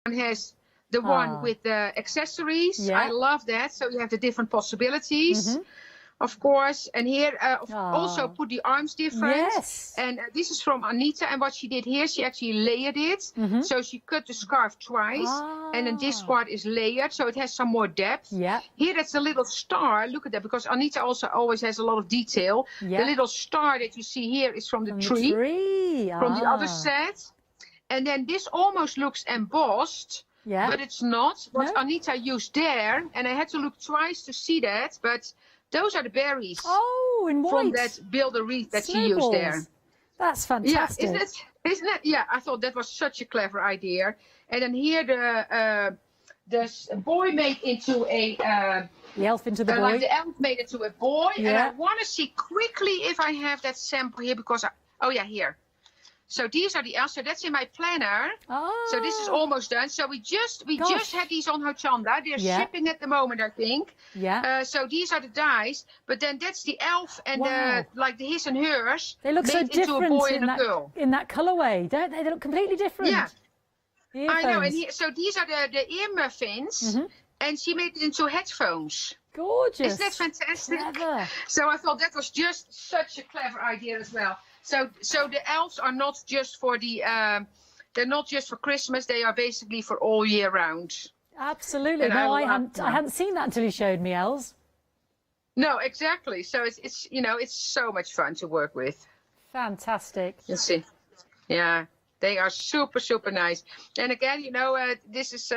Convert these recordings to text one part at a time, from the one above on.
one has the one with the accessories. Yeah. I love that. So you have the different possibilities, of course. And here also put the arms different. Yes. And this is from Anita. And what she did here, she actually layered it. So she cut the scarf twice. And then this part is layered, so it has some more depth. Yeah. Here it's a little star. Look at that, because Anita also always has a lot of detail. Yeah. The little star that you see here is from the tree. From the other set. And then this almost looks embossed. Yeah. But it's not. What Anita used there, and I had to look twice to see that, but those are the berries. Oh, in white. From that builder wreath that she used there. That's fantastic. Yeah, isn't it? Yeah, I thought that was such a clever idea. And then here the boy made into a... the elf into the boy. Like the elf made it to a boy. Yeah. And I want to see quickly if I have that sample here, because oh yeah, here. So these are the elves. So that's in my planner. Oh. So this is almost done. So we just had these on Hochanda. They're shipping at the moment, I think. Yeah. So these are the dies. But then that's the elf and like the his and hers. They look so different into a boy and a girl. In that colourway, don't they? They look completely different. Yeah. Earphones. I know. And so these are the ear muffins. And she made it into headphones. Gorgeous. Isn't that fantastic? Clever. So I thought that was just such a clever idea as well. So the elves are not just for the, they're not just for Christmas. They are basically for all year round. Absolutely. And No, I hadn't seen that until you showed me, Els. No, exactly. So it's you know, it's so much fun to work with. Fantastic. You see, yeah, they are super, super nice. And again, you know, this is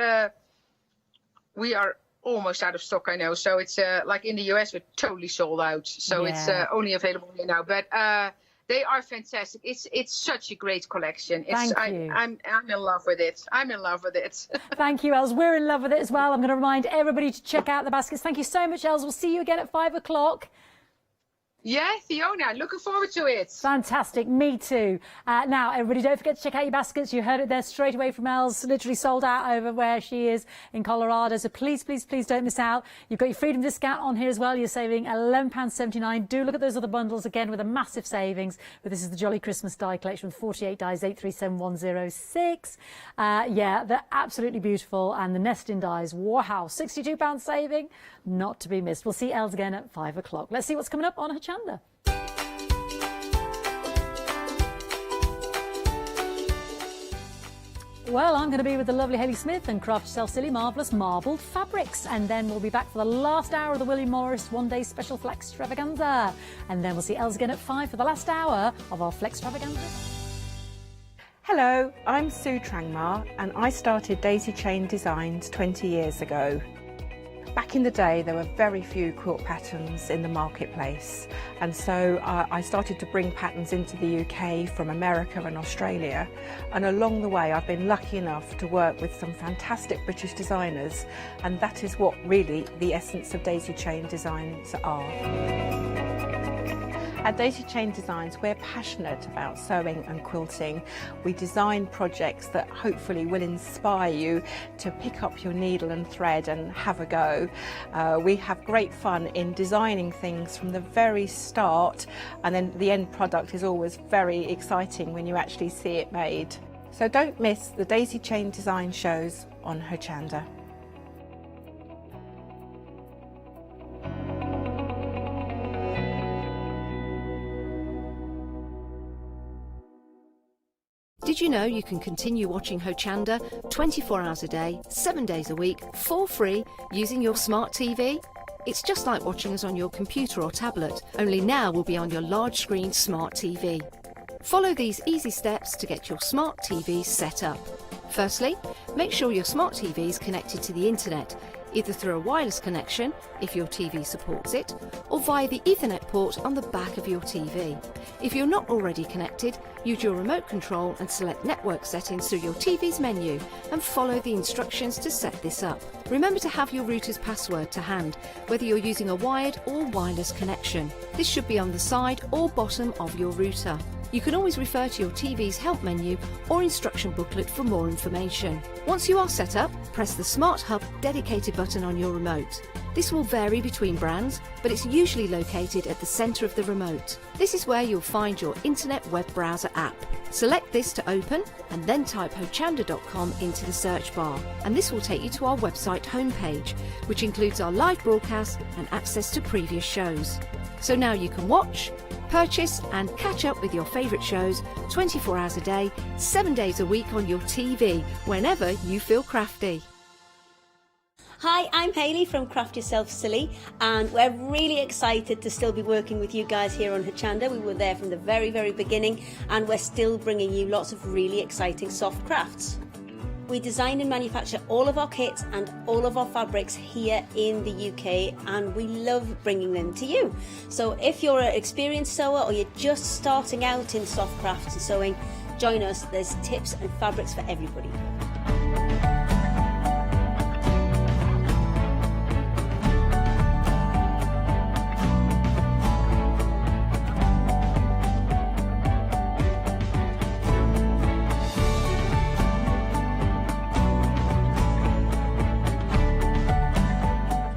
we are almost out of stock, I know. So it's like in the US, we're totally sold out. So it's only available here now. But they are fantastic. It's such a great collection. Thank you. I'm in love with it. I'm in love with it. Thank you, Els. We're in love with it as well. I'm going to remind everybody to check out the baskets. Thank you so much, Els. We'll see you again at 5 o'clock. Yeah, Fiona, looking forward to it. Fantastic, me too. Now, everybody, don't forget to check out your baskets. You heard it there straight away from Els, literally sold out over where she is in Colorado. So please, please, please don't miss out. You've got your freedom discount on here as well. You're saving £11.79. Do look at those other bundles again with a massive savings. But this is the Jolly Christmas die collection with 48 dies, 837106. Yeah, they're absolutely beautiful. And the nesting dies, wow, £62 saving, not to be missed. We'll see Els again at 5 o'clock. Let's see what's coming up on Hochanda. Well, I'm going to be with the lovely Hayley Smith and craft yourself silly, marvellous marbled fabrics. And then we'll be back for the last hour of the William Morris one-day special Flex Extravaganza. And then we'll see Els again at 5 for the last hour of our Flex Extravaganza. Hello, I'm Sue Trangmar and I started Daisy Chain Designs 20 years ago. Back in the day, there were very few quilt patterns in the marketplace, and so I started to bring patterns into the UK from America and Australia, and along the way I've been lucky enough to work with some fantastic British designers, and that is what really the essence of Daisy Chain Designs are. At Daisy Chain Designs, we're passionate about sewing and quilting. We design projects that hopefully will inspire you to pick up your needle and thread and have a go. We have great fun in designing things from the very start, and then the end product is always very exciting when you actually see it made. So don't miss the Daisy Chain Design shows on Hochanda. Did you know you can continue watching Hochanda 24 hours a day, 7 days a week, for free, using your smart TV? It's just like watching us on your computer or tablet, only now we'll be on your large screen smart TV. Follow these easy steps to get your smart TV set up. Firstly, make sure your smart TV is connected to the internet, either through a wireless connection, if your TV supports it, or via the Ethernet port on the back of your TV. If you're not already connected, use your remote control and select network settings through your TV's menu and follow the instructions to set this up. Remember to have your router's password to hand, whether you're using a wired or wireless connection. This should be on the side or bottom of your router. You can always refer to your TV's help menu or instruction booklet for more information. Once you are set up, press the Smart Hub dedicated button on your remote. This will vary between brands, but it's usually located at the centre of the remote. This is where you'll find your internet web browser app. Select this to open and then type hochanda.com into the search bar, and this will take you to our website homepage, which includes our live broadcast and access to previous shows. So now you can watch, purchase and catch up with your favourite shows 24 hours a day, 7 days a week on your TV, whenever you feel crafty. Hi, I'm Hayley from Craft Yourself Silly, and we're really excited to still be working with you guys here on Hochanda. We were there from the very, very beginning, and we're still bringing you lots of really exciting soft crafts. We design and manufacture all of our kits and all of our fabrics here in the UK, and we love bringing them to you. So if you're an experienced sewer or you're just starting out in soft crafts and sewing, join us. There's tips and fabrics for everybody.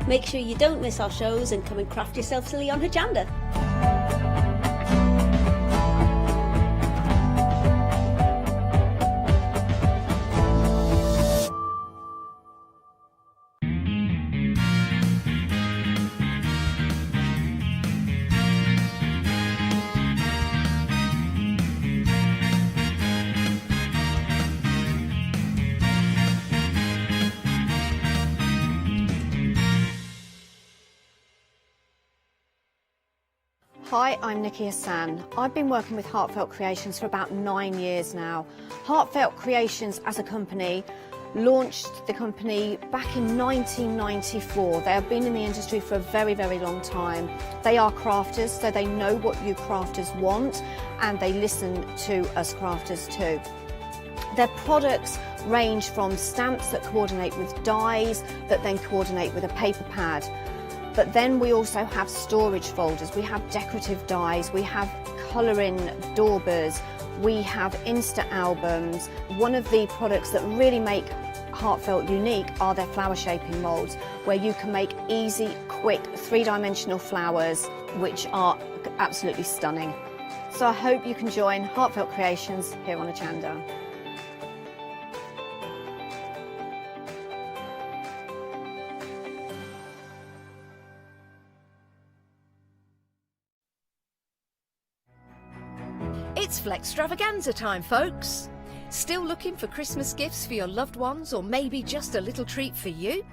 Make sure you don't miss our shows and come and craft yourself silly on Hochanda. Hi, I'm Nikki Hassan. I've been working with Heartfelt Creations for about 9 years now. Heartfelt Creations as a company launched the company back in 1994. They have been in the industry for a very, very long time. They are crafters, so they know what you crafters want, and they listen to us crafters too. Their products range from stamps that coordinate with dies that then coordinate with a paper pad. But then we also have storage folders, we have decorative dies, we have colouring daubers, we have Insta albums. One of the products that really make Heartfelt unique are their flower shaping moulds, where you can make easy, quick, three-dimensional flowers, which are absolutely stunning. So I hope you can join Heartfelt Creations here on Hochanda. It's Flextravaganza time, folks. Still looking for Christmas gifts for your loved ones, or maybe just a little treat for you?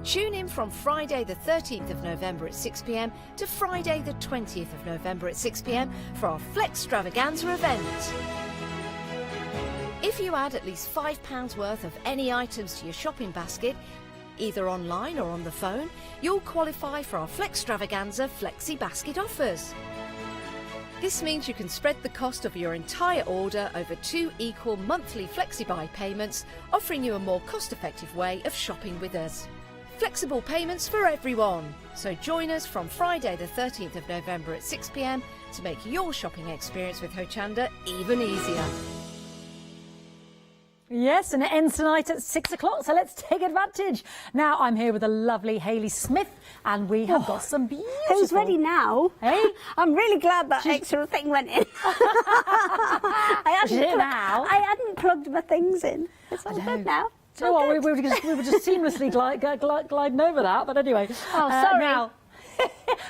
Tune in from Friday the 13th of November at 6 p.m. to Friday the 20th of November at 6 p.m. for our Flextravaganza event. If you add at least £5 worth of any items to your shopping basket, either online or on the phone, you'll qualify for our Flextravaganza Flexi Basket offers. This means you can spread the cost of your entire order over 2 equal monthly FlexiBuy payments, offering you a more cost-effective way of shopping with us. Flexible payments for everyone. So join us from Friday the 13th of November at 6 p.m. to make your shopping experience with Hochanda even easier. Yes, and it ends tonight at 6 o'clock, so let's take advantage. Now I'm here with the lovely Hayley Smith, and we have got some beautiful... Who's ready now? Hey? I'm really glad that extra thing went in. I hadn't plugged my things in. It's all good now. You know what, we were just seamlessly gliding over that, but anyway. Oh, sorry. Now,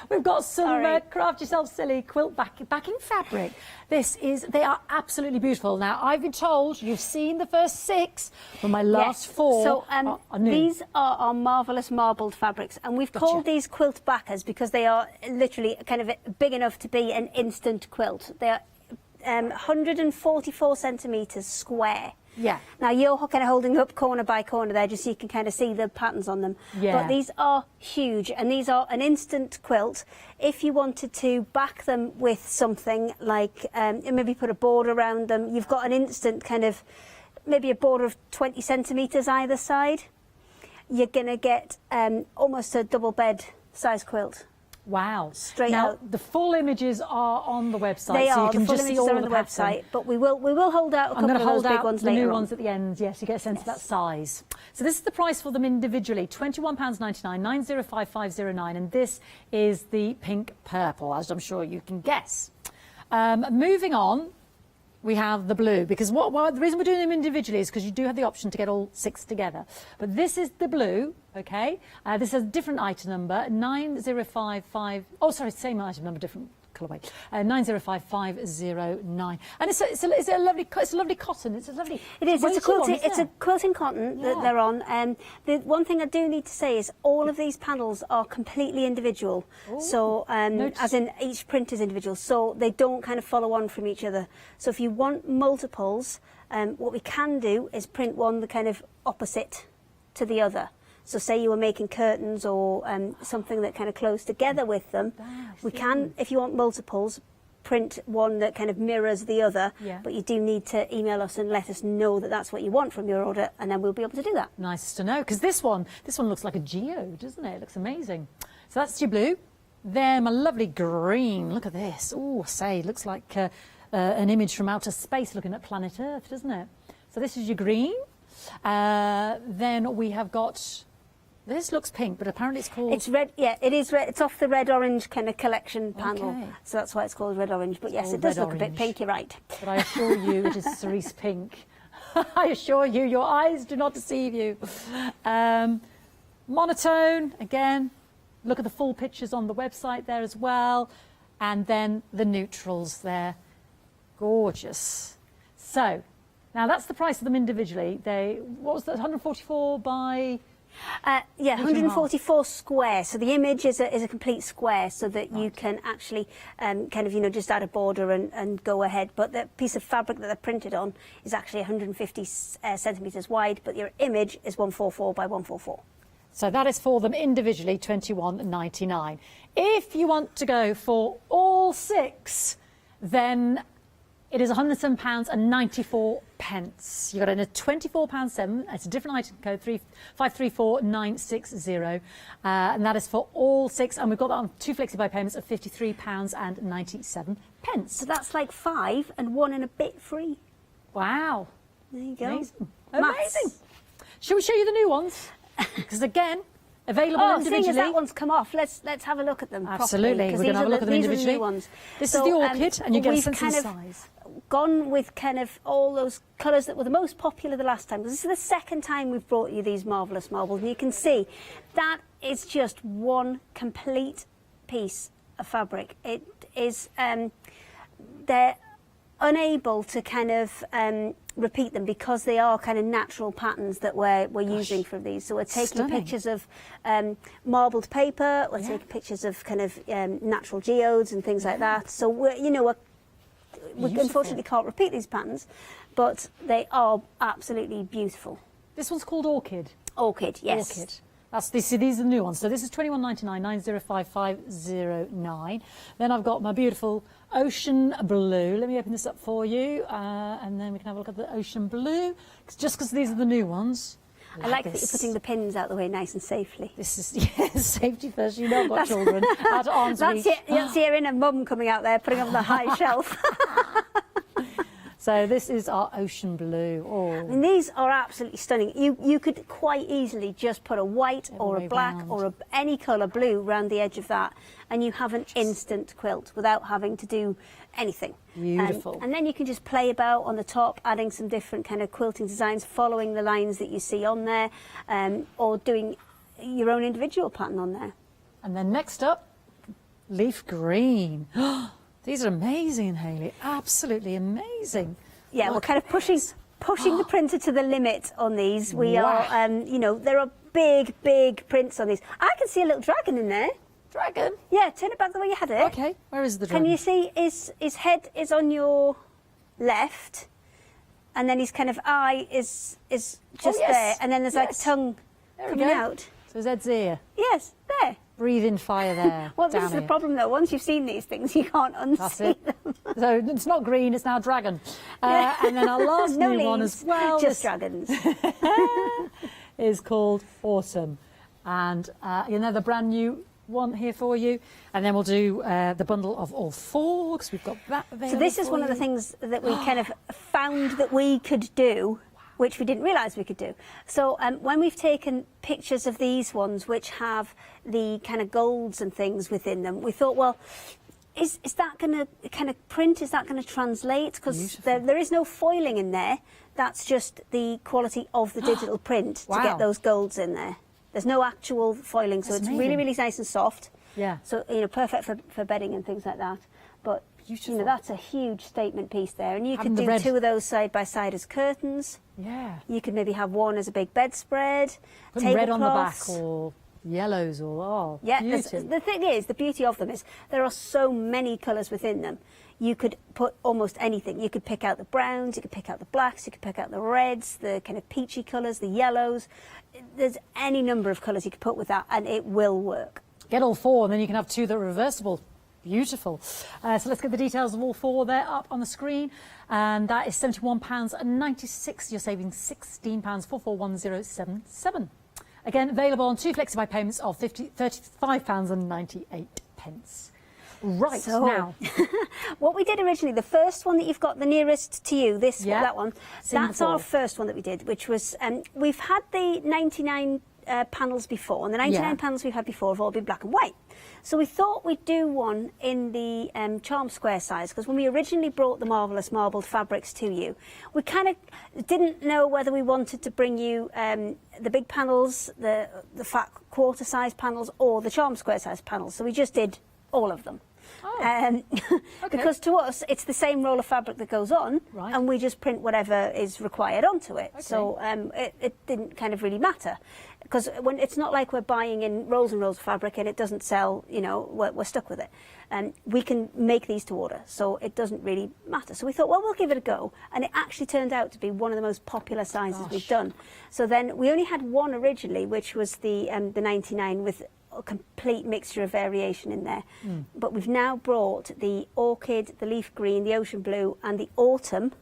we've got some Craft Yourself Silly quilt backing fabric. They are absolutely beautiful. Now, I've been told you've seen the first 6, but my last 4 so, are new. These are our marvellous marbled fabrics, and we've called these quilt backers because they are literally kind of big enough to be an instant quilt. They are 144 centimetres square. Yeah. Now you're kind of holding up corner by corner there just so you can kind of see the patterns on them. Yeah. But these are huge, and these are an instant quilt. If you wanted to back them with something like maybe put a border around them, you've got an instant kind of maybe a border of 20 centimetres either side. You're going to get almost a double bed size quilt. Wow. Straight now, out. the full images are on the website, They so are. you can The full just see images all are of on the the pattern. website, but we will hold out a I'm couple going of to hold those big out ones the later new on. ones at the end, yes, you get a sense of that size. So this is the price for them individually, £21.99, 905509, and this is the pink purple, as I'm sure you can guess. Moving on, we have the blue, because the reason we're doing them individually is because you do have the option to get all 6 together. But this is the blue, okay? This has a different item number, 9055, oh sorry, same item number, different colourway, 905509. And it's a lovely cotton, it's a lovely... It is, it's a quilting cotton Yeah. that they're on. The one thing I do need to say is all of these panels are completely individual. So, as in each print is individual, so they don't kind of follow on from each other. So if you want multiples, what we can do is print one the kind of opposite to the other. So say you were making curtains or something that kind of close together with them, we can, if you want multiples, print one that kind of mirrors the other, but you do need to email us and let us know that that's what you want from your order, and then we'll be able to do that. Nice to know, because this one looks like a geode, doesn't it? It looks amazing. So that's your blue. There, my lovely green. Look at this. Oh, say, looks like an image from outer space looking at planet Earth, doesn't it? So this is your green. Then we have got... This looks pink, but apparently it's called... It's red, yeah, it is red. It's off the red-orange kind of collection panel. Okay. So that's why it's called red-orange. But yes, called it does look a bit red-orange. pink, you're right. But I assure you it is cerise pink. I assure you, your eyes do not deceive you. Monotone, again, look at the full pictures on the website there as well. And then the neutrals there. Gorgeous. So, now that's the price of them individually. What was that, 144 by... Yeah, 144 square. So the image is a complete square, so that you can actually kind of, just add a border and go ahead. But the piece of fabric that they're printed on is actually 150 centimetres wide, but your image is 144 by 144. So that is for them individually, £21.99. If you want to go for all 6, then it is £107.94. You've got it in a £24.7. It's a different item code, 534960. And that is for all 6. And we've got that on 2 flexi-buy payments of £53.97. So that's like 5 and 1 and a bit free. Wow. There you go. Amazing. Maths. Amazing. Shall we show you the new ones? Because again, available individually. Seeing as that one's come off, let's have a look at them. Absolutely, properly, we're going to have a look at them these are the individually. new ones. This is the orchid, and you get a sense of kind size. Gone with kind of all those colours that were the most popular the last time. This is the second time we've brought you these marvellous marbles, and you can see that is just one complete piece of fabric. It is, they're unable to kind of repeat them because they are kind of natural patterns that we're using for these. So we're taking pictures of marbled paper, we're taking pictures of kind of natural geodes and things like that. So we unfortunately can't repeat these patterns, but they are absolutely beautiful. This one's called Orchid. Orchid, yes. Orchid. These are the new ones. So this is £21.99, 905509. Then I've got my beautiful ocean blue. Let me open this up for you, and then we can have a look at the ocean blue. Just because these are the new ones. I like that you're putting the pins out the way nice and safely. This is safety first. You know I've got children at arm's reach. That's your inner mum coming out there, putting up the high shelf. So this is our ocean blue. Oh. I mean, these are absolutely stunning. You could quite easily just put a white or a black or any colour blue around the edge of that, and you have an instant quilt without having to do anything. Beautiful. And then you can just play about on the top, adding some different kind of quilting designs, following the lines that you see on there, or doing your own individual pattern on there. And then next up, leaf green. These are amazing, Hayley. Absolutely amazing. Yeah, we're kind of pushing the printer to the limit on these. We are, there are big prints on these. I can see a little dragon in there. Dragon? Yeah, turn it back the way you had it. Okay, where is the dragon? Can you see his head is on your left, and then his kind of eye is just there, and then there's like a tongue coming out. So his head's here. Yes, there. Breathing fire there. Well, this is the problem though. Once you've seen these things, you can't unsee them. So it's not green, it's now dragon. And then our last no new leaves, one as well. Just dragons. is called Autumn. And the brand new one here for you, and then we'll do the bundle of all 4 because we've got that available. So this is one of the things that we kind of found that we could do, which we didn't realise we could do. So when we've taken pictures of these ones, which have the kind of golds and things within them, we thought, well, is that going to kind of print? Is that going to translate? Because there is no foiling in there. That's just the quality of the digital print to get those golds in there. There's no actual foiling, so it's really, really nice and soft. Yeah. So, you know, perfect for bedding and things like that. But, you know, that's a huge statement piece there. And you could do 2 of those side by side as curtains. Yeah. You could maybe have one as a big bedspread. Put red on the back or yellows or, yeah, beauty. the thing is, the beauty of them is there are so many colours within them. You could put almost anything. You could pick out the browns, you could pick out the blacks, you could pick out the reds, the kind of peachy colours, the yellows. There's any number of colours you could put with that and it will work. Get all 4 and then you can have 2 that are reversible. Beautiful. So let's get the details of all 4 there up on the screen. And that is £71.96. You're saving £16, 441077. Again, available on 2 Flexify payments of £35.98. Right, so, now. What we did originally, the first one that you've got the nearest to you, that one, that's our first one that we did, which was, we've had the 99 panels before, and the 99 panels we've had before have all been black and white. So we thought we'd do one in the charm square size, because when we originally brought the Marvellous Marbled fabrics to you, we kind of didn't know whether we wanted to bring you the big panels, the fat quarter size panels, or the charm square size panels. So we just did all of them. Okay. Because to us it's the same roll of fabric that goes on, and we just print whatever is required onto it. So it didn't kind of really matter, because when it's not like we're buying in rolls and rolls of fabric and it doesn't sell, you know, we're stuck with it. We can make these to order, so it doesn't really matter. So we thought, well, we'll give it a go, and it actually turned out to be one of the most popular sizes we've done. So then we only had one originally, which was the 99 with a complete mixture of variation in there. But we've now brought the orchid, the leaf green, the ocean blue and the autumn,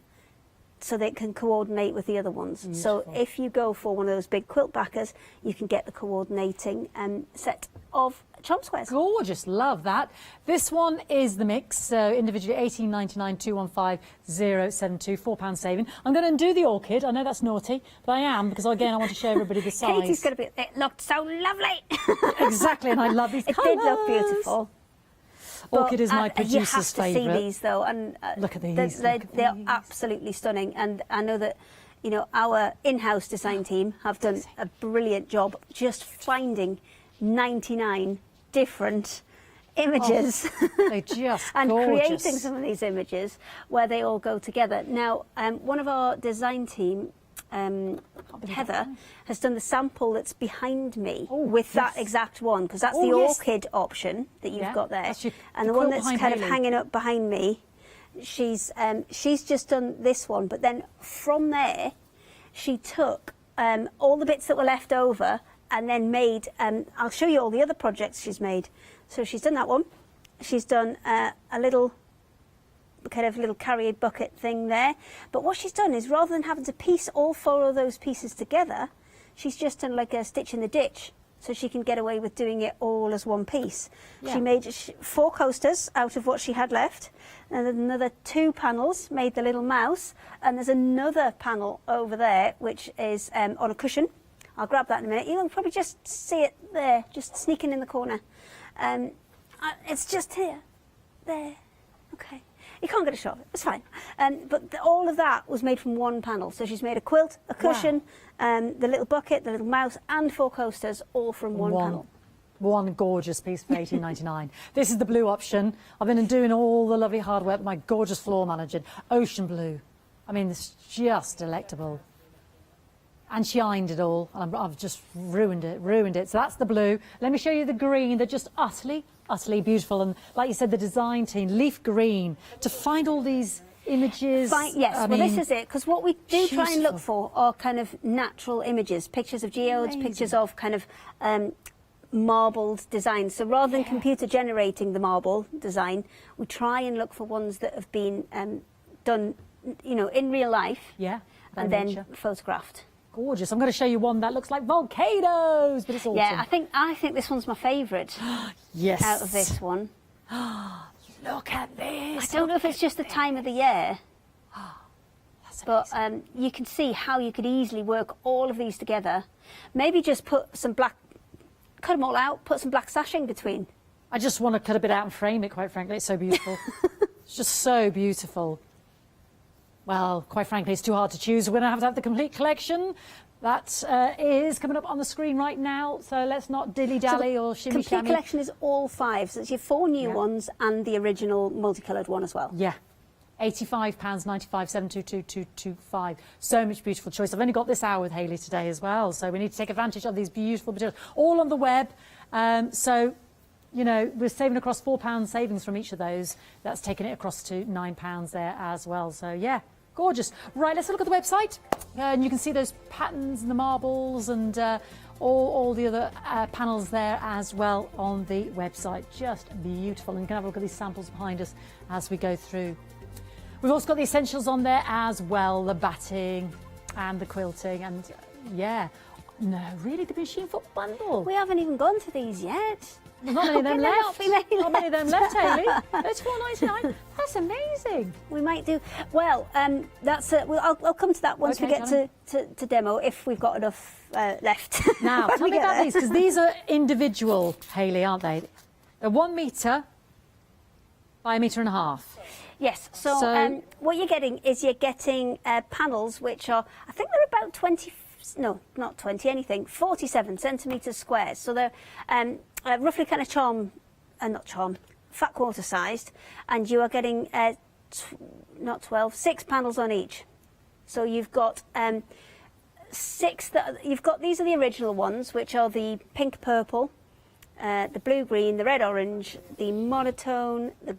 so they can coordinate with the other ones. So if you go for one of those big quilt backers, you can get the coordinating set of charm squares. Gorgeous, love that. This one is the mix, so individually £18.99, 215072, £4 saving. I'm going to undo the orchid. I know that's naughty, but I am, because again I want to show everybody the size. Katie's going to be, it looked so lovely. Exactly, and I love these colours. It did look beautiful. Orchid is my producer's favourite. You have to see these though, and look at these. They're absolutely stunning. And I know that, you know, our in-house design team have done a brilliant job just finding 99 different images they just and gorgeous. creating some of these images where they all go together. Now, one of our design team, Heather, has done the sample that's behind me with that exact one, because that's the orchid option that you've got there, and the one that's kind of hanging up behind me. She's just done this one, but then from there she took all the bits that were left over and then made, I'll show you all the other projects she's made. So she's done that one. She's done a little carrier bucket thing there. But what she's done is, rather than having to piece all 4 of those pieces together, she's just done like a stitch in the ditch, so she can get away with doing it all as one piece. She made 4 coasters out of what she had left, and then another 2 panels made the little mouse, and there's another panel over there which is on a cushion. I'll grab that in a minute. You'll probably just see it there, just sneaking in the corner. It's just here, there, okay. You can't get a shot of it, it's fine. But all of that was made from one panel. So she's made a quilt, a cushion, the little bucket, the little mouse, and 4 coasters, all from one panel. One gorgeous piece for £18.99. This is the blue option. I've been doing all the lovely hard work with my gorgeous floor manager. Ocean blue. I mean, it's just delectable. And she ironed it all, and I've just ruined it. So that's the blue. Let me show you the green. They're just utterly beautiful. And like you said, the design team, leaf green, to find all these images. Yes, well, this is it, because what we do try and look for are kind of natural images, pictures of geodes, pictures of kind of marbled designs. So rather than computer generating the marble design, we try and look for ones that have been done, you know, in real life, and then photographed. Gorgeous. I'm going to show you one that looks like volcanoes, but it's awesome. Yeah, I think this one's my favourite Yes. out of this one. Look at this. I don't know if it's just the time of the year, but you can see how you could easily work all of these together. Maybe just put some black, cut them all out, put some black sashing between. I just want to cut a bit out and frame it, quite frankly. It's so beautiful. It's just so beautiful. Well, quite frankly, it's too hard to choose. We're going to have the complete collection. That is coming up on the screen right now. So let's not dilly-dally or shimmy-shammy. Complete collection is all 5. So it's your 4 new ones and the original multicoloured one as well. Yeah. £85.95, 722225. So much beautiful choice. I've only got this hour with Hayley today as well. So we need to take advantage of these beautiful materials. All on the web. So, you know, we're saving across £4 savings from each of those. That's taking it across to £9 there as well. So, yeah. Gorgeous. Right, let's look at the website. And you can see those patterns and the marbles and all the other panels there as well on the website. Just beautiful. And you can have a look at these samples behind us as we go through. We've also got the essentials on there as well, the batting and the quilting. And yeah, no, really, the machine foot bundle. We haven't even gone to these yet. There's not many of them left. Not many of them left, Hayley. It's £4.99. That's amazing. We might do well. That's I'll come to that once we get to demo if we've got enough left. Now, tell me about these because these are individual, Hayley, aren't they? They're 1 metre by 1.5 metres. Yes. So what you're getting is panels which are, I think they're about 20. No, not 20. Anything 47 centimetres squares. So they're roughly kind of fat quarter sized, and you are getting not 12, 6 panels on each. So you've got 6 these are the original ones, which are the pink purple, the blue green, the red orange, the monotone, the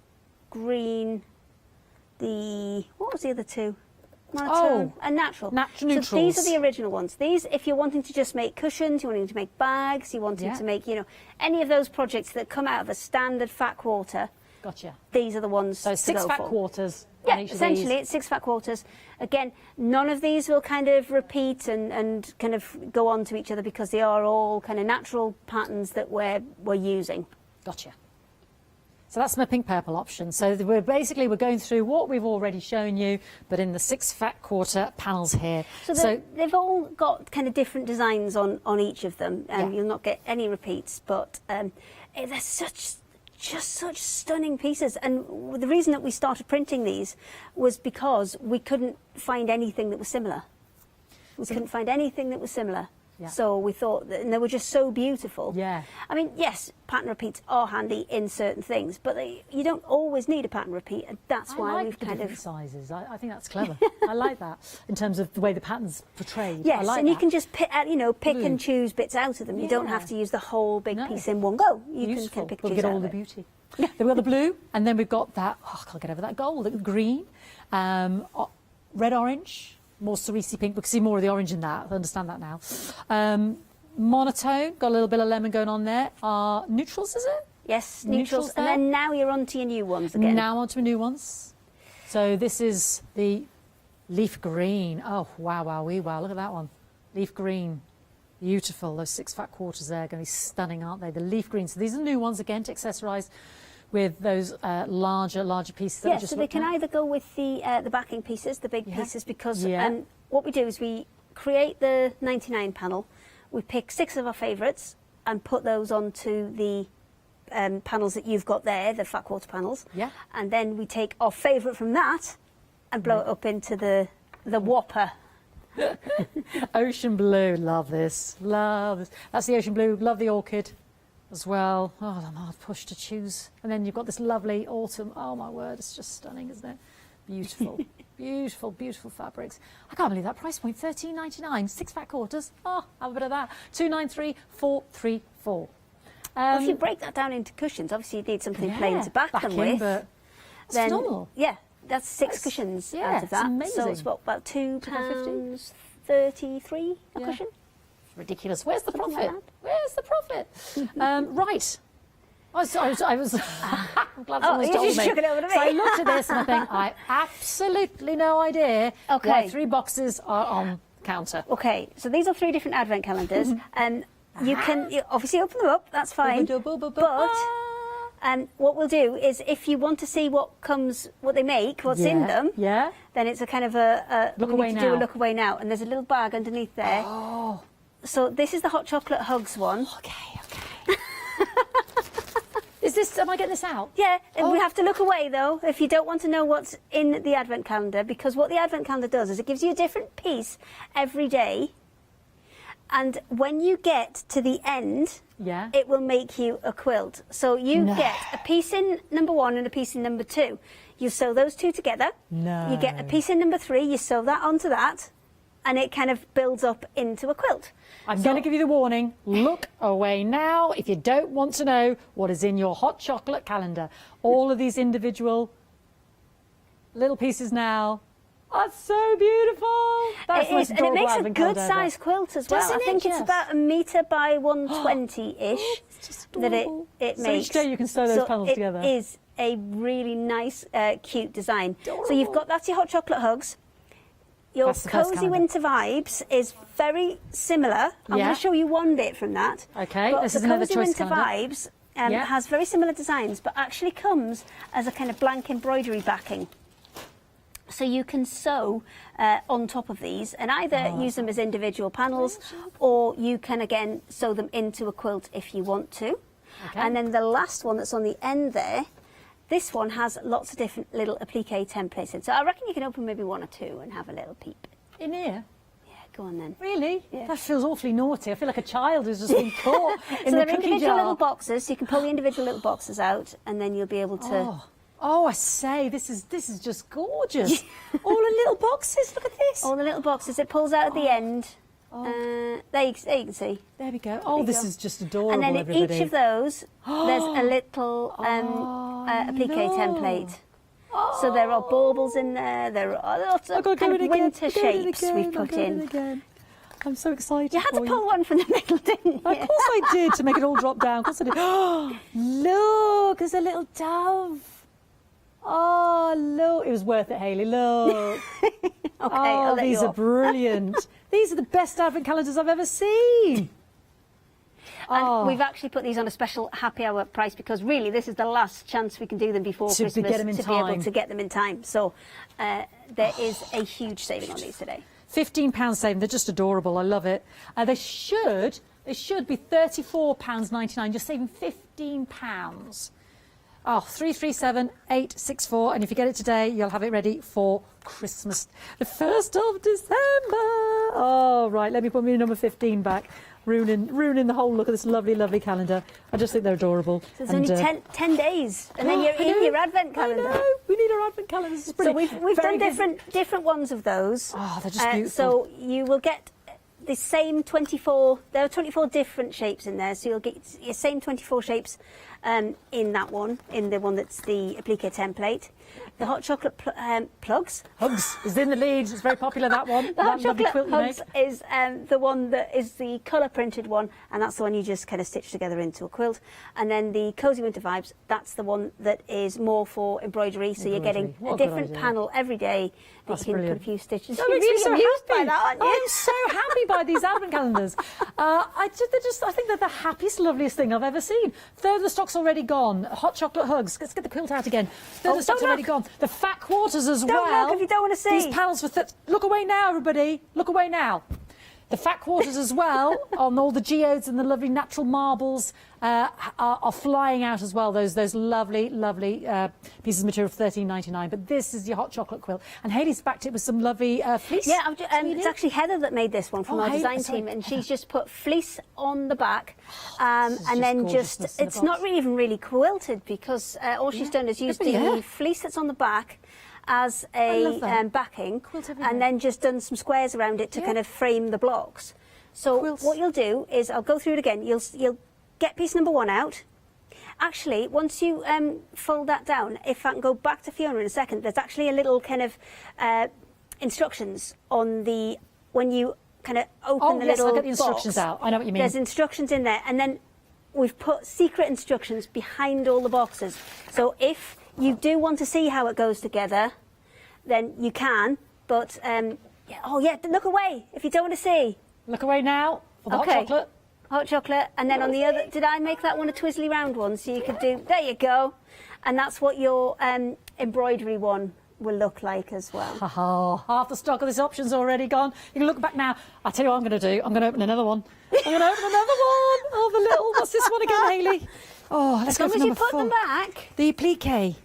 green, what was the other 2? Monotone and natural. Neutrals. So these are the original ones. These, if you're wanting to just make cushions, you're wanting to make bags, you're wanting to make, you know, any of those projects that come out of a standard fat quarter. Gotcha. These are the ones. So 6 fat quarters. Yeah, essentially it's 6 fat quarters. Again, none of these will kind of repeat and kind of go on to each other because they are all kind of natural patterns that we're using. Gotcha. So that's my pink purple option. So we're going through what we've already shown you, but in the 6 fat quarter panels here. So they've all got kind of different designs on each of them, and you'll not get any repeats. But they're such stunning pieces. And the reason that we started printing these was because we couldn't find anything that was similar. Yeah. So we thought that, and they were just so beautiful. Yeah. I mean, yes, pattern repeats are handy in certain things, but you don't always need a pattern repeat, and that's why we've kind of sizes. I think that's clever. I like that in terms of the way the pattern's portrayed. Yes, I like and that. you can just pick and choose bits out of them. You don't have to use the whole big piece in one go. You can pick and choose get all out the of it. beauty. Then we've got the blue, and then we've got that. Oh, I can't get over that gold. The green, red, orange. More cerise pink. We can see more of the orange in that. I understand that now. Monotone, got a little bit of lemon going on there. Neutrals, is it? Yes, neutrals. And then now you're on to your new ones again. Now on to new ones. So this is the leaf green. Oh, wow. Look at that one. Leaf green. Beautiful. Those 6 fat quarters there are going to be stunning, aren't they? The leaf green. So these are new ones again to accessorise with those larger pieces. That so they can either go with the backing pieces, the big pieces, because what we do is we create the 99 panel, we pick 6 of our favourites and put those onto the panels that you've got there, the fat quarter panels, and then we take our favourite from that and blow it up into the whopper. Ocean blue, love this. That's the ocean blue, love the orchid as well. Oh, I don't know, I've pushed to choose. And then you've got this lovely autumn. Oh my word, it's just stunning, isn't it? Beautiful, beautiful fabrics. I can't believe that price point, $13.99, 6 fat quarters. Oh, have a bit of that. $293,434. Well, if you break that down into cushions, obviously you need something plain to back them with. But it's phenomenal. Yeah, that's 6 cushions out of that. Amazing. So it's about £2.33 a cushion. Ridiculous. Where's the profit? Right. I'm glad someone's told me. Shook it over to me. So I looked at this and I think, I absolutely no idea why 3 boxes are on counter. Okay, so these are 3 different advent calendars, and you obviously open them up. That's fine. But what we'll do is, if you want to see what's in them, then it's a kind of a look away now. Do a look away now, and there's a little bag underneath there. Oh. So this is the hot chocolate hugs one. Okay. Am I getting this out? Yeah, and we have to look away though if you don't want to know what's in the advent calendar, because what the advent calendar does is it gives you a different piece every day, and when you get to the end, it will make you a quilt. So you get a piece in number 1 and a piece in number 2. You sew those 2 together. You get a piece in number 3. You sew that onto that, and it kind of builds up into a quilt. I'm going to give you the warning. Look away now if you don't want to know what is in your hot chocolate calendar. All of these individual little pieces now are so beautiful. That's it is, and it makes a good size quilt as well. Doesn't I think it? it's about 1 metre by 120-ish that it makes. So each day you can sew those panels together. It is a really nice, cute design. Adorable. So you've got, that's your hot chocolate hugs. Your Cozy Winter Vibes is very similar. I'm going to show you one bit from that. Okay, but this is another choice Cozy Winter Vibes has very similar designs, but actually comes as a kind of blank embroidery backing. So you can sew on top of these and either use them as individual panels, or you can again sew them into a quilt if you want to. Okay. And then the last one that's on the end there, this one has lots of different little applique templates in. So I reckon you can open maybe 1 or 2 and have a little peep. In here? Yeah, go on then. Really? Yeah. That feels awfully naughty. I feel like a child who's just been caught in so the they're cookie individual jar. little boxes, so you can pull the individual little boxes out, and then you'll be able to... Oh, I say, this is just gorgeous. All the little boxes, look at this. All the little boxes, it pulls out at the end. There you can see. There we go. Oh, this is just adorable, and then in everybody. each of those, there's a little applique template. So there are baubles in there. There are lots of kind of winter shapes we've put in. I'm so excited. You had to pull one from the middle, didn't you? Of course I did, to make it all drop down. Of course I did. Look, there's a little dove. Oh, look. It was worth it, Hayley. Look. Okay, these are brilliant. These are the best advent calendars I've ever seen. And we've actually put these on a special happy hour price, because really this is the last chance we can do them before Christmas to be able to get them in time. So there is a huge saving on these today. £15 saving. They're just adorable. I love it. They should be £34.99. You're saving £15. Oh, 337-864, and if you get it today, you'll have it ready for Christmas, the 1st of December. Oh, right, let me put me number 15 back, ruining the whole look of this lovely, lovely calender. I just think they're adorable. So it's only 10 days, and then you're in your advent calendar. I know, we need our advent calendars. So we've done different ones of those. Oh, they're just beautiful. So you will get the same 24, there are 24 different shapes in there, so you'll get your same 24 shapes in that one, in the one that's the applique template. The hot chocolate plugs. Hugs is in the lead. It's very popular, that one. The hot chocolate hugs is the one that is the colour printed one, and that's the one you just kind of stitch together into a quilt. And then the Cozy Winter Vibes, that's the one that is more for embroidery, so you're getting a different panel every day that you can put a few stitches. You're really so amused by that, aren't you? I'm so happy by these advent calendars. I think they're the happiest, loveliest thing I've ever seen. Third of the stock's already gone. Hot chocolate hugs. Let's get the quilt out again. Third of the stock's already gone. The fat quarters as well. Don't look if you don't want to see. These panels for look away now, everybody. Look away now. The fat quarters as well, on all the geodes and the lovely natural marbles are flying out as well. Those lovely, lovely pieces of material for $13.99. But this is your hot chocolate quilt. And Hayley's backed it with some lovely fleece. Yeah, it's actually Heather that made this one from our design team, and she's just put fleece on the back, and then it's not even really quilted, because all she's done is used the fleece that's on the back as a backing, and then just done some squares around it to kind of frame the blocks. So what you'll do is, I'll go through it again, you'll get piece number 1 out. Actually, once you fold that down, if I can go back to Fiona in a second, there's actually a little kind of instructions on the, when you kind of open the little I'll get the instructions box, out. I know what you mean. There's instructions in there, and then we've put secret instructions behind all the boxes. So if you do want to see how it goes together, then you can, but Yeah. Oh yeah, look away if you don't want to see. Look away now for the hot chocolate. Hot chocolate, and then on the other, did I make that one a twizzly round one? So you could do, there you go. And that's what your embroidery one will look like as well. Oh, half the stock of this option's already gone. You can look back now. I'll tell you what I'm going to do. I'm going to open another one. I'm going to open another one. Oh, the little, what's this one again, Hayley? Oh, let's go for number 4. As long as you put them back. The applique.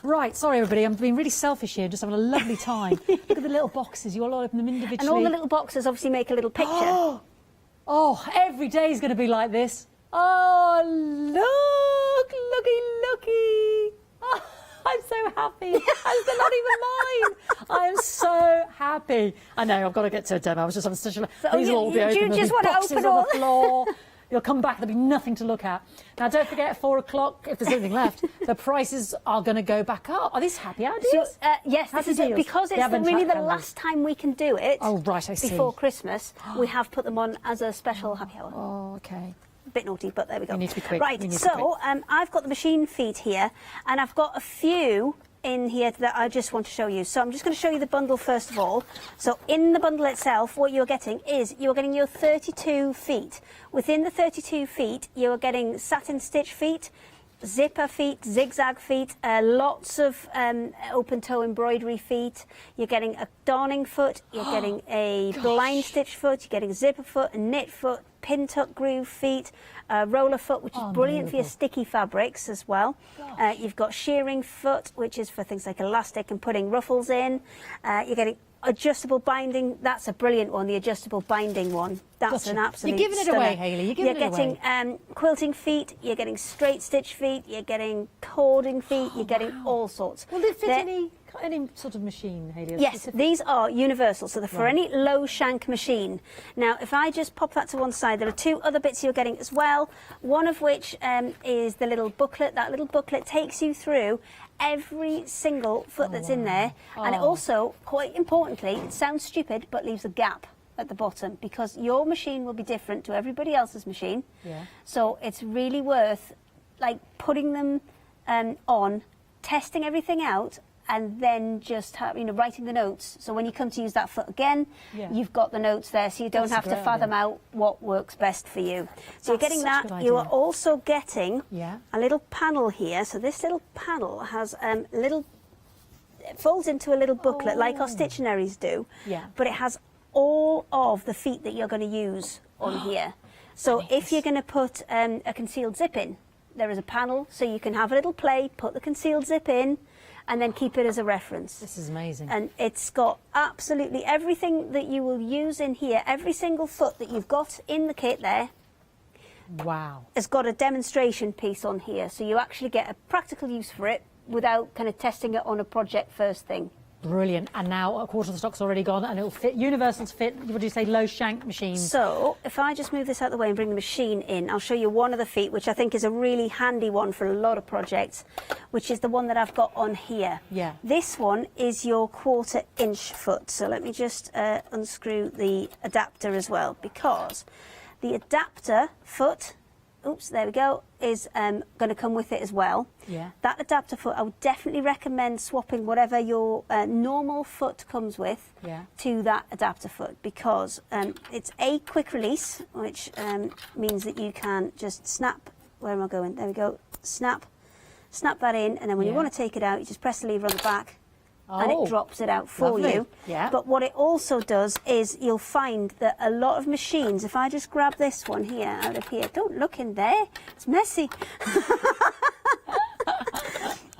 Right, sorry everybody, I'm being really selfish here, just having a lovely time. Look at the little boxes, you all open them individually. And all the little boxes obviously make a little picture. Oh, every day is going to be like this. Oh, looky. Oh, I'm so happy. They're not even mine. I am so happy. I know, I've got to get to a demo. I was just having such a... These will all be open. You just want to open on the floor. You'll come back, there'll be nothing to look at. Now, don't forget, at 4 o'clock, if there's anything left, the prices are going to go back up. Are these happy ideas? So, yes, this is it. Because it's really the last time we can do it. Oh, right, I see. Before Christmas, we have put them on as a special happy hour. Oh, OK. A bit naughty, but there we go. You need to be quick. Right, so I've got the machine feet here, and I've got a few in here that I just want to show you. So I'm just going to show you the bundle first of all. So in the bundle itself, what you're getting is you're getting your 32 feet. Within the 32 feet, you're getting satin stitch feet, zipper feet, zigzag feet, lots of open toe embroidery feet. You're getting a darning foot, you're getting a blind stitch foot, you're getting a zipper foot, a knit foot, pin tuck groove feet, roller foot, which is brilliant for your sticky fabrics as well. You've got shearing foot, which is for things like elastic and putting ruffles in. You're getting adjustable binding. That's a brilliant one, the adjustable binding one. That's an absolute You're giving it away, Hayley. You're giving it away. You're getting quilting feet, you're getting straight stitch feet, you're getting cording feet, you're getting all sorts. Will they fit any sort of machine, Hayley? Yes, these are universal, so they're for any low shank machine. Now, if I just pop that to one side, there are 2 other bits you're getting as well, one of which is the little booklet. That little booklet takes you through every single foot that's in there, and it also, quite importantly, it sounds stupid, but leaves a gap at the bottom, because your machine will be different to everybody else's machine. So it's really worth like putting them on, testing everything out, and then just writing the notes. So when you come to use that foot again, you've got the notes there, so you don't have to fathom out what works best for you. So you're getting that. You are also getting a little panel here. So this little panel has it folds into a little booklet like our Stittionaries do, but it has all of the feet that you're going to use on here. So if you're going to put a concealed zip in, there is a panel, so you can have a little play, put the concealed zip in, and then keep it as a reference. This is amazing. And it's got absolutely everything that you will use in here. Every single foot that you've got in the kit there has got a demonstration piece on here, so you actually get a practical use for it without kind of testing it on a project first thing. Brilliant. And now a quarter of the stock's already gone, and it'll fit, universal to fit, what do you say, low shank machines. So if I just move this out of the way and bring the machine in, I'll show you one of the feet, which I think is a really handy one for a lot of projects, which is the one that I've got on here. This one is your 1/4 inch foot. So let me just unscrew the adapter as well, because the adapter foot, oops, there we go, is going to come with it as well. That adapter foot, I would definitely recommend swapping whatever your normal foot comes with to that adapter foot, because it's a quick release, which means that you can just snap, where am I going? There we go, snap that in, and then when you want to take it out, you just press the lever on the back, and it drops it out for you. But what it also does is you'll find that a lot of machines, if I just grab this one here, out of here, don't look in there, it's messy.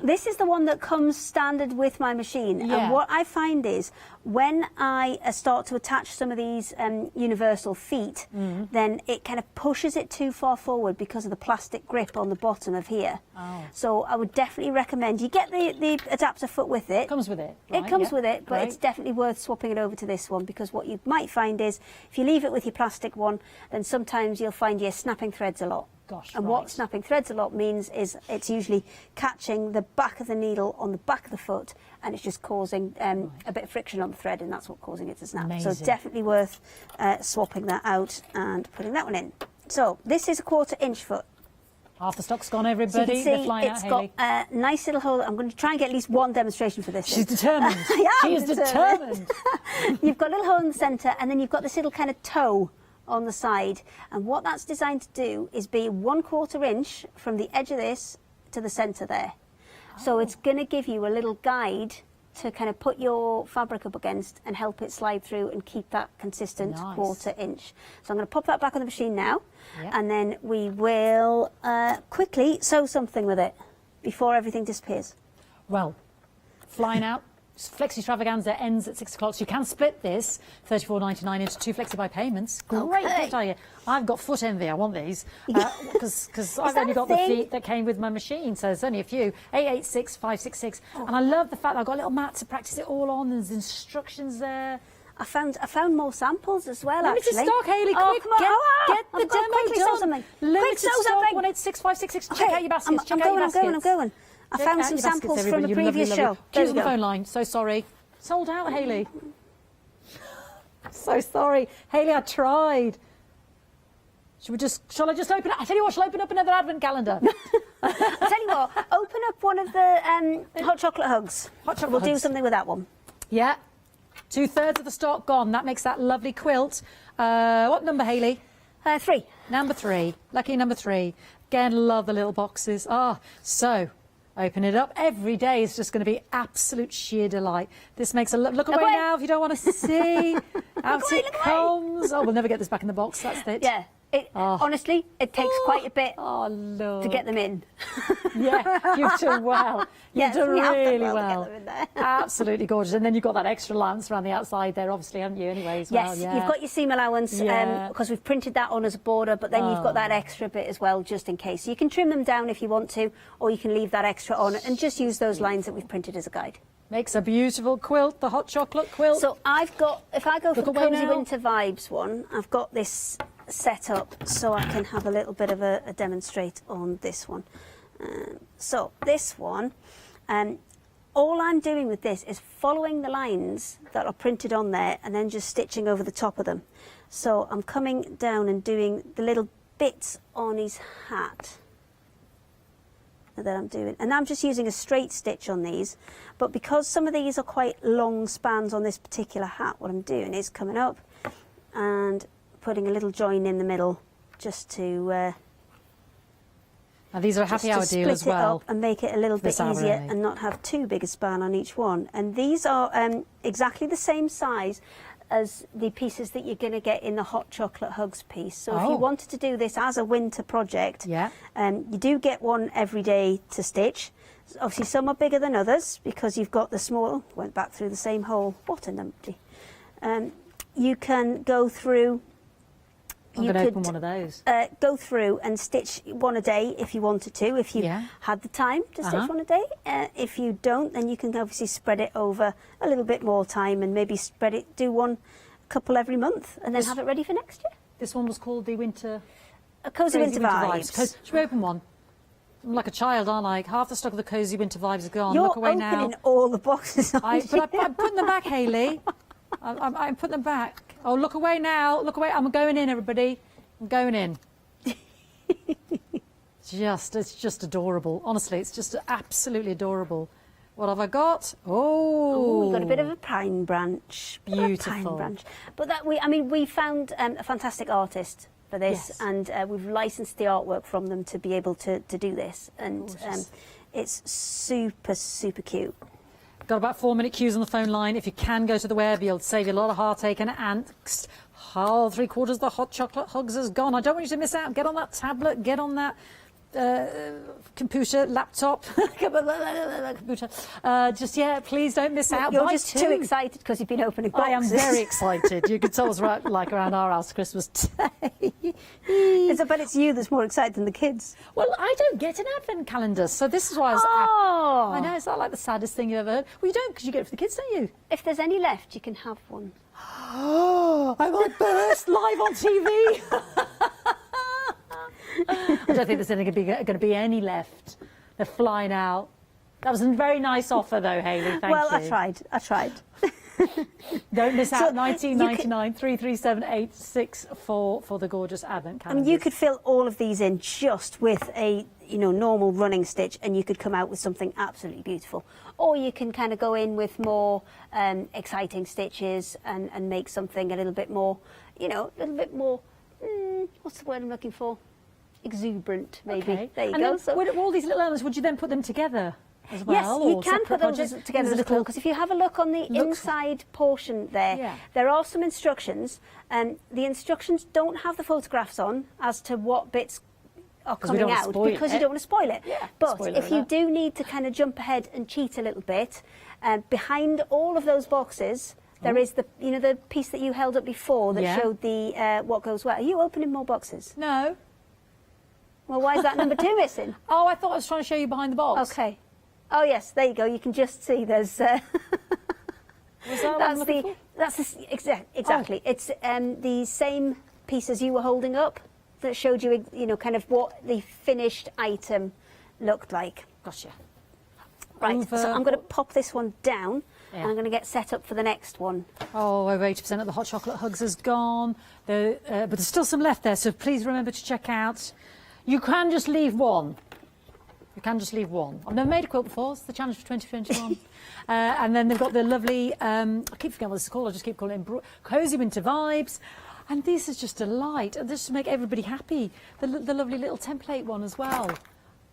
This is the one that comes standard with my machine. And what I find is when I start to attach some of these universal feet, then it kind of pushes it too far forward because of the plastic grip on the bottom of here. So I would definitely recommend you get the adapter foot with it. It comes with it. It comes with it, but it's definitely worth swapping it over to this one, because what you might find is if you leave it with your plastic one, then sometimes you'll find you're snapping threads a lot. And what snapping threads a lot means is it's usually catching the back of the needle on the back of the foot, and it's just causing a bit of friction on the thread, and that's what's causing it to snap. So it's definitely worth swapping that out and putting that one in. So this is a 1/4 inch foot. Half the stock's gone, So you everybody. can They're see flying it's out, got Hayley. a nice little hole. I'm going to try and get at least one demonstration for this. She's determined. She is determined. You've got a little hole in the centre, and then you've got this little kind of toe on the side. And what that's designed to do is be 1/4 inch from the edge of this to the centre there. So it's going to give you a little guide to kind of put your fabric up against and help it slide through and keep that consistent Nice. 1/4 inch. So I'm going to pop that back on the machine now, Yep. and then we will quickly sew something with it before everything disappears. Well, flying out. Flexi Extravaganza ends at 6 o'clock. So you can split this $34.99 into 2 flexi buy payments. Great, Okay. don't tell you. I've got foot envy. I want these because I've that only a got the thing? feet that came with my machine. So there's only a few. 886566. And I love the fact that I've got a little mat to practice it all on. There's instructions there. I found more samples as well. Limited actually. stock, Hayley. Oh, Quick, come on. get the I've got to demo quickly done. sew something. Limited Quick, sew stock. something. 186566. Check Okay, out your baskets. I'm going. I'm going. I Check found out some your baskets, samples from everybody. the You previous lovely, show. lovely. There Queues we on the go. phone line. So sorry. Sold out, Hayley. So sorry. Hayley, I tried. Shall I just open it? I tell you what, shall I open up another advent calendar? I'll tell you what, open up one of the hot chocolate hugs. Hot chocolate We'll do hugs. something with that one. Yeah. 2/3 of the stock gone. That makes that lovely quilt. What number, Hayley? 3. Number 3. Lucky number 3. Again, love the little boxes. So open it up. Every day is just going to be absolute sheer delight. This makes a look away away. now if you don't want to see. Out away, it look away. comes. Oh, we'll never get this back in the box. That's it. Yeah. Honestly, it takes quite a bit Oh, Lord. to get them in. Yeah, you've done well. You've Yes, done we have done really well to well. get them in there. Absolutely gorgeous. And then you've got that extra lance around the outside there, obviously, haven't you, anyway, as well? Yes, Yeah. you've got your seam allowance Yeah. because we've printed that on as a border, but then you've got that extra bit as well, just in case. So you can trim them down if you want to, or you can leave that extra on and just use those lines that we've printed as a guide. Makes a beautiful quilt, the hot chocolate quilt. So I've got, if I go for the Look away Cozy now. Winter Vibes one, I've got this set up so I can have a little bit of a demonstrate on this one. So this one, all I'm doing with this is following the lines that are printed on there and then just stitching over the top of them. So I'm coming down and doing the little bits on his hat that I'm doing, and I'm just using a straight stitch on these, but because some of these are quite long spans on this particular hat, what I'm doing is coming up and putting a little join in the middle just to Now, these are a happy hour just to deal as split it well. up and make it a little bit this hour easier only. and not have too big a span on each one. And these are exactly the same size as the pieces that you're going to get in the hot chocolate hugs piece. So if Oh. you wanted to do this as a winter project, Yeah. you do get one every day to stitch. Obviously some are bigger than others because you've got the small, went back through the same hole, what a numpty. You can go through, I'm you going to could open one of those. go through and stitch one a day if you wanted to, if you Yeah. had the time to stitch Uh-huh. one a day. If you don't, then you can obviously spread it over a little bit more time and maybe spread it, do one couple every month and then have it ready for next year. This one was called the Winter... A Cozy Crazy Winter Vibes. Should we open one? I'm like a child, aren't I? Half the stock of the Cozy Winter Vibes are gone. You're Look away opening now. all the boxes. I'm aren't you? putting them back, Hayley. I'm putting them back. Oh, look away now. Look away. I'm going in, everybody. I'm going in. It's just adorable. Honestly, it's just absolutely adorable. What have I got? Oh, We've got a bit of a pine branch. Beautiful. But that we found a fantastic artist for this, Yes. and we've licensed the artwork from them to be able to do this, and Gorgeous. it's super, super cute. Got about 4-minute queues on the phone line. If you can go to the web, you'll save you a lot of heartache and angst. 3/4 of the hot chocolate hugs is gone. I don't want you to miss out. Get on that tablet. Get on that computer, laptop. Computer. Please don't miss out. You're Buy just two. too excited because you've been opening I boxes. am very excited. You could tell us like around our house Christmas Day. But it's you that's more excited than the kids. Well, I don't get an advent calendar, so this is why I was... Oh! I know, it's not like the saddest thing you've ever heard. Well, you don't, because you get it for the kids, don't you? If there's any left, you can have one. Oh, I might burst live on TV. I don't think there's going to be any left. They're flying out. That was a very nice offer, though, Hayley. Thank you. Well, I tried. Don't miss out. 19.99 337-864 for the gorgeous advent calendars. I mean, you could fill all of these in just with a normal running stitch, and you could come out with something absolutely beautiful. Or you can kind of go in with more exciting stitches and make something a little bit more, what's the word I'm looking for? Exuberant, maybe. Okay. There you and go. Then, So, all these little elements, would you then put them together as well? yes, you can put those together as a quilt, because if you have a look on the inside portion there, there are some instructions, and the instructions don't have the photographs on as to what bits are coming out, because you don't want to spoil it. Yeah, but if you do need to kind of jump ahead and cheat a little bit, behind all of those boxes, there is the piece that you held up before that showed the what goes where. Are you opening more boxes? No. Well, why is that number 2 missing? Oh, I thought I was trying to show you behind the box. Okay. Oh yes, there you go. You can just see there's. Was that exactly. It's the same piece as you were holding up that showed you, kind of what the finished item looked like. Gotcha. Right. So I'm going to pop this one down. And I'm going to get set up for the next one. Oh, over 80% of the hot chocolate hugs has gone. But there's still some left there, so please remember to check out. You can just leave one. You can just leave one. I've never made a quilt before. It's the challenge for 2021. And then they've got the lovely, I keep forgetting what this is called. I just keep calling it Cozy Winter Vibes. And this is just a delight. This to make everybody happy. The lovely little template one as well.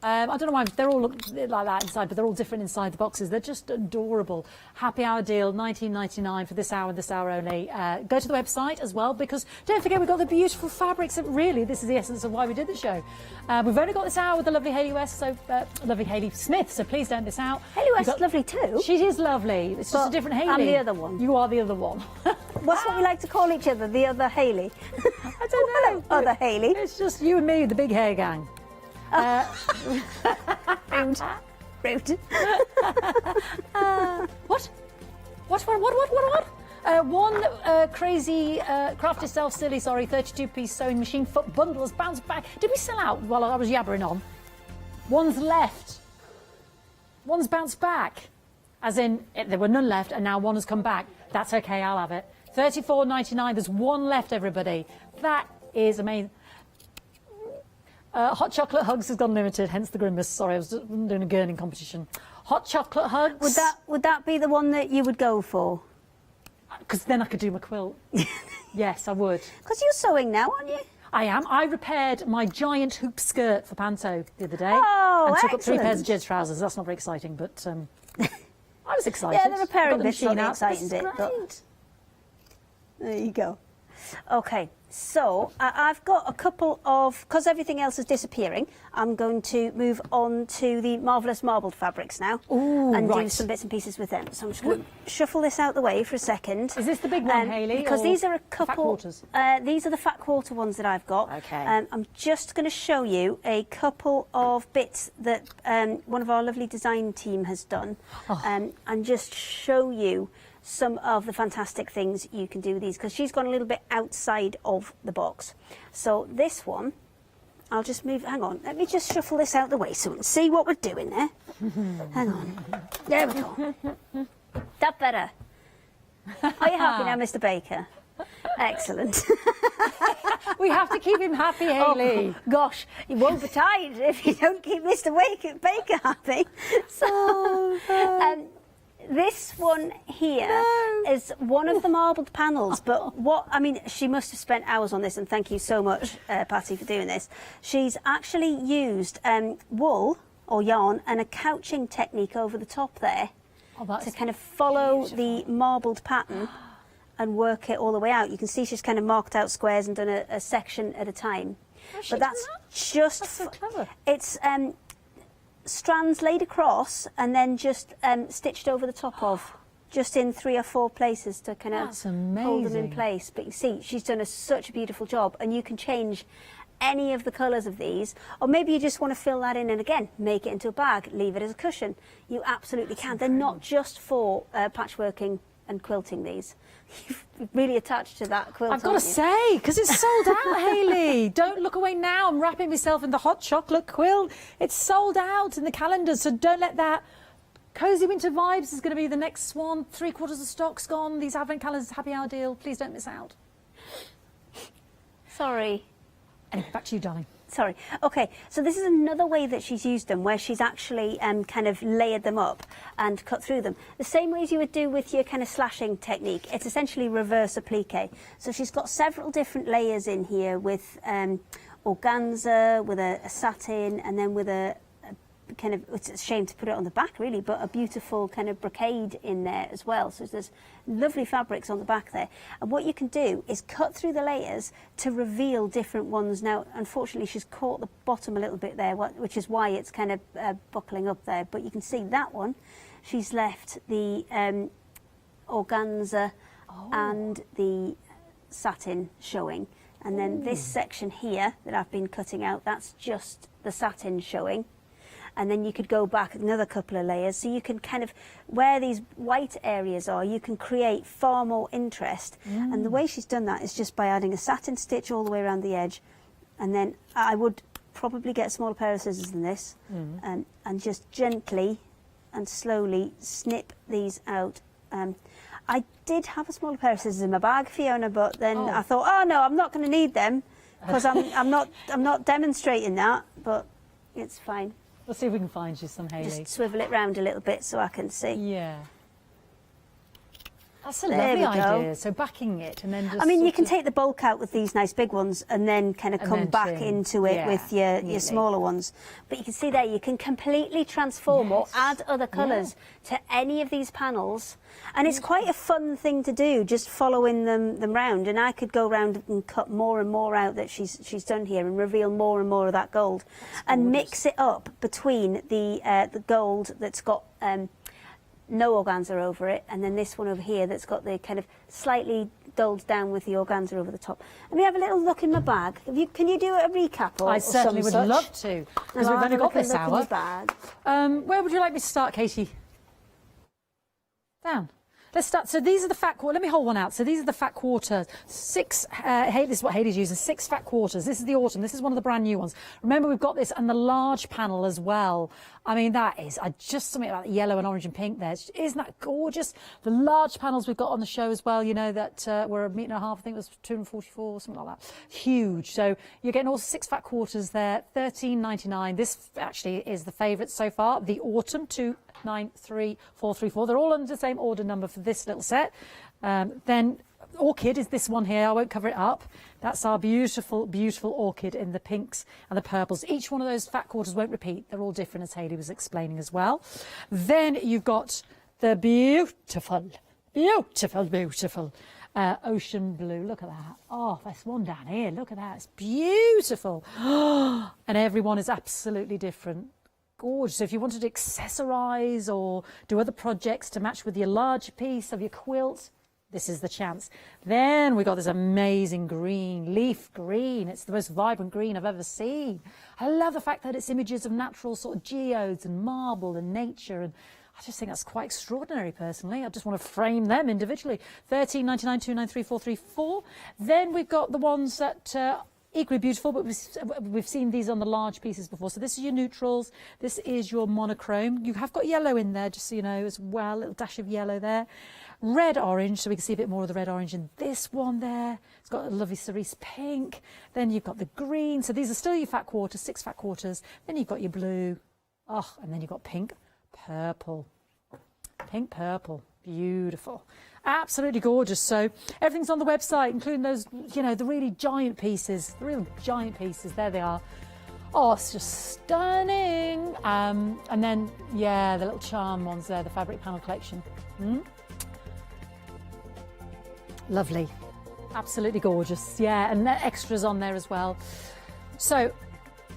I don't know why they're all look like that inside, but they're all different inside the boxes. They're just adorable. Happy hour deal, $19.99 for this hour only. Go to the website as well, because don't forget we've got the beautiful fabrics. And really, this is the essence of why we did the show. We've only got this hour with the lovely Hayley West, so lovely Hayley Smith. So please don't miss out. Hayley West is lovely too. She is lovely. It's just a different Hayley. I'm the other one. You are the other one. What's what we like to call each other? The other Hayley. I don't know. Other Hayley. It's just you and me, the big hair gang. Rude. What? One crazy craft yourself silly, 32-piece sewing machine foot bundle has bounced back. Did we sell out while I was yabbering on? One's left. One's bounced back. As in, there were none left, and now one has come back. That's okay, I'll have it. $34.99. There's one left, everybody. That is amazing. Hot chocolate hugs has gone limited, hence the grimace. Sorry, I was doing a gurning competition. Hot chocolate hugs. Would that be the one that you would go for? Because then I could do my quilt. Yes, I would. Because you're sewing now, aren't you? I am. I repaired my giant hoop skirt for Panto the other day. Oh, and took up 3 excellent. pairs of Jed's trousers. That's not very exciting, but I was excited. Yeah, the repairing Got the bit's not machine the out. exciting This is bit, but- great. There you go. Okay, so I've got a couple of, because everything else is disappearing, I'm going to move on to the marvellous marbled fabrics now. Ooh, and do right. some bits and pieces with them. So I'm just going to shuffle this out the way for a second. Is this the big one, Hayley? Because or these are a fat couple. quarters? These are the fat quarter ones that I've got. Okay. I'm just going to show you a couple of bits that one of our lovely design team has done, and just show you some of the fantastic things you can do with these, because she's gone a little bit outside of the box. So this one, I'll just move, hang on, let me just shuffle this out the way so we can see what we're doing there. Hang on, there we go. That better. Are you happy now, Mr. Baker? Excellent. We have to keep him happy, Hayley. Oh, gosh, you won't be tired if you don't keep Mr. Baker happy. So, this one here is one of the marbled panels, but she must have spent hours on this, and thank you so much, Patty, for doing this. She's actually used wool or yarn and a couching technique over the top there to kind of follow the marbled pattern and work it all the way out. You can see she's kind of marked out squares and done a section at a time. But that's just, so clever. It's strands laid across and then just stitched over the top of, just in 3 or 4 places to kind of hold them in place. But you see, she's done such a beautiful job, and you can change any of the colours of these, or maybe you just want to fill that in and again make it into a bag, leave it as a cushion. You absolutely can. They're not just for patchworking and quilting. These you've really attached to that quilt. I've got to say, because it's sold out, Hayley. Don't look away now. I'm wrapping myself in the hot chocolate quilt. It's sold out in the calendar, so don't let that Cozy Winter Vibes is going to be the next one. 3/4 of stock's gone. These advent calendars, happy hour deal. Please don't miss out. Sorry. Anyway, back to you, darling. Sorry. Okay, so this is another way that she's used them, where she's actually kind of layered them up and cut through them. The same way as you would do with your kind of slashing technique. It's essentially reverse applique. So she's got several different layers in here with organza, with a satin, and then with a kind of, it's a shame to put it on the back really, but a beautiful kind of brocade in there as well. So there's lovely fabrics on the back there. And what you can do is cut through the layers to reveal different ones. Now, unfortunately, she's caught the bottom a little bit there, which is why it's kind of buckling up there. But you can see that one, she's left the organza and the satin showing. And then this section here that I've been cutting out, that's just the satin showing. And then you could go back another couple of layers, so you can kind of, where these white areas are, you can create far more interest. And the way she's done that is just by adding a satin stitch all the way around the edge. And then I would probably get a smaller pair of scissors than this, and just gently and slowly snip these out. I did have a smaller pair of scissors in my bag, Fiona, but then I thought, oh no, I'm not going to need them because I'm not demonstrating that, but it's fine. Let's see if we can find you some, Hayley. Just swivel it round a little bit so I can see. Yeah. That's a lovely idea. So backing it and then just... I mean, you can take the bulk out with these nice big ones and then kind of come back into it with your smaller ones. But you can see there, you can completely transform or add other colours to any of these panels. And it's quite a fun thing to do, just following them round. And I could go round and cut more and more out that she's done here and reveal more and more of that gold. And mix it up between the gold that's got... no organza over it, and then this one over here that's got the kind of slightly dulled down with the organza over the top. Let me have a little look in my bag. Can you do a recap or I certainly would love to, because we've only got this hour. Where would you like me to start, Katie? Down. Let's start. So these are the fat quarters. Let me hold one out. So these are the fat quarters. This is what Hayley's using. 6 fat quarters. This is the autumn. This is one of the brand new ones. Remember, we've got this and the large panel as well. I mean, that is just something about the yellow and orange and pink there. Isn't that gorgeous? The large panels we've got on the show as well, you know, that were 1.5 meters, I think it was 244, something like that. Huge. So you're getting all 6 fat quarters there, $13.99. This actually is the favourite so far. The autumn 293434. They're all under the same order number for this little set. Then orchid is this one here. I won't cover it up. That's our beautiful, beautiful orchid in the pinks and the purples. Each one of those fat quarters won't repeat. They're all different, as Hayley was explaining as well. Then you've got the beautiful, beautiful, beautiful ocean blue. Look at that. Oh, there's one down here. Look at that. It's beautiful. And everyone is absolutely different. Gorgeous. So if you wanted to accessorise or do other projects to match with your larger piece of your quilt, this is the chance. Then we got this amazing green, leaf green. It's the most vibrant green I've ever seen. I love the fact that it's images of natural sort of geodes and marble and nature, and I just think that's quite extraordinary personally. I just want to frame them individually. $13.99, $293,434. Then we've got the ones that equally beautiful, but we've seen these on the large pieces before. So this is your neutrals. This is your monochrome. You have got yellow in there, just so you know, as well. A little dash of yellow there. Red orange, so we can see a bit more of the red orange in this one there. It's got a lovely cerise pink. Then you've got the green. So these are still your fat quarters, 6 fat quarters. Then you've got your blue. Oh, and then you've got pink, purple. Pink, purple. Beautiful. Absolutely gorgeous. So everything's on the website, including those, you know, the really giant pieces, the real giant pieces. There they are. Oh, it's just stunning. And then, yeah, the little charm ones there, the fabric panel collection. Lovely. Absolutely gorgeous. Yeah, and the extras on there as well. So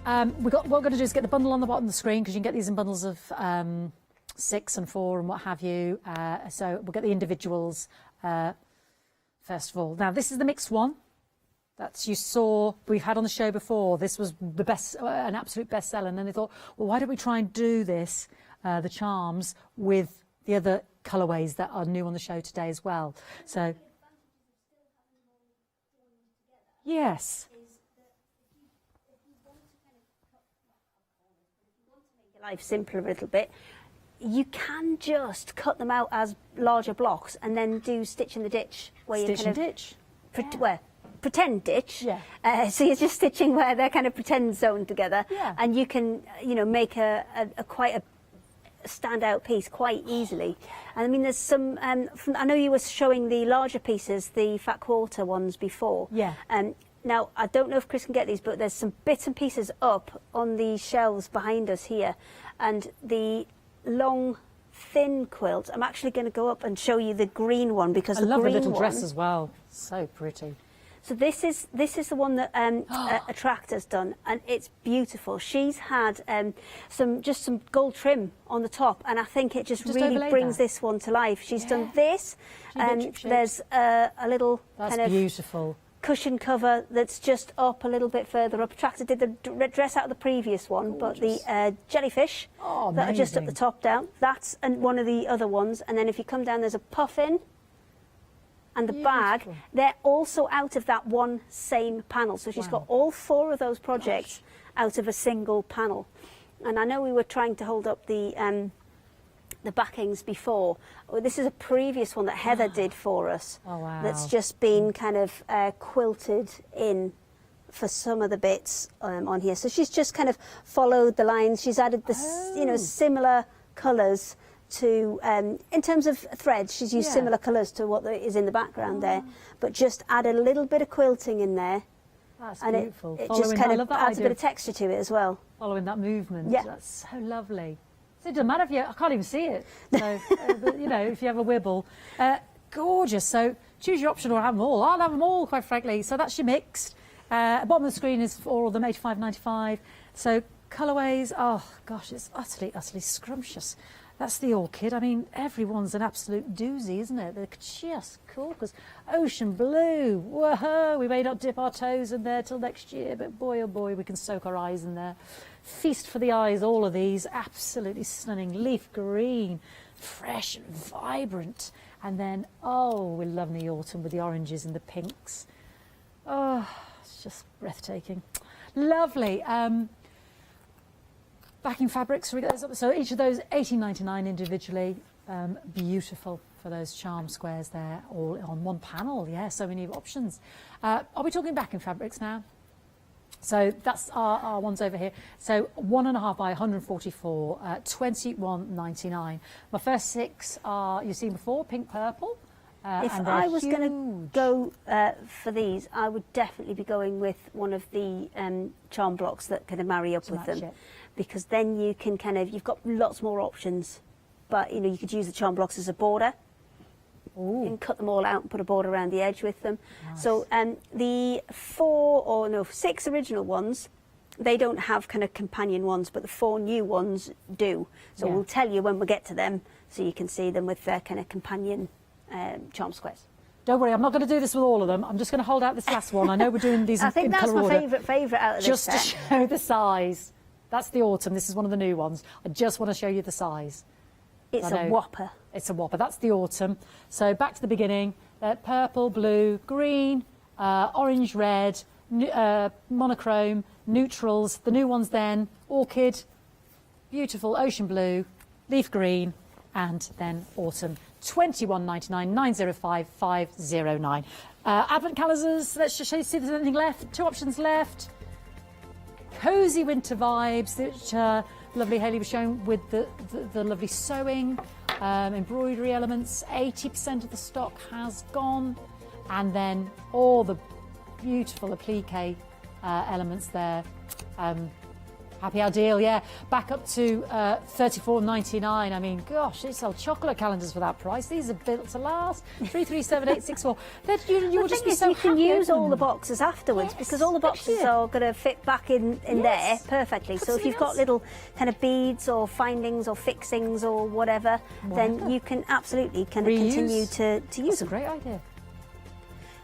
what we're going to do is get the bundle on the bottom of the screen, because you can get these in bundles of 6 and 4 and what have you. So we'll get the individuals first of all. Now, this is the mixed one that you saw we've had on the show before. This was the best, an absolute bestseller. And then they thought, well, why don't we try and do this, the charms, with the other colourways that are new on the show today as well. So, yes. Life simpler a little bit, you can just cut them out as larger blocks and then do stitch in the ditch, where you kind of ditch. Where pretend ditch. Yeah. So you're just stitching where they're kind of pretend sewn together, Yeah. and you can, you know, make a quite a standout piece quite easily. And I mean, there's some. I know you were showing the larger pieces, the fat quarter ones before. Yeah. Now I don't know if Chris can get these, but there's some bits and pieces up on the shelves behind us here, and the long thin quilt. I'm actually going to go up and show you the green one, because I the love the green little dress one, as well. So pretty. so this is the one that Attract has done, and it's beautiful. She's had some gold trim on the top, and I think it just really overlaid brings that. this one to life. She's done this, literally there's a little That's kind of beautiful. cushion cover that's just up a little bit further up. Attractor did the dress out of the previous one, but the jellyfish that are just up the amazing. top down, that's one of the other ones. And then if you come down, there's a puffin. And the bag, they're also out of that one same panel. So she's got all 4 of those projects out of a single panel. And I know we were trying to hold up the backings before. Oh, this is a previous one that Heather did for us. Oh, wow. That's just been kind of quilted in for some of the bits on here. So she's just kind of followed the lines. She's added this, you know, similar colours to, in terms of threads, she's used similar colours to what is in the background there, but just added a little bit of quilting in there. That's And beautiful. it just kind of adds a bit of texture to it as well. Following that movement. Yeah. That's so lovely. So it doesn't matter if I can't even see it. So, but, you know, if you have a wibble. Gorgeous. So choose your option or have them all. I'll have them all, quite frankly. So that's your mixed. Bottom of the screen is for all of them, £85.95. So colourways, oh gosh, it's utterly, utterly scrumptious. That's the orchid. I mean, everyone's an absolute doozy, isn't it? They're just cool, because ocean blue, whoa, we may not dip our toes in there till next year, but boy, oh boy, we can soak our eyes in there. Feast for the eyes, all of these, absolutely stunning. Leaf green, fresh and vibrant. And then, oh, we're loving the autumn with the oranges and the pinks. Oh, it's just breathtaking. Lovely. Backing fabrics, so we got those up. So each of those £18.99 individually. Beautiful for those charm squares there, all on one panel. Yeah, so many options. Are we talking backing fabrics now? So that's our ones over here. So 1.5 by 144, £21.99. My first 6 are, you've seen before, pink, purple. If I was going to go for these, I would definitely be going with one of the charm blocks that kind of marry up with them. Because then you can kind of, you've got lots more options. But, you know, you could use the charm blocks as a border. Ooh. You can cut them all out and put a border around the edge with them. Nice. So the 6 original ones, they don't have kind of companion ones, but the 4 new ones do. So we'll tell you when we get to them, so you can see them with their kind of companion charm squares. Don't worry, I'm not going to do this with all of them. I'm just going to hold out this last one. I know we're doing these in colour order. I think that's my favourite out of this just set. to show the size. That's the autumn. This is one of the new ones. I just want to show you the size. It's a whopper. It's a whopper. That's the autumn. So back to the beginning. Purple, blue, green, orange, red, monochrome, neutrals. The new ones then, orchid, beautiful ocean blue, leaf green, and then autumn. £21.99, 905 509. Advent calendars. Let's just show you, see if there's anything left. 2 options left. Cosy winter vibes, which lovely Hayley was showing with the lovely sewing, embroidery elements. 80% of the stock has gone, and then all the beautiful applique elements there. Happy our deal, yeah. Back up to $34.99. I mean, gosh, they sell chocolate calendars for that price. These are built to last. 337864. You will just be so happy. You can use all the boxes afterwards, because all the boxes are going to fit back in there perfectly. So if you've got little kind of beads or findings or fixings or whatever, then you can absolutely kind of continue to use them. That's a great idea.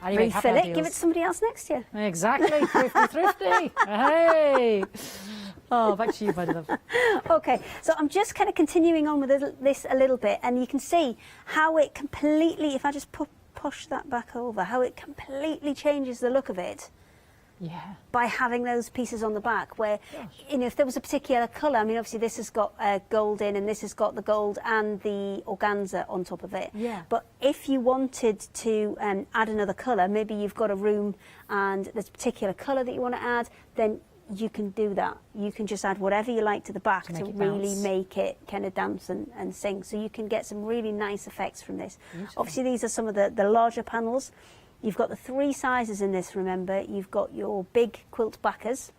Anyway, refill it, give it to somebody else next year. Exactly, thrifty. Hey. Oh, back to you, my love. Okay, so I'm just kind of continuing on with this a little bit, and you can see how it completely, if I just push that back over, how it completely changes the look of it. by having those pieces on the back where, you know, if there was a particular colour, I mean, obviously this has got gold in and this has got the gold and the organza on top of it. Yeah. But if you wanted to add another colour, maybe you've got a room and there's a particular colour that you want to add, then you can do that. You can just add whatever you like to the back to really make it kind of dance and sing. So you can get some really nice effects from this. Beautiful. Obviously these are some of the larger panels. You've got the 3 sizes in this, remember. You've got your big quilt backers.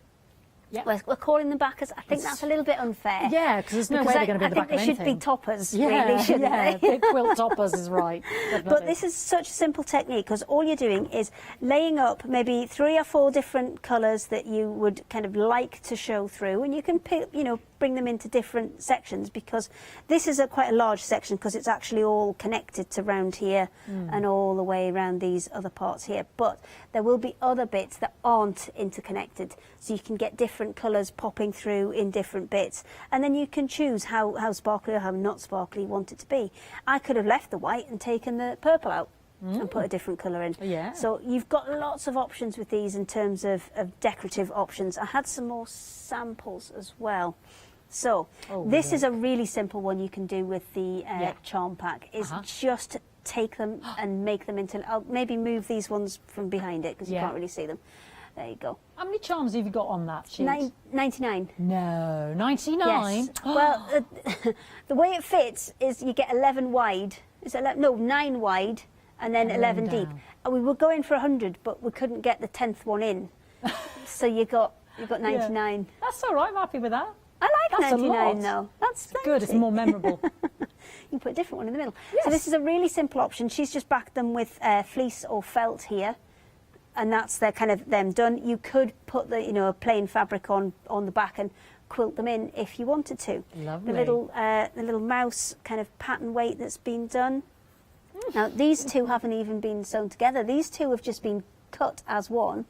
Yep. We're calling them backers. I think that's a little bit unfair. Yeah, because there's no way they're going to be the back of anything. I think they should be toppers, really, shouldn't they? Big quilt toppers is right. Definitely. But this is such a simple technique because all you're doing is laying up maybe 3 or 4 different colours that you would kind of like to show through, and you can pick, you know, bring them into different sections, because this is quite a large section because it's actually all connected to round here and all the way around these other parts here. But there will be other bits that aren't interconnected, so you can get different colours popping through in different bits, and then you can choose how sparkly or how not sparkly you want it to be. I could have left the white and taken the purple out and put a different colour in. Yeah. So you've got lots of options with these in terms of decorative options. I had some more samples as well. So this is a really simple one you can do with the charm pack, is just take them and make them into, I'll maybe move these ones from behind it because you can't really see them. There you go. How many charms have you got on that sheet? 99. No, 99? Yes. Well, the way it fits is you get 11 wide. Is it 11? No, 9 wide and then 11 deep. And we were going for 100, but we couldn't get the 10th one in. So you got 99. Yeah. That's all right, I'm happy with that. I like That's 99 though. That's good, it's more memorable. You can put a different one in the middle. Yes. So this is a really simple option. She's just backed them with fleece or felt here, and that's their kind of them done. You could put the, you know, a plain fabric on the back and quilt them in if you wanted to. Lovely. The little mouse kind of pattern weight that's been done. Now these two haven't even been sewn together. These two have just been cut as one,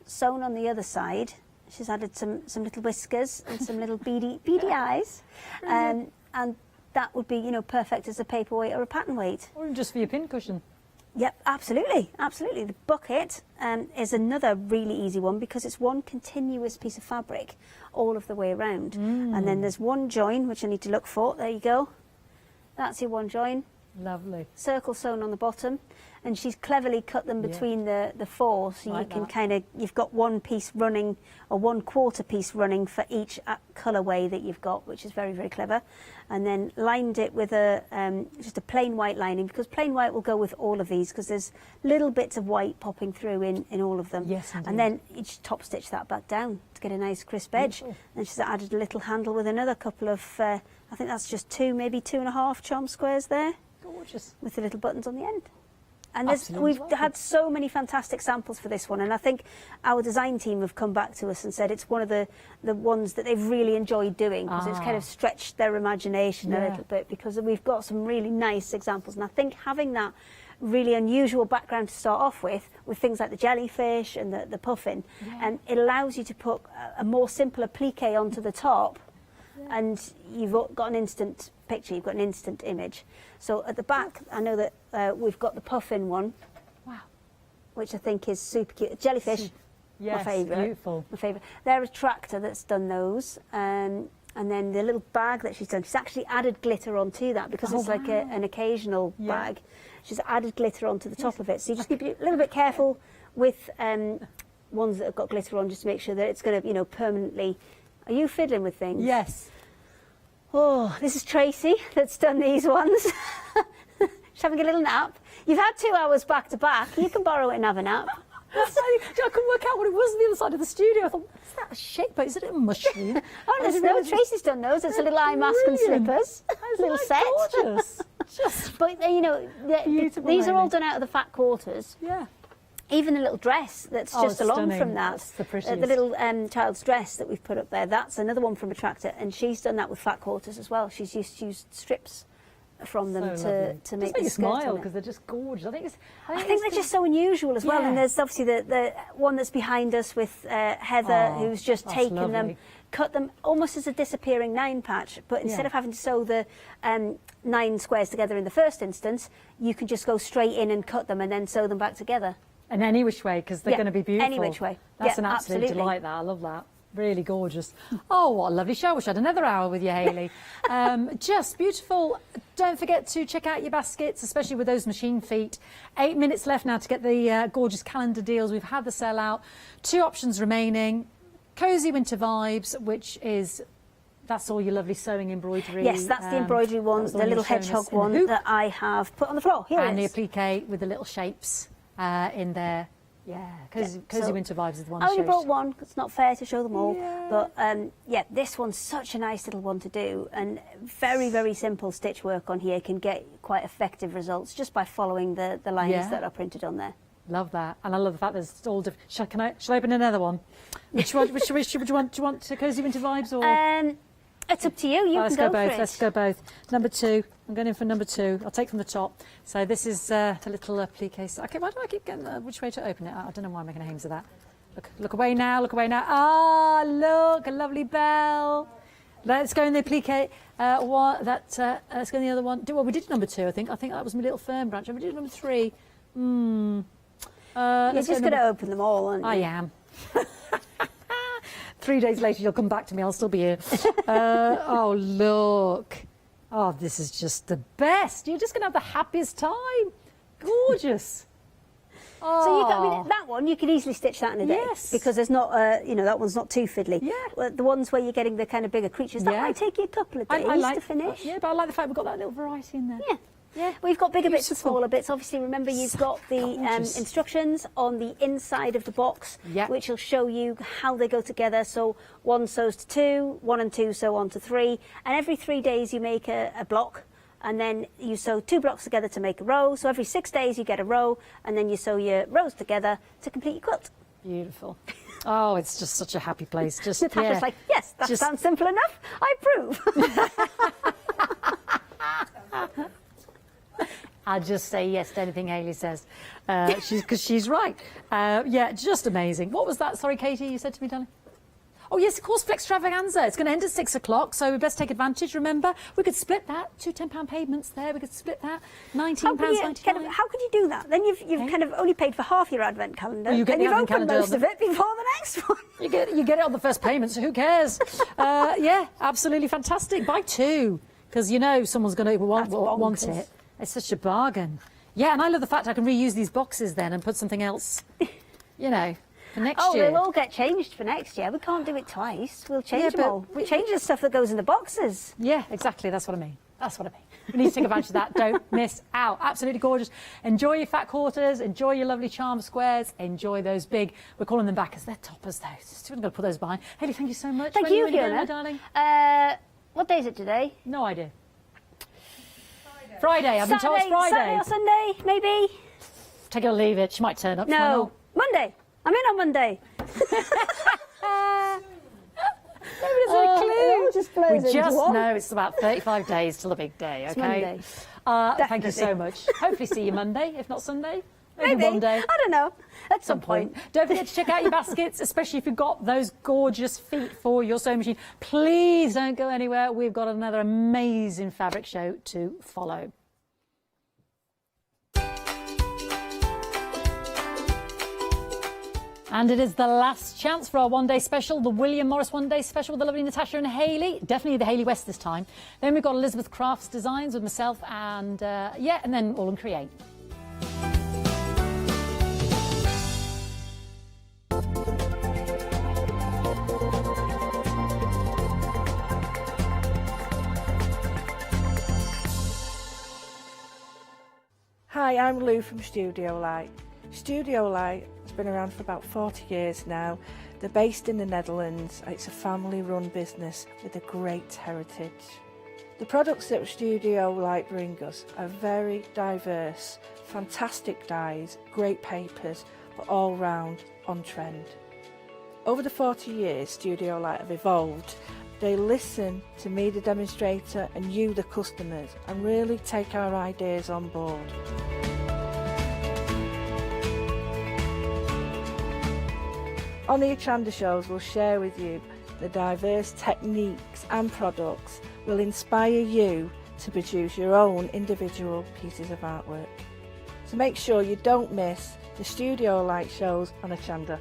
sewn on the other side. She's added some little whiskers and some little beady eyes, and that would be, you know, perfect as a paperweight or a pattern weight. Or just for your pincushion. Yep, absolutely, absolutely. The bucket is another really easy one because it's one continuous piece of fabric all of the way around, and then there's one join which I need to look for. There you go. That's your one join. Lovely. Circle sewn on the bottom, and she's cleverly cut them between the 4, so like you can that. kind of, you've got one piece running or 1/4 piece running for each colourway that you've got, which is very, very clever. And then lined it with a just a plain white lining, because plain white will go with all of these because there's little bits of white popping through in all of them. Yes, indeed. And then you just top stitch that back down to get a nice crisp edge. Beautiful. And she's added a little handle with another couple of, I think that's just 2, maybe 2.5 charm squares there. Gorgeous. With the little buttons on the end. And Absolutely we've had so many fantastic samples for this one, and I think our design team have come back to us and said it's one of the ones that they've really enjoyed doing, because it's kind of stretched their imagination a little bit, because we've got some really nice examples. And I think having that really unusual background to start off with things like the jellyfish and the puffin, and it allows you to put a more simpler plique onto the top, and you've got an instant picture, you've got an instant image. So at the back, I know that we've got the puffin one, which I think is super cute. Jellyfish, yes, my favourite. Beautiful. My favourite. They're a tractor that's done those, and then the little bag that she's done, she's actually added glitter onto that, because it's like an occasional bag. She's added glitter onto the top of it. So you just keep a little bit careful with ones that have got glitter on, just to make sure that it's going to, you know, permanently. Are you fiddling with things? Yes. Oh, this is Tracy that's done these ones. She's having a little nap. You've had 2 hours back to back. You can borrow it and have a nap. I couldn't work out what it was on the other side of the studio. I thought, is that a shape? Is it a mushroom? Oh, no, Tracy's done those. It's a little eye mask and slippers. Little set. Gorgeous. But, you know, these are all done out of the fat quarters. Yeah. Even the little dress that's just along stunning. from that. That's the prettiest. The little child's dress that we've put up there, that's another one from a tractor, and she's done that with flat quarters as well. She's used strips from them to make the skirt smile, because they're just gorgeous. I think they're just so unusual as well. And there's obviously the one that's behind us with Heather, who's just taken them, cut them almost as a disappearing 9 patch, but instead of having to sew the 9 squares together in the first instance, you can just go straight in and cut them and then sew them back together. In any which way, because they're going to be beautiful. Any which way. That's Yeah, an absolute absolutely. delight, that. I love that. Really gorgeous. Oh, what a lovely show. I wish I had another hour with you, Hayley. Just beautiful. Don't forget to check out your baskets, especially with those machine feet. 8 minutes left now to get the gorgeous calendar deals. We've had the sell out. 2 options remaining. Cozy Winter Vibes, which is... That's all your lovely sewing embroidery. Yes, that's the embroidery one, the little hedgehog one that I have put on the floor. Here and it is. the applique with the little shapes in there. Yeah, Cozy Winter Vibes is the one I only showed. brought one, 'cause it's not fair to show them all. Yeah. But yeah, this one's such a nice little one to do, and very, very simple stitch work on here can get quite effective results just by following the lines that are printed on there. Love that, and I love the fact there's all different. Shall I open another one? Which one? Which do you want? Do you want Cozy Winter Vibes or? It's up to you. You let's can go go both. for it. Let's go both. Number 2. I'm going in for number 2. I'll take from the top. So this is the little applique. Okay, why do I keep getting which way to open it? I don't know why I'm making a hames of that. Look away now. Look away now. Ah, look, a lovely bell. Let's go in the applique. Let's go in the other one. Well, we did number 2. I think that was my little fern branch. We did number 3. You're just going to open them all, aren't you? I am. 3 days later, you'll come back to me. I'll still be here. Oh, look. Oh, this is just the best. You're just going to have the happiest time. Gorgeous. Oh. So you got, I mean, that one, you could easily stitch that in a day. Yes. Because there's not, that one's not too fiddly. Yeah. The ones where you're getting the kind of bigger creatures, that might take you a couple of days to finish. Yeah, but I like the fact we've got that little variety in there. Yeah. Yeah, we've got bigger bits and smaller bits. Obviously, remember you've got the instructions on the inside of the box, which will show you how they go together. So 1 sews to 2, 1 and 2 sew on to 3, and every 3 days you make a block, and then you sew 2 blocks together to make a row. So every 6 days you get a row, and then you sew your rows together to complete your quilt. Beautiful. Oh, it's just such a happy place. Just Natasha's like, yes, that sounds simple enough. I approve. I'll just say yes to anything Hayley says, because she's right. Yeah, just amazing. What was that? Sorry, Katie, you said to me, darling? Oh, yes, of course, Flextravaganza. It's going to end at 6 o'clock, so we best take advantage. Remember, we could split that. 2 £10 payments there. We could split that. £19.99. How could you do that? Then you've kind of only paid for half your advent calendar, well, you get and the you've advent opened calendar most of it before the next one. You get it on the first payment, so who cares? Yeah, absolutely fantastic. Buy 2, because you know someone's going to want it. It's such a bargain. Yeah, and I love the fact I can reuse these boxes then and put something else, for next year. Oh, they'll all get changed for next year. We can't do it twice. We'll change them all. We'll change the stuff that goes in the boxes. Yeah, exactly. That's what I mean. We need to take advantage of that. Don't miss out. Absolutely gorgeous. Enjoy your fat quarters. Enjoy your lovely charm squares. Enjoy those big, we're calling them backers. They're toppers, though. Still going to put those behind. Hayley, thank you so much. Thank you, Fiona. Darling? What day is it today? No idea. Friday. I've been told it's Friday. Saturday or Sunday, maybe? Take it or leave it. She might turn up. No. Monday. I'm in on Monday. Nobody's got a clue. We just know it's about 35 days till the big day, okay? Thank you so much. Hopefully see you Monday, if not Sunday. Maybe one day. I don't know. At some point. Don't forget to check out your baskets, especially if you've got those gorgeous feet for your sewing machine. Please don't go anywhere. We've got another amazing fabric show to follow. And it is the last chance for our one-day special, the William Morris one-day special with the lovely Natasha and Hayley. Definitely the Hayley West this time. Then we've got Elizabeth Crafts Designs with myself and, and then All and Create. Hi, I'm Lou from Studio Light. Studio Light has been around for about 40 years now. They're based in the Netherlands. It's a family-run business with a great heritage. The products that Studio Light bring us are very diverse, fantastic dyes, great papers, but all round on trend. Over the 40 years Studio Light have evolved. They listen to me, the demonstrator, and you, the customers, and really take our ideas on board. On the Hochanda shows, we'll share with you the diverse techniques and products will inspire you to produce your own individual pieces of artwork. So make sure you don't miss the studio light shows on Hochanda.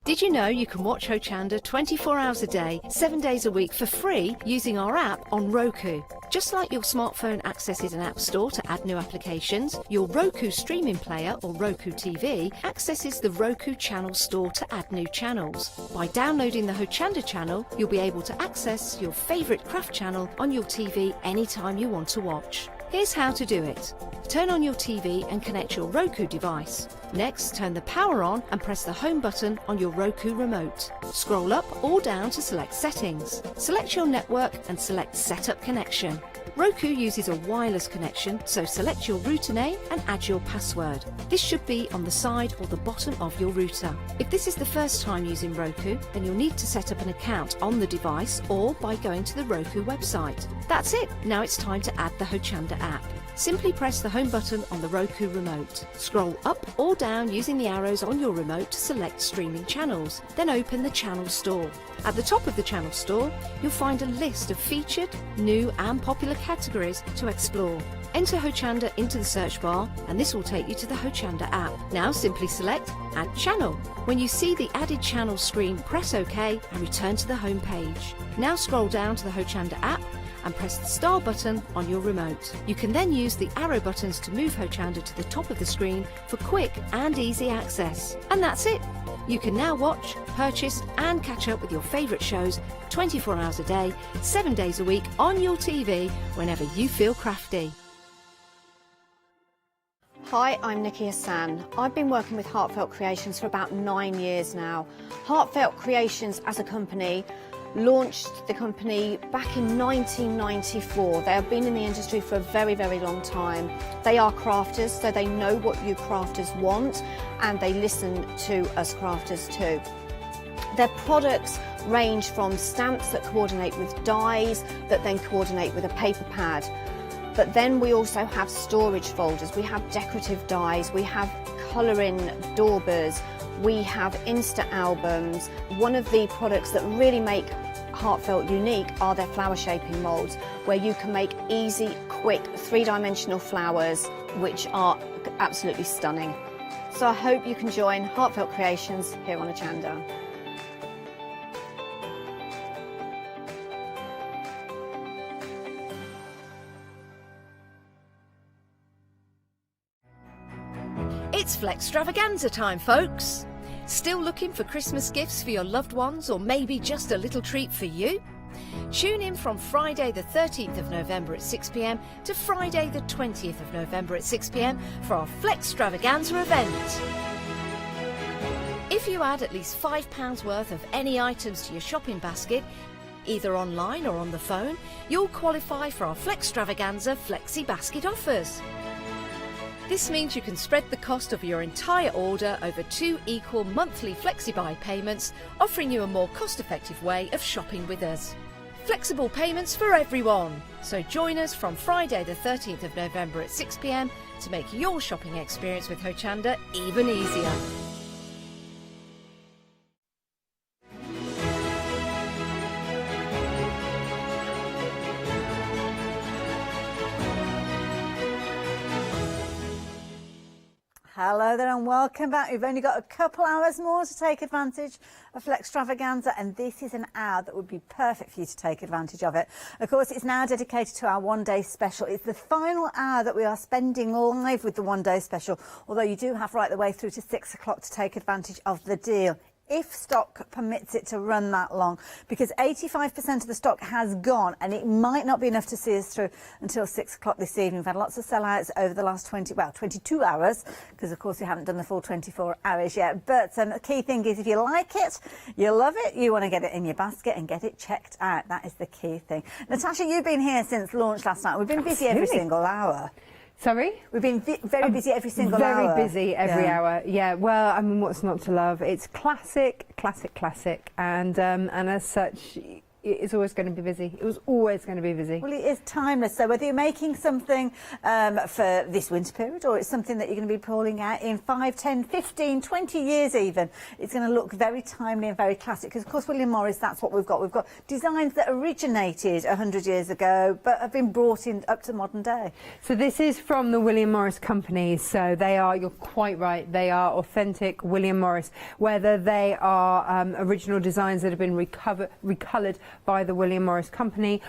Did you know you can watch Hochanda 24 hours a day, 7 days a week for free using our app on Roku? Just like your smartphone accesses an app store to add new applications, your Roku streaming player or Roku TV accesses the Roku channel store to add new channels. By downloading the Hochanda channel, you'll be able to access your favourite craft channel on your TV anytime you want to watch. Here's how to do it. Turn on your TV and connect your Roku device. Next, turn the power on and press the home button on your Roku remote. Scroll up or down to select settings. Select your network and select Setup Connection. Roku uses a wireless connection, so select your router name and add your password. This should be on the side or the bottom of your router. If this is the first time using Roku, then you'll need to set up an account on the device or by going to the Roku website. That's it. Now it's time to add the Hochanda app. Simply press the home button on the Roku remote. Scroll up or down using the arrows on your remote to select streaming channels. Then open the channel store. At the top of the channel store, you'll find a list of featured, new and popular categories to explore. Enter Hochanda into the search bar and this will take you to the Hochanda app. Now simply select Add Channel. When you see the Added Channel screen, press OK and return to the home page. Now scroll down to the Hochanda app and press the star button on your remote. You can then use the arrow buttons to move Hochanda to the top of the screen for quick and easy access. And that's it! You can now watch, purchase and catch up with your favourite shows 24 hours a day, 7 days a week on your TV whenever you feel crafty. Hi, I'm Nikki Hassan. I've been working with Heartfelt Creations for about 9 years now. Heartfelt Creations as a company launched the company back in 1994. They have been in the industry for a very, very long time. They are crafters, so they know what you crafters want and they listen to us crafters too. Their products range from stamps that coordinate with dies that then coordinate with a paper pad. But then we also have storage folders, we have decorative dies, we have colouring daubers, we have Insta albums. One of the products that really make Heartfelt unique are their flower shaping moulds, where you can make easy, quick, three-dimensional flowers, which are absolutely stunning. So I hope you can join Heartfelt Creations here on Hochanda. It's Flextravaganza time, folks! Still looking for Christmas gifts for your loved ones or maybe just a little treat for you? Tune in from Friday the 13th of November at 6 p.m. to Friday the 20th of November at 6 p.m. for our Flextravaganza event. If you add at least £5 worth of any items to your shopping basket, either online or on the phone, you'll qualify for our Flextravaganza Flexi Basket offers. This means you can spread the cost of your entire order over 2 equal monthly flexi-buy payments, offering you a more cost-effective way of shopping with us. Flexible payments for everyone! So join us from Friday the 13th of November at 6 p.m. to make your shopping experience with Hochanda even easier. Hello there and welcome back. We've only got a couple hours more to take advantage of Flextravaganza, and this is an hour that would be perfect for you to take advantage of it. Of course, it's now dedicated to our one-day special. It's the final hour that we are spending live with the one-day special, although you do have right the way through to 6 o'clock to take advantage of the deal, if stock permits it to run that long, because 85% of the stock has gone and it might not be enough to see us through until 6 o'clock this evening. We've had lots of sellouts over the last 22 hours, because of course we haven't done the full 24 hours yet. But the key thing is, if you like it, you love it, you want to get it in your basket and get it checked out. That is the key thing. Natasha, you've been here since launch last night. We've been busy every single hour. Sorry? We've been very busy every single hour. Very busy every hour, yeah. Well, I mean, what's not to love? It's classic, and as such, it's always going to be busy. It was always going to be busy. Well, it is timeless. So whether you're making something for this winter period, or it's something that you're going to be pulling out in 5, 10, 15, 20 years even, it's going to look very timely and very classic. Because, of course, William Morris, that's what we've got. We've got designs that originated 100 years ago, but have been brought in up to modern day. So this is from the William Morris company. So they are, you're quite right, they are authentic William Morris. Whether they are original designs that have been recoloured by the William Morris company.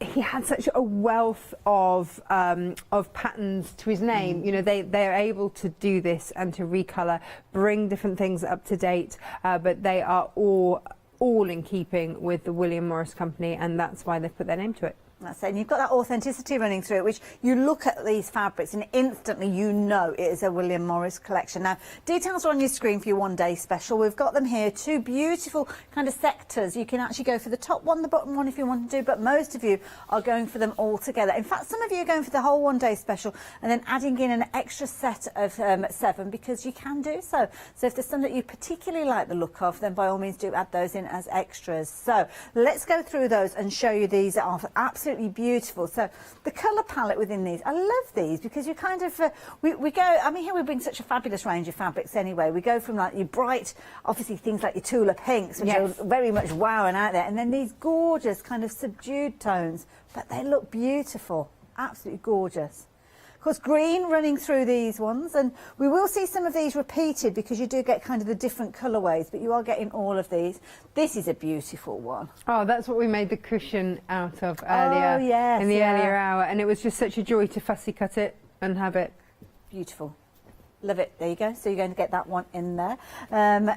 He had such a wealth of patterns to his name. You know, they're able to do this and to recolour, bring different things up to date, but they are all in keeping with the William Morris company, and that's why they've put their name to it. That's it. And you've got that authenticity running through it, which you look at these fabrics and instantly you know it is a William Morris collection. Now, details are on your screen for your one-day special. We've got them here, 2 beautiful kind of sectors. You can actually go for the top one, the bottom one if you want to do, but most of you are going for them all together. In fact, some of you are going for the whole one-day special and then adding in an extra set of 7 because you can do so. So if there's some that you particularly like the look of, then by all means do add those in as extras. So let's go through those and show you these that are absolutely beautiful. So the colour palette within these, I love these because you kind of we go, I mean, here we bring such a fabulous range of fabrics anyway. We go from like your bright, obviously things like your Tula pinks, which are very much wowing out there, and then these gorgeous kind of subdued tones, but they look beautiful, absolutely gorgeous. Of course, green running through these ones, and we will see some of these repeated because you do get kind of the different colourways, but you are getting all of these. This is a beautiful one. Oh, that's what we made the cushion out of earlier, in the earlier hour, and it was just such a joy to fussy cut it and have it. Beautiful. Love it. There you go. So you're going to get that one in there.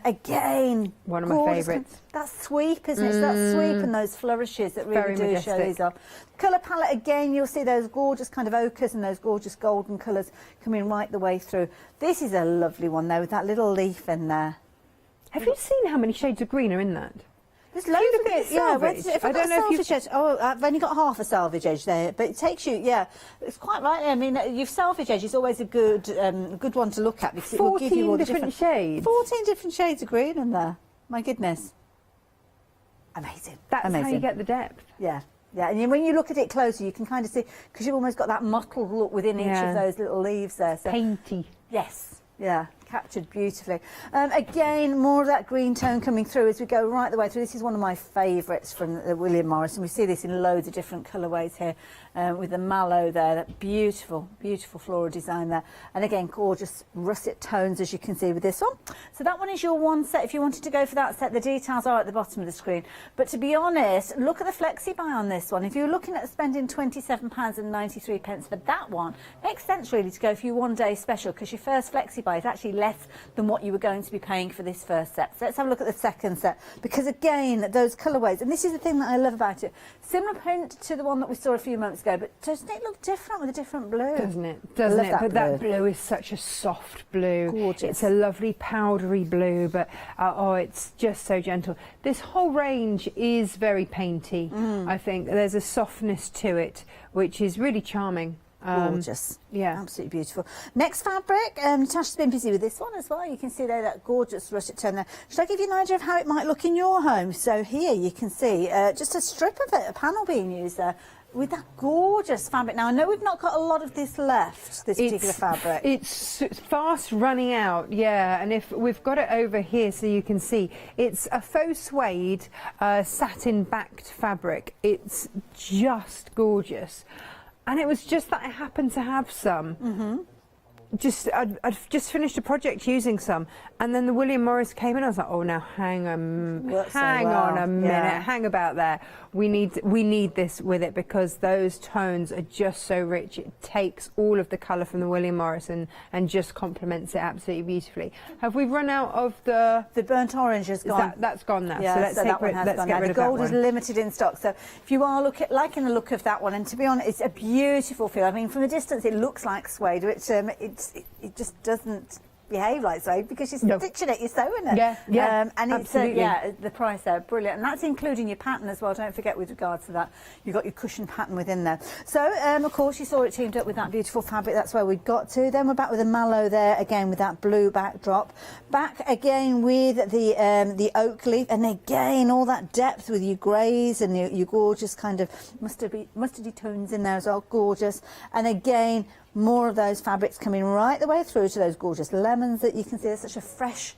Again, one of my favourites. That sweep, isn't it? It's that sweep and those flourishes that really do majestic. show these off. Colour palette, again, you'll see those gorgeous kind of ochres and those gorgeous golden colours coming right the way through. This is a lovely one, though, with that little leaf in there. Have you seen how many shades of green are in that? There's loads of it. Yeah, if I don't know if you've... edge. Oh, I've only got half a salvage edge there, but it takes you. Yeah, it's quite right. I mean, your salvage edge is always a good one to look at because it will give you all the different shades. 14 different shades of green in there. My goodness, amazing. That's amazing. how you get the depth. Yeah. Yeah, and when you look at it closer, you can kind of see because you've almost got that mottled look within each of those little leaves there. So, painty. Yes. Yeah, captured beautifully. Again, more of that green tone coming through as we go right the way through. This is one of my favourites from William Morris, and we see this in loads of different colourways here with the mallow there. That beautiful, beautiful floral design there. And again, gorgeous russet tones, as you can see with this one. So that one is your one set. If you wanted to go for that set, the details are at the bottom of the screen. But to be honest, look at the flexi buy on this one. If you're looking at spending £27.93 for that one, makes sense really to go for your one-day special because your first flexi buy is actually less than what you were going to be paying for this first set. So let's have a look at the second set because again those colourways, and this is the thing that I love about it, similar print to the one that we saw a few months ago, but doesn't it look different with a different blue? Doesn't it? Doesn't it? But that blue is such a soft blue. Gorgeous. It's a lovely powdery blue, but oh, it's just so gentle. This whole range is very painty. I think there's a softness to it which is really charming. Gorgeous. Yeah. Absolutely beautiful. Next fabric, Natasha's been busy with this one as well. You can see there that gorgeous russet tone there. Should I give you an idea of how it might look in your home? So here you can see just a strip of it, a panel being used there with that gorgeous fabric. Now, I know we've not got a lot of this left, this particular fabric. It's fast running out, yeah, and if we've got it over here so you can see, it's a faux suede satin-backed fabric. It's just gorgeous. And it was just that I happened to have some. I'd just finished a project using some, and then the William Morris came in. I was like, oh, now hang on a minute, hang about there. We need this with it because those tones are just so rich. It takes all of the colour from the William Morris and just complements it absolutely beautifully. Have we run out of the burnt orange has gone? That's gone now. Yeah, so let's that one has gone now. The gold is limited in stock. So if you are liking the look of that one, and to be honest, it's a beautiful feel. I mean, from a distance, it looks like suede, which it just doesn't behave like suede because you're stitching it, you're sewing it. Yeah, and absolutely. it's the price there, brilliant. And that's including your pattern as well, don't forget with regards to that. You've got your cushion pattern within there. So, of course, you saw it teamed up with that beautiful fabric. That's where we got to. Then we're back with the mallow there, again with that blue backdrop. Back again with the oak leaf, and again, all that depth with your greys and your gorgeous kind of mustardy tones in there as well, gorgeous. And again, more of those fabrics coming right the way through to those gorgeous lemons that you can see. There's such a fresh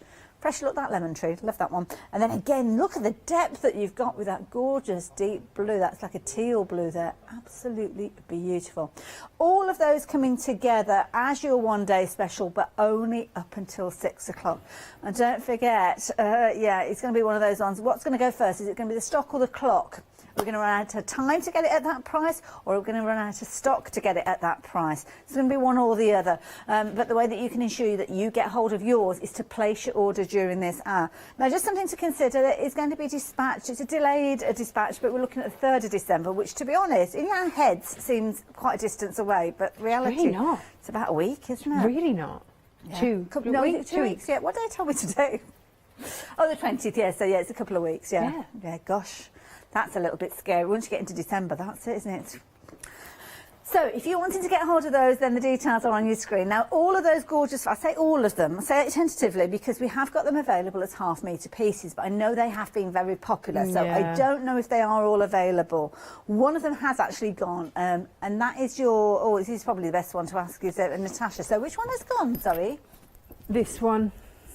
look, that lemon tree, love that one. And then again, look at the depth that you've got with that gorgeous deep blue. That's like a teal blue there, absolutely beautiful. All of those coming together as your one day special, but only up until 6 o'clock. And don't forget, it's going to be one of those ones. What's going to go first? Is it going to be the stock or the clock? We're going to run out of time to get it at that price, or we're going to run out of stock to get it at that price. It's going to be one or the other. But the way that you can ensure that you get hold of yours is to place your order during this hour. Now, just something to consider, that it's going to be dispatched. It's a delayed dispatch, but we're looking at the 3rd of December, which, to be honest, in our heads seems quite a distance away. But reality, really not. It's about a week, isn't it? Really not. Yeah. 2 weeks. Yeah. What did they tell me to do? Oh, the 20th. Yeah. So it's a couple of weeks. Yeah. Gosh. That's a little bit scary. Once you get into December, that's it, isn't it? So if you're wanting to get hold of those, then the details are on your screen. Now, all of those gorgeous, I say all of them, I say it tentatively because we have got them available as half-metre pieces, but I know they have been very popular, so I don't know if they are all available. One of them has actually gone, and that is this is probably the best one to ask, is Natasha. So which one has gone, sorry? This one.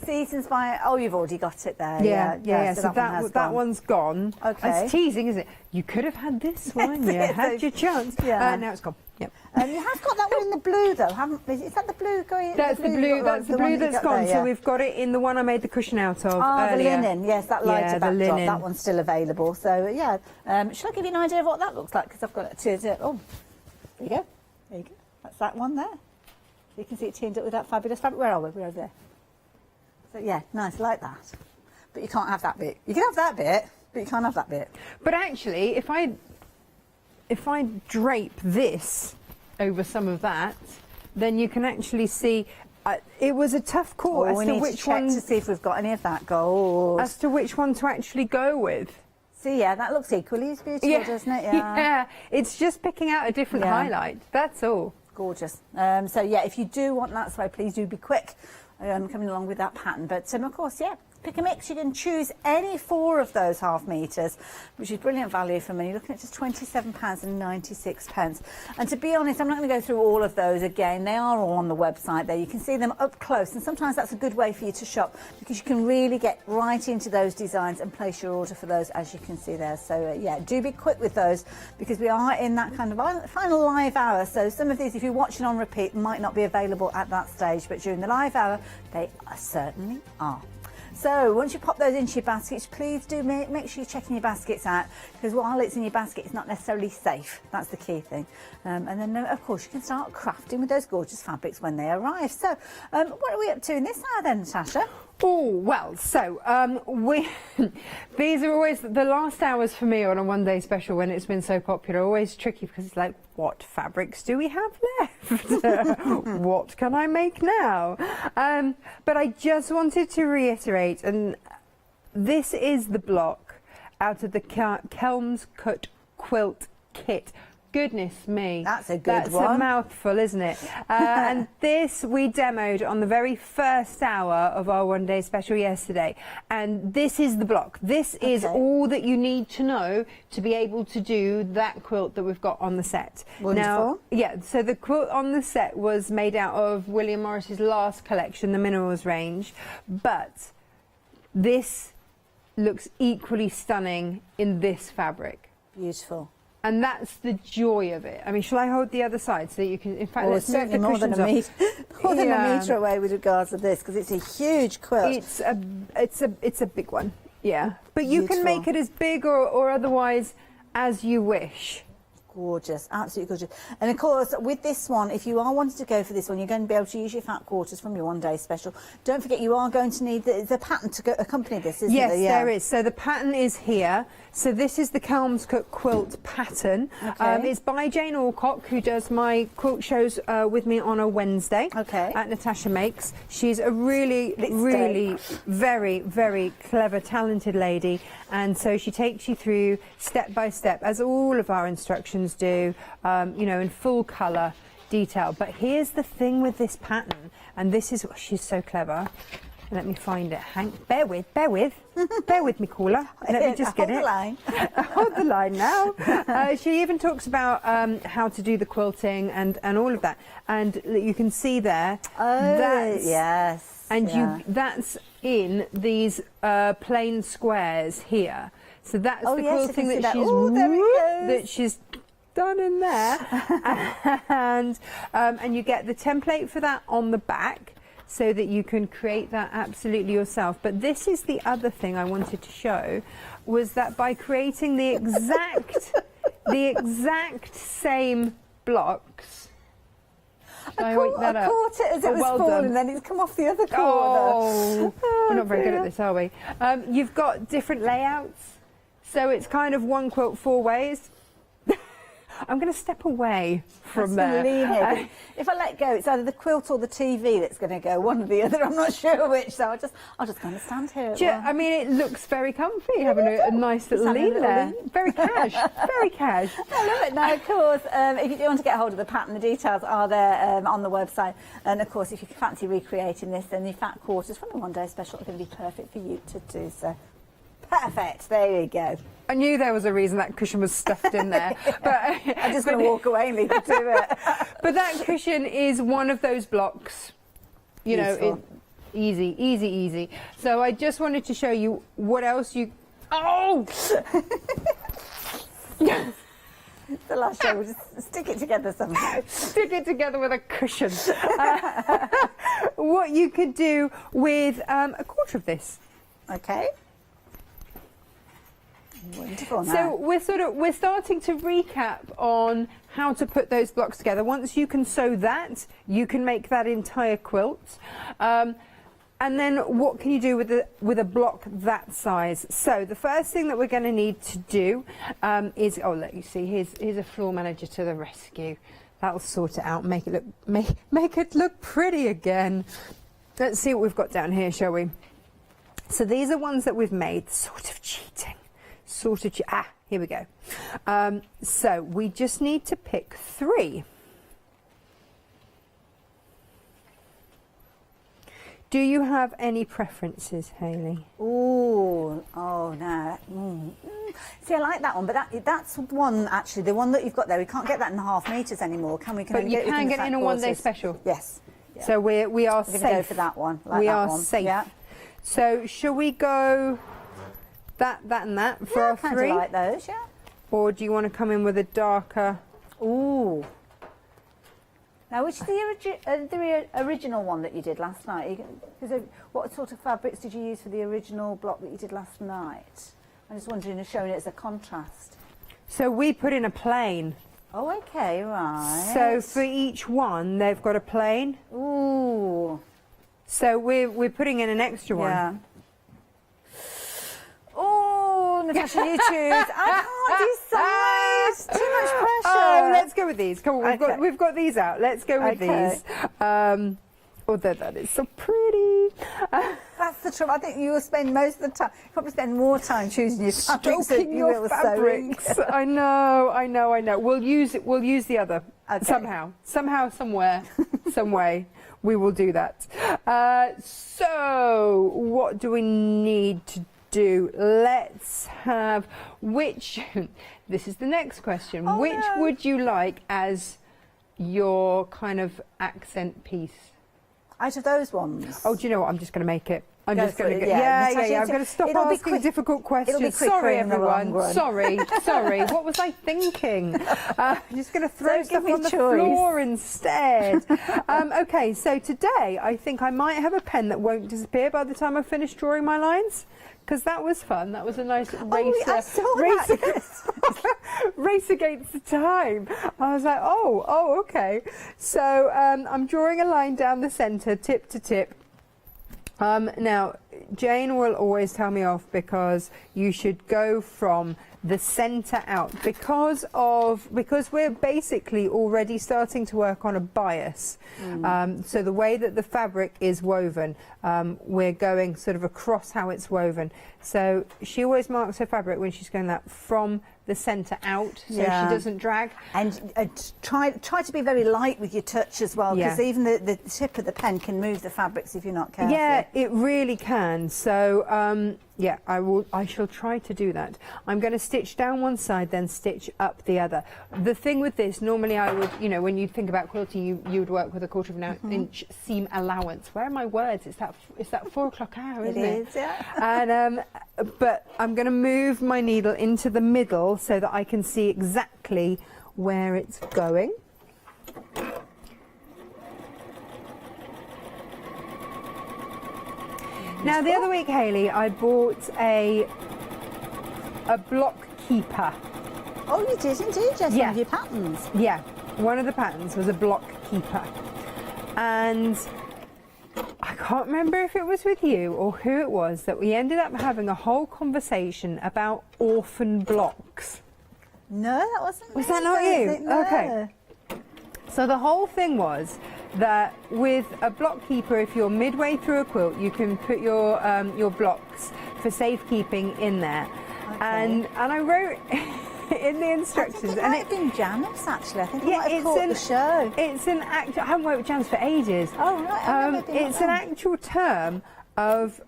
Seasons by... Oh, you've already got it there. So that one's gone. Okay. It's teasing, isn't it? You could have had this one. You had your chance. Now it's gone. Yep. You have got that one in the blue, though, haven't you? Is that the blue going... That's the blue. That's the blue that's gone. So we've got it in the one I made the cushion out of earlier. The linen. Yes, that lighter backdrop. Linen. That one's still available. So, shall I give you an idea of what that looks like? Because I've got it to... Oh, there you go. There you go. That's that one there. So you can see it teamed up with that fabulous fabric. Where are we? We're over there. So, nice, like that. But you can't have that bit. You can have that bit, but you can't have that bit. But actually, if I drape this over some of that, then you can actually see it was a tough call as to which one to see if we've got any of that gold. As to which one to actually go with. See, that looks equally as beautiful, doesn't it? Yeah, it's just picking out a different highlight. That's all. Gorgeous. If you do want that, so please do be quick. Coming along with that pattern, but of course, pick a mix. You can choose any 4 of those half meters, which is brilliant value for money. You're looking at just £27.96. And to be honest, I'm not going to go through all of those again. They are all on the website there. You can see them up close, and sometimes that's a good way for you to shop because you can really get right into those designs and place your order for those, as you can see there. So do be quick with those because we are in that kind of final live hour. So some of these, if you're watching on repeat, might not be available at that stage, but during the live hour, they certainly are. So once you pop those into your baskets, please do make sure you're checking your baskets out, because while it's in your basket, it's not necessarily safe. That's the key thing. And then, of course, you can start crafting with those gorgeous fabrics when they arrive. So what are we up to in this hour then, Natasha? Oh, well, so these are always the last hours for me on a one-day special when it's been so popular, always tricky because it's like, what fabrics do we have left? What can I make now? But I just wanted to reiterate, and this is the block out of the Kelms Cut Quilt Kit. Goodness me. That's a good one. That's a mouthful, isn't it? And this we demoed on the very first hour of our one-day special yesterday. And this is the block. This is all that you need to know to be able to do that quilt that we've got on the set. Wonderful. Now, so the quilt on the set was made out of William Morris's last collection, the Minerals range. But this looks equally stunning in this fabric. Beautiful. And that's the joy of it. I mean, shall I hold the other side so that you can, in fact, let's move the more than a cushions metre, more than a metre away with regards to this, because it's a huge quilt. It's a big one, yeah. But you can make it as big or otherwise as you wish. Gorgeous, absolutely gorgeous. And of course, with this one, if you are wanting to go for this one, you're going to be able to use your fat quarters from your one-day special. Don't forget, you are going to need the pattern to accompany this, isn't there? Yes, there is. So the pattern is here. So this is the Kelmscook quilt pattern. Okay. It's by Jane Alcock, who does my quilt shows with me on a Wednesday at Natasha Makes. She's a really very, very clever, talented lady. And so she takes you through step by step, as all of our instructions do, you know, in full colour detail. But here's the thing with this pattern, and this is, she's so clever. Let me find it. Bear with me, caller. Let me just get it. Hold the line now. She even talks about how to do the quilting and all of that. And you can see there. Yes. And that's in these plain squares here. So that's the quilting that she's done in there. And you get the template for that on the back, so that you can create that absolutely yourself. But this is the other thing I wanted to show, was that by creating the exact same blocks. I caught it as it was falling, and then it's come off the other corner. Oh, we're not very good at this, are we? You've got different layouts, so it's kind of one quilt 4 ways. I'm going to step away from there. If I let go, it's either the quilt or the TV that's going to go, one or the other. I'm not sure which, so I'll just kind of stand here. I mean, it looks very comfy, having a nice little lean there. Very cash, very cash. I love it. Now, of course, if you do want to get hold of the pattern, the details are there on the website. And of course, if you fancy recreating this, then the fat quarters from the one-day special are going to be perfect for you to do so. Perfect. There you go. I knew there was a reason that cushion was stuffed in there. But I'm just going to walk away and leave you to it. But that cushion is one of those blocks. You know, easy. So I just wanted to show you what else you... Oh! The last show, we'll just stick it together somehow. Stick it together with a cushion. What you could do with a quarter of this. Okay. Wonderful. So we're starting to recap on how to put those blocks together. Once you can sew that, you can make that entire quilt. And then what can you do with a block that size? So the first thing that we're going to need to do is, let you see, here's a floor manager to the rescue. That'll sort it out, make it look pretty again. Let's see what we've got down here, shall we? So these are ones that we've made, sort of cheating. Here we go. So we just need to pick 3. Do you have any preferences, Hayley? No. See, I like that one, but that's one, actually, the one that you've got there, we can't get that in 1/2 meters anymore, can we? But you can get it in a one-day special. Yes. Yeah. So we are safe. Go for that one. We are safe. Yeah. So shall we go that and that for our 3? I kind of like those, yeah. Or do you want to come in with a darker? Ooh. Now, which is the original one that you did last night? What sort of fabrics did you use for the original block that you did last night? I'm just wondering, showing it as a contrast. So we put in a plain. Oh, okay, right. So for each one, they've got a plain. Ooh. So we're putting in an extra one. Yeah. Oh, Natasha, you choose. I can't decide. Too much pressure. Oh, let's go with these. Come on, we've got these out. Let's go with these. Although that is so pretty. That's the trouble. I think you will spend most of the time. You probably spend more time choosing your fabrics. Stroking your fabrics. I know. We'll use the other somehow, somewhere, some way. We will do that. So, what do we need to do? Let's have which. This is the next question. Oh, which would you like as your kind of accent piece? Out of those ones? Oh, do you know what? I'm just going to make it. I'm just going to go. Natasha, I'm going to stop asking difficult questions. Sorry, everyone. Sorry. What was I thinking? I'm just going to throw stuff on the floor instead. Okay, so today I think I might have a pen that won't disappear by the time I finish drawing my lines. Because that was fun. That was a nice race against the time. I was like, oh, okay. So I'm drawing a line down the centre, tip to tip. Now, Jane will always tell me off because you should go from the centre out because we're basically already starting to work on a bias. So the way that the fabric is woven, we're going sort of across how it's woven. So she always marks her fabric when she's going that from the centre out, so she doesn't drag. And try to be very light with your touch as well, because even the tip of the pen can move the fabrics if you're not careful. Yeah, it really can. So yeah, I shall try to do that. I'm going to stitch down one side, then stitch up the other. The thing with this, normally I would, you know, when you think about quilting, you would work with a 1/4 inch seam allowance. Where are my words? It's that 4 o'clock hour, isn't it? It is, yeah. And but I'm going to move my needle into the middle so that I can see exactly where it's going. Now, the other week, Hayley, I bought a block keeper. Oh, you did indeed, Jess, one of your patterns. Yeah, one of the patterns was a block keeper. And I can't remember if it was with you or who it was that we ended up having a whole conversation about orphan blocks. No, that wasn't me. Was that not you? No. Okay. So the whole thing was that with a block keeper, if you're midway through a quilt, you can put your blocks for safekeeping in there. Okay. And I wrote in the instructions, I think it might have been Janice actually. I think it might have caught the show. It's an actual. I haven't worked with Janice for ages. Oh right. It's an actual term of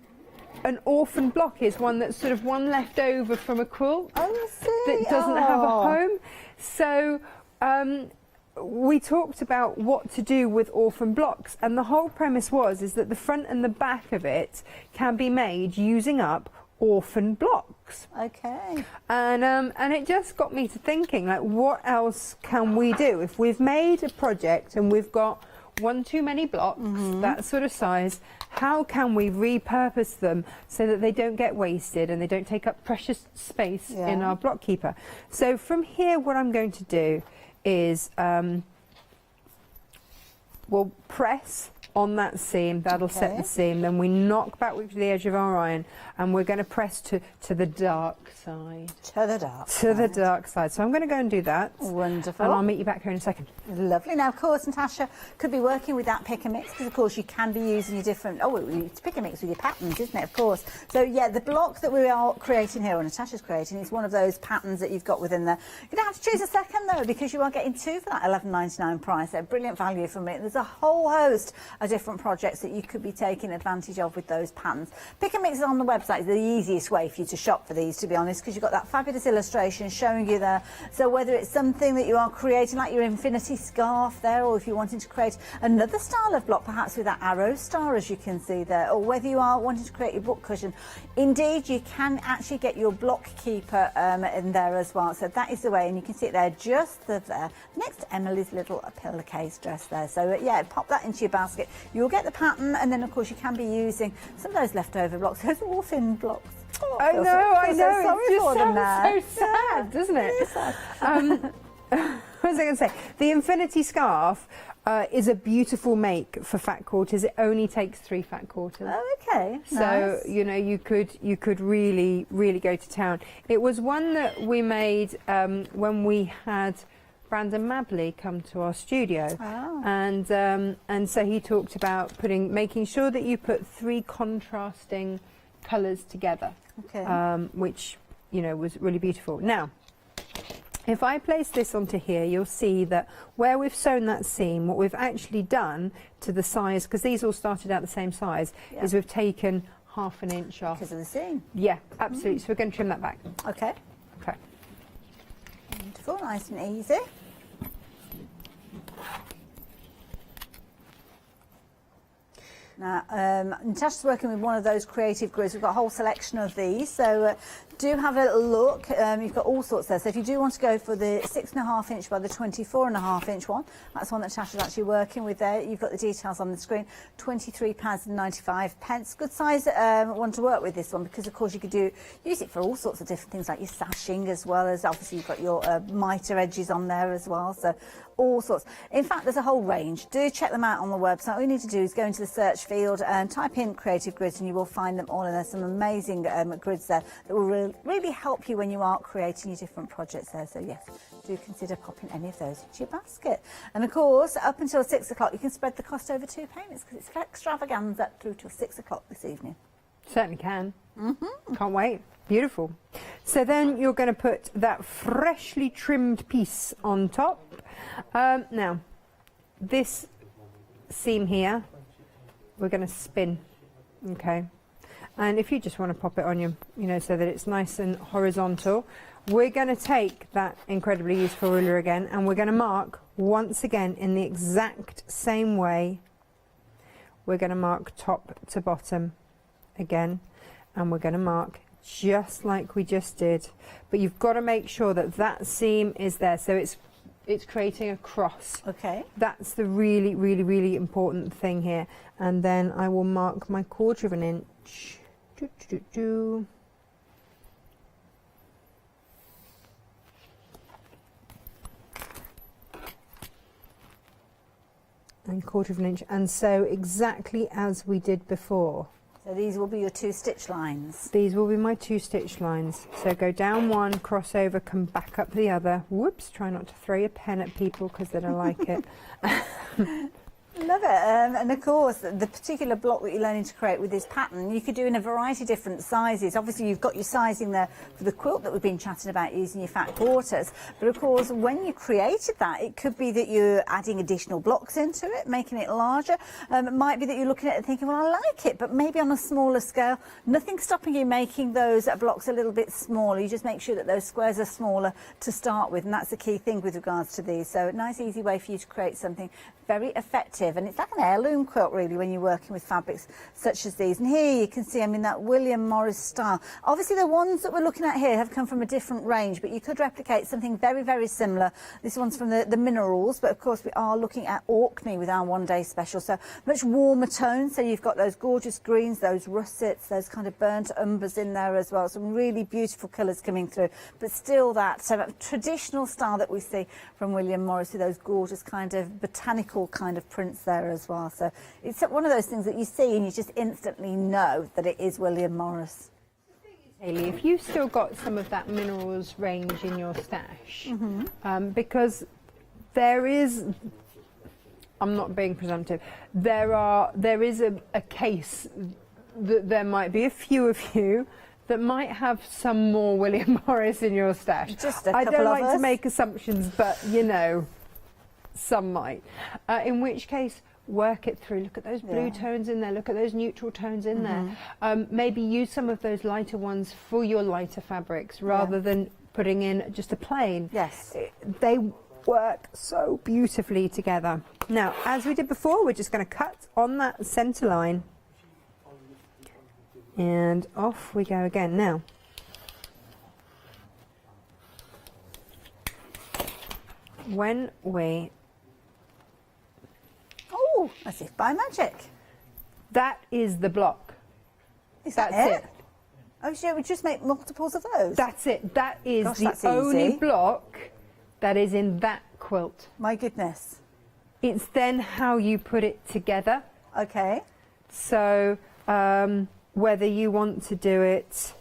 an orphan block. Is one that's sort of one left over from a quilt that doesn't have a home. So we talked about what to do with orphan blocks, and the whole premise is that the front and the back of it can be made using up orphan blocks. Okay. And it just got me to thinking, like, what else can we do if we've made a project and we've got one too many blocks, that sort of size? How can we repurpose them so that they don't get wasted and they don't take up precious space in our block keeper? So from here, what I'm going to do is we'll press on that seam, that'll set the seam, then we knock back with the edge of our iron and we're going to press to the dark side. To the dark side. To the dark side. So I'm going to go and do that. Wonderful. And I'll meet you back here in a second. Lovely. Now, of course, Natasha could be working with that pick and mix because, of course, you can be using your different... Oh, it's pick and mix with your patterns, isn't it? Of course. So, yeah, the block that we are creating here, or Natasha's creating, is one of those patterns that you've got within there. You're going to have to choose a second, though, because you are getting two for that $11.99 price. They're brilliant value from it. There's a whole host of different projects that you could be taking advantage of with those patterns. Pick and mix is on the website. It's the easiest way for you to shop for these, to be honest, because you've got that fabulous illustration showing you there. So whether it's something that you are creating, like your infinity scarf there, or if you're wanting to create another style of block, perhaps with that arrow star, as you can see there, or whether you are wanting to create your book cushion, indeed, you can actually get your block keeper in there as well. So that is the way, and you can see it there, just there, next to Emily's little pillowcase dress there. So yeah, pop that into your basket. You'll get the pattern, and then of course you can be using some of those leftover blocks, those orphan blocks. Oh, I know. It just sounds so sad, doesn't it? It is sad. What was I going to say? The infinity scarf is a beautiful make for fat quarters. It only takes 3 fat quarters. Oh, okay. So nice. you know, you could really go to town. It was one that we made when we had Brandon Mabley come to our studio, and so he talked about making sure that you put 3 contrasting colours together, which, you know, was really beautiful. Now, if I place this onto here, you'll see that where we've sewn that seam, what we've actually done to the size, because these all started out the same size, is we've taken ½ an inch off. Because of the seam? Yeah, absolutely. So we're going to trim that back. Okay. Okay. Wonderful, nice and easy. Now, Natasha's working with one of those creative grids. We've got a whole selection of these, so do have a little look. You've got all sorts there. So if you do want to go for the 6.5 inch by the 24.5 inch one, that's one that Natasha's actually working with there. You've got the details on the screen. £23.95. Good size one to work with, this one, because of course you could use it for all sorts of different things, like your sashing, as well as obviously you've got your mitre edges on there as well. So all sorts. In fact, there's a whole range. Do check them out on the website. All you need to do is go into the search field and type in creative grids, and you will find them all. And there's some amazing grids there that will really help you when you are creating your different projects there. So yes, do consider popping any of those into your basket. And of course, up until 6 o'clock, you can spread the cost over 2 payments, because it's extravaganza through till 6 o'clock this evening. Certainly can. Can't wait. Beautiful. So then you're going to put that freshly trimmed piece on top. Now, this seam here, we're going to spin, okay? And if you just want to pop it on your, so that it's nice and horizontal, we're going to take that incredibly useful ruler again, and we're going to mark once again in the exact same way. We're going to mark top to bottom again, and we're going to mark just like we just did. But you've got to make sure that that seam is there, so it's creating a cross. Okay. That's the really, really, really important thing here. And then I will mark my 1/4 inch. And 1/4 inch. And so exactly as we did before. So these will be your 2 stitch lines. These will be my 2 stitch lines. So go down one, cross over, come back up the other. Whoops, try not to throw your pen at people because they don't like it. Love it. And of course, the particular block that you're learning to create with this pattern, you could do in a variety of different sizes. Obviously, you've got your sizing there for the quilt that we've been chatting about using your fat quarters. But of course, when you created that, it could be that you're adding additional blocks into it, making it larger. It might be that you're looking at it and thinking, well, I like it, but maybe on a smaller scale. Nothing stopping you making those blocks a little bit smaller. You just make sure that those squares are smaller to start with, and that's the key thing with regards to these. So a nice, easy way for you to create something very effective. And it's like an heirloom quilt, really, when you're working with fabrics such as these. And here you can see, that William Morris style. Obviously, the ones that we're looking at here have come from a different range, but you could replicate something very, very similar. This one's from the Minerals, but of course we are looking at Orkney with our one-day special. So much warmer tones. So you've got those gorgeous greens, those russets, those kind of burnt umbers in there as well. Some really beautiful colours coming through, but still that traditional style that we see from William Morris, with those gorgeous kind of botanical kind of prints there as well. So it's one of those things that you see and you just instantly know that it is William Morris. Hayley, if you've still got some of that Minerals range in your stash, because there is, I'm not being presumptive, there is a case that there might be a few of you that might have some more William Morris in your stash. Just a couple I don't of like us. to make assumptions, but some might. In which case, work it through. Look at those blue tones in there. Look at those neutral tones in there. Maybe use some of those lighter ones for your lighter fabrics rather than putting in just a plain. Yes. They work so beautifully together. Now, as we did before, we're just going to cut on that centre line. And off we go again. Now, when we... Oh, as if by magic. That is the block. Is That's that it. Oh, so we just make multiples of those? That's it. That is Gosh, the that's only easy. block that is in that quilt. My goodness. It's then how you put it together. Okay. So whether you want to do it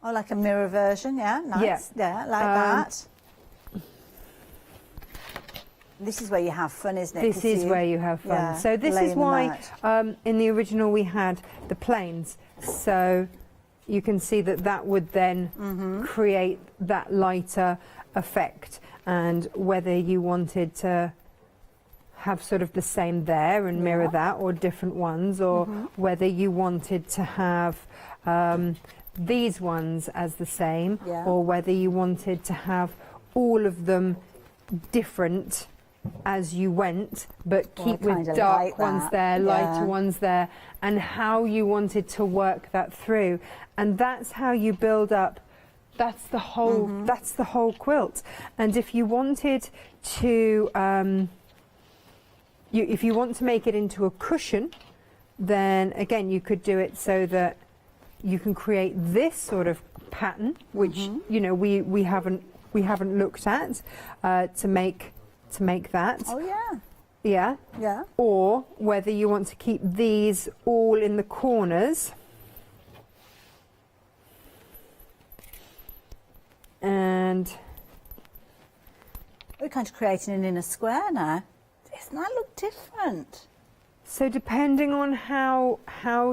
Oh, like a mirror version, yeah, nice. Yeah, like that. This is where you have fun, isn't it? This is where you have fun. Yeah, So this laying is them why out. in the original we had the planes. So you can see that that would then create that lighter effect. And whether you wanted to have sort of the same there and mirror that, or different ones, or whether you wanted to have these ones as the same, or whether you wanted to have all of them different as you went, but keep with dark ones there, lighter ones there, and how you wanted to work that through. And that's how you build up. That's the whole. That's the whole quilt. And if you wanted to, if you want to make it into a cushion, then again you could do it so that you can create this sort of pattern, which you know we haven't looked at to make that. Oh yeah. Yeah. Yeah. Or whether you want to keep these all in the corners. And we're kind of creating an inner square now. Doesn't that look different? So depending on how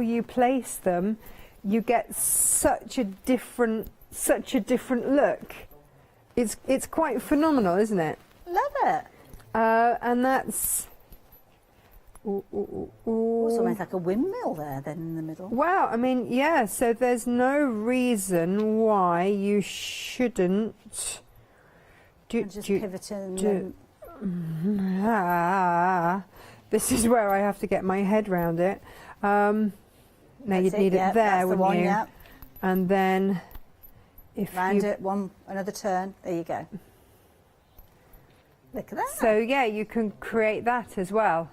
you place them, you get such a different look. It's quite phenomenal, isn't it? Love it. And that's also almost like a windmill there then in the middle. Wow, I mean, yeah, so there's no reason why you shouldn't just pivoting. This is where I have to get my head round it. Now you'd need it there, wouldn't you? Yeah. And then if round it, another turn, there you go. Look at that. So yeah, you can create that as well.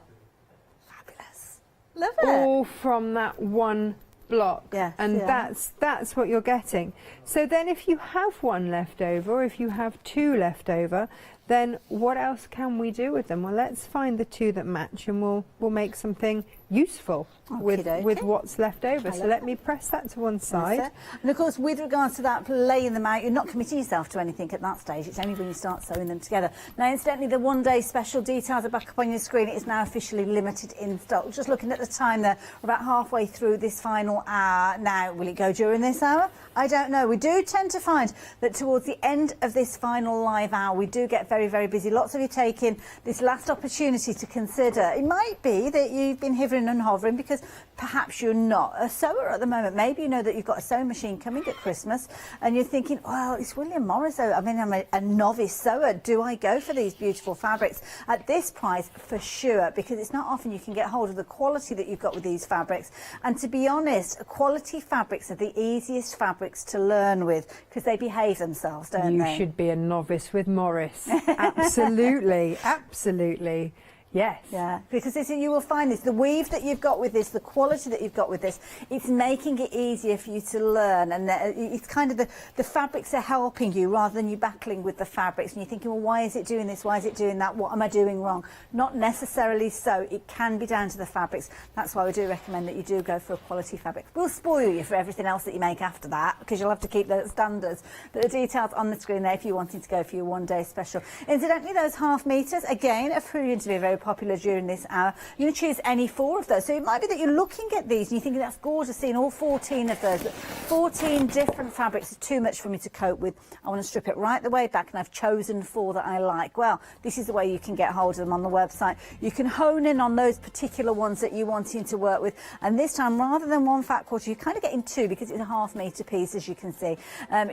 Fabulous. Love it. All from that one block. Yes, and that's what you're getting. So then if you have one left over, or if you have two left over, then what else can we do with them? Well, let's find the two that match, and we'll make something useful with what's left over. So let me press that to one side. And of course, with regards to that, laying them out, you're not committing yourself to anything at that stage. It's only when you start sewing them together. Now, incidentally, the one-day special details are back up on your screen. It is now officially limited in stock. Just looking at the time there, we're about halfway through this final hour. Now, will it go during this hour? I don't know. We do tend to find that towards the end of this final live hour, we do get very, very busy. Lots of you taking this last opportunity to consider. It might be that you've been hovering and hovering because perhaps you're not a sewer at the moment. Maybe you know that you've got a sewing machine coming at Christmas and you're thinking, well, it's William Morris. I mean, I'm a novice sewer. Do I go for these beautiful fabrics at this price? For sure, because it's not often you can get hold of the quality that you've got with these fabrics. And to be honest, quality fabrics are the easiest fabrics to learn with because they behave themselves, don't they? You should be a novice with Morris. Absolutely, absolutely. Yes. Yeah, because you will find this, the weave that you've got with this, the quality that you've got with this, it's making it easier for you to learn, and it's kind of the fabrics are helping you rather than you battling with the fabrics and you're thinking, well, why is it doing this, why is it doing that, what am I doing wrong? Not necessarily so. It can be down to the fabrics. That's why we do recommend that you do go for a quality fabric. We'll spoil you for everything else that you make after that because you'll have to keep those standards, but the details on the screen there if you're wanting to go for your one-day special. Incidentally, those half meters again are proving to be very popular during this hour. You're going to choose any 4 of those. So it might be that you're looking at these and you're thinking, that's gorgeous, seeing all 14 of those. But 14 different fabrics is too much for me to cope with. I want to strip it right the way back, and I've chosen 4 that I like. Well, this is the way you can get hold of them on the website. You can hone in on those particular ones that you're wanting to work with. And this time, rather than 1 fat quarter, you're kind of getting 2 because it's a half metre piece, as you can see.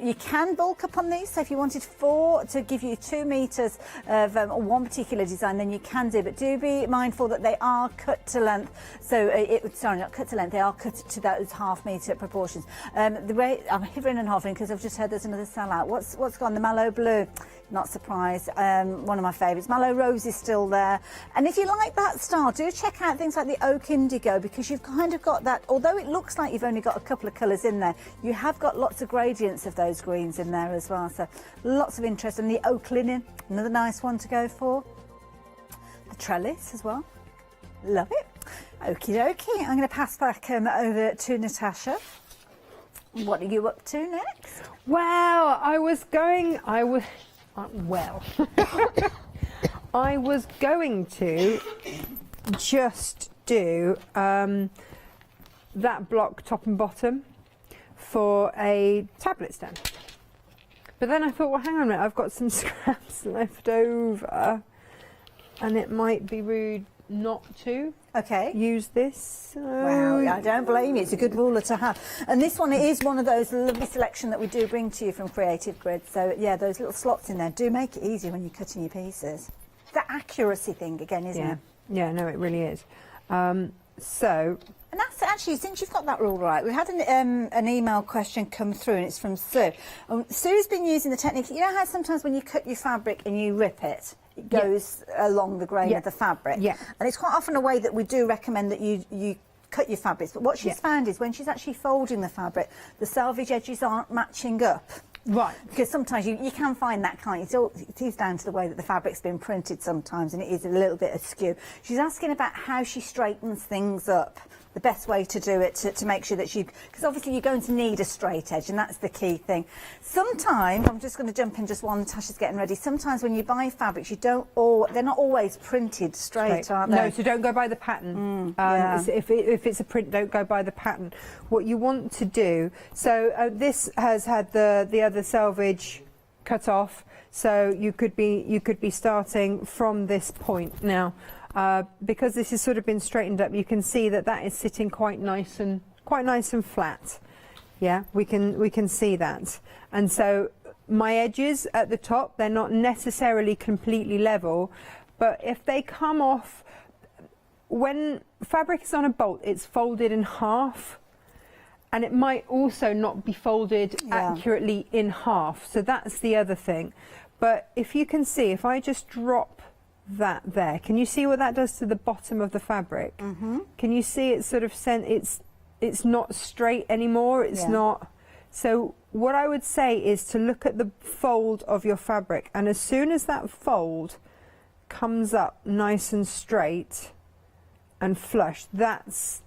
You can bulk up on these. So if you wanted 4 to give you 2 metres of one particular design, then you can do. But do be mindful that they are cut to length. So, sorry, not cut to length, they are cut to those half metre proportions. The way I'm hovering and hovering because I've just heard there's another sellout. What's gone? The mallow blue. Not surprised. One of my favourites. Mallow rose is still there. And if you like that style, do check out things like the oak indigo because you've kind of got that, although it looks like you've only got a couple of colours in there, you have got lots of gradients of those greens in there as well. So lots of interest. And the oak linen, another nice one to go for. The trellis as well. Love it. Okie dokie. I'm going to pass back over to Natasha. What are you up to next? Well, I was going to just do that block top and bottom for a tablet stand. But then I thought, well, hang on a minute, I've got some scraps left over. And it might be rude not to Okay. use this. Wow, I don't blame you. It's a good ruler to have. And this one is one of those lovely selection that we do bring to you from Creative Grid. So, yeah, those little slots in there do make it easy when you're cutting your pieces. The accuracy thing again, isn't it? Yeah, no, it really is. So... And that's actually, since you've got that rule right, we had an email question come through, and it's from Sue. Sue's been using the technique, you know how sometimes when you cut your fabric and you rip it, it goes along the grain of the fabric? Yeah. And it's quite often a way that we do recommend that you cut your fabrics. But what she's found is when she's actually folding the fabric, the selvage edges aren't matching up. Right. Because sometimes you can find that, can't you? It is down to the way that the fabric's been printed sometimes, and it is a little bit askew. She's asking about how she straightens things up, the best way to do it to make sure that because obviously you're going to need a straight edge, and that's the key thing. Sometimes, I'm just going to jump in just while Natasha's getting ready, sometimes when you buy fabrics, they're not always printed straight, are they? No, so don't go by the pattern. If it's a print, don't go by the pattern. What you want to do, so this has had the other selvage cut off, so you could be starting from this point now. Because this has sort of been straightened up, you can see that is sitting quite nice and flat. Yeah, we can see that. And so my edges at the top, they're not necessarily completely level, but if they come off, when fabric is on a bolt, it's folded in half, and it might also not be folded accurately in half. So that's the other thing. But if you can see, if I just drop that there, can you see what that does to the bottom of the fabric? Can you see it's sort of it's not straight anymore, it's not. So what I would say is to look at the fold of your fabric, and as soon as that fold comes up nice and straight and flush, that's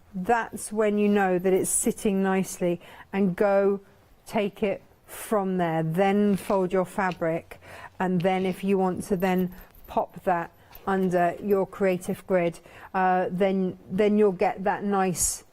when you know that it's sitting nicely, and go take it from there. Then fold your fabric, and then if you want to then pop that under your Creative Grid, then you'll get that nice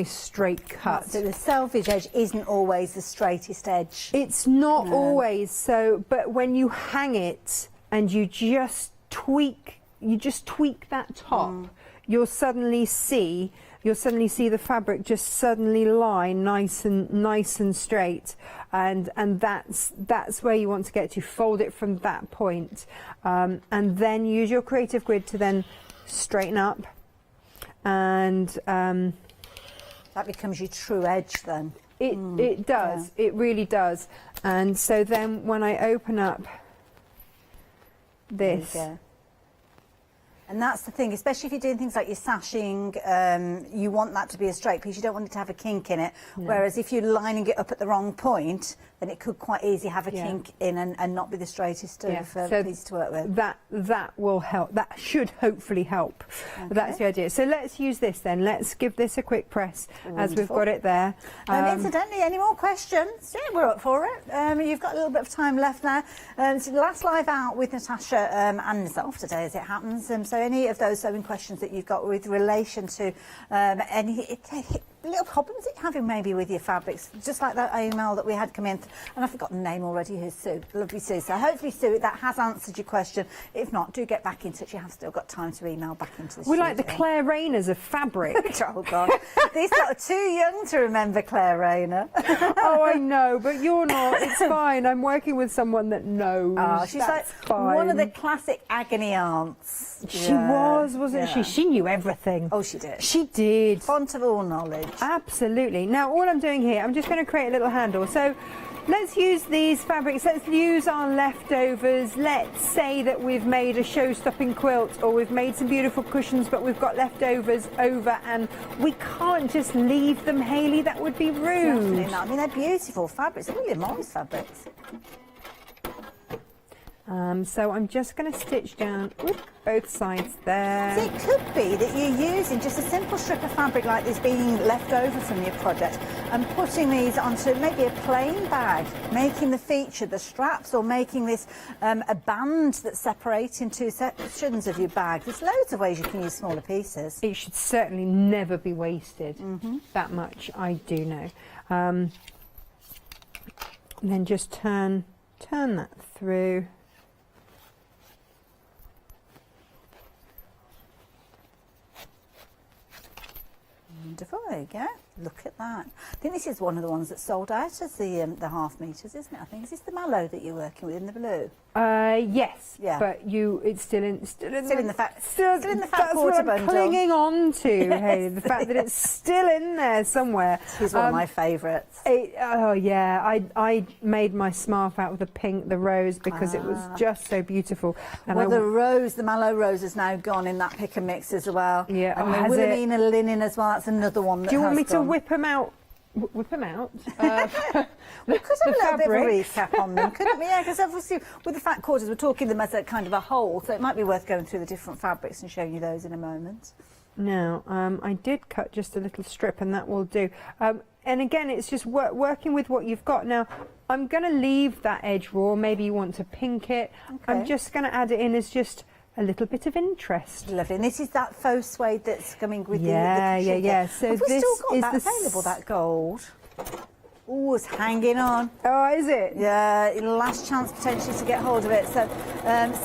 straight cut. So the selvage edge isn't always the straightest edge. It's not always so, but when you hang it and you just tweak that top, you'll suddenly see the fabric just suddenly lie nice and straight, and that's where you want to get to. Fold it from that point, and then use your Creative Grid to then straighten up, and that becomes your true edge then. It does, it really does. And so then when I open up this. And that's the thing, especially if you're doing things like your sashing, you want that to be a straight piece. You don't want it to have a kink in it. No. Whereas if you're lining it up at the wrong point, then it could quite easily have a kink in and not be the straightest piece to work with. That will help. That should hopefully help. Okay. That's the idea. So let's use this then. Let's give this a quick press. Wonderful. As we've got it there. Incidentally, any more questions? Yeah, we're up for it. You've got a little bit of time left now. So the last live out with Natasha and myself today, as it happens. So any of those sewing questions that you've got with relation to any little problems that you're having maybe with your fabrics, just like that email that we had come in, and I've forgotten the name already, who's Sue, lovely Sue. So hopefully, Sue, that has answered your question. If not, do get back in touch. You have still got time to email back into the studio. We're like the Claire Rayners of fabric. Oh, God. These lot are too young to remember Claire Rayner. Oh, I know, but you're not. It's fine. I'm working with someone that knows. Oh, she's That's like fine. one of the classic agony aunts. She wasn't she? She knew everything. Oh, she did. She did. Font of all knowledge. Absolutely. Now, all I'm doing here, I'm just going to create a little handle. So let's use these fabrics. Let's use our leftovers. Let's say that we've made a show-stopping quilt, or we've made some beautiful cushions, but we've got leftovers over, and we can't just leave them, Hayley. That would be rude. Definitely not. I mean, they're beautiful fabrics. They're really Morris fabrics. So I'm just going to stitch down both sides there. So it could be that you're using just a simple strip of fabric like this being left over from your project and putting these onto maybe a plain bag, making the feature the straps, or making this a band that's separating two sections of your bag. There's loads of ways you can use smaller pieces. It should certainly never be wasted. That much I do know. And then just turn that through. Wonderful, there you go. Look at that. I think this is one of the ones that sold out as the half metres, isn't it? I think. Is this the mallow that you're working with in the blue? Yes. Yeah. But it's still in the fat quarter what I'm bundle. clinging on to, Hayley, the fact that it's still in there somewhere. It's one of my favourites. Oh yeah, I made my scarf out of the pink, the rose, because it was just so beautiful. And well, the mallow rose is now gone in that pick and mix as well. Yeah, and the Wilhelmina linen as well. That's another one that Do you want me has gone. to whip them out? Whip them out? We could have a little bit of a recap on them, couldn't we? Yeah, because obviously with the fat quarters, we're talking them as a kind of a whole, so it might be worth going through the different fabrics and showing you those in a moment. Now, I did cut just a little strip, and that will do. And again, it's just working with what you've got. Now, I'm going to leave that edge raw. Maybe you want to pink it. Okay. I'm just going to add it in as just a little bit of interest. Lovely. And this is that faux suede that's coming with the Yeah. So have we this still got is that available, that gold? Oh, it's hanging on. Oh, is it? Yeah, last chance potentially to get hold of it. So,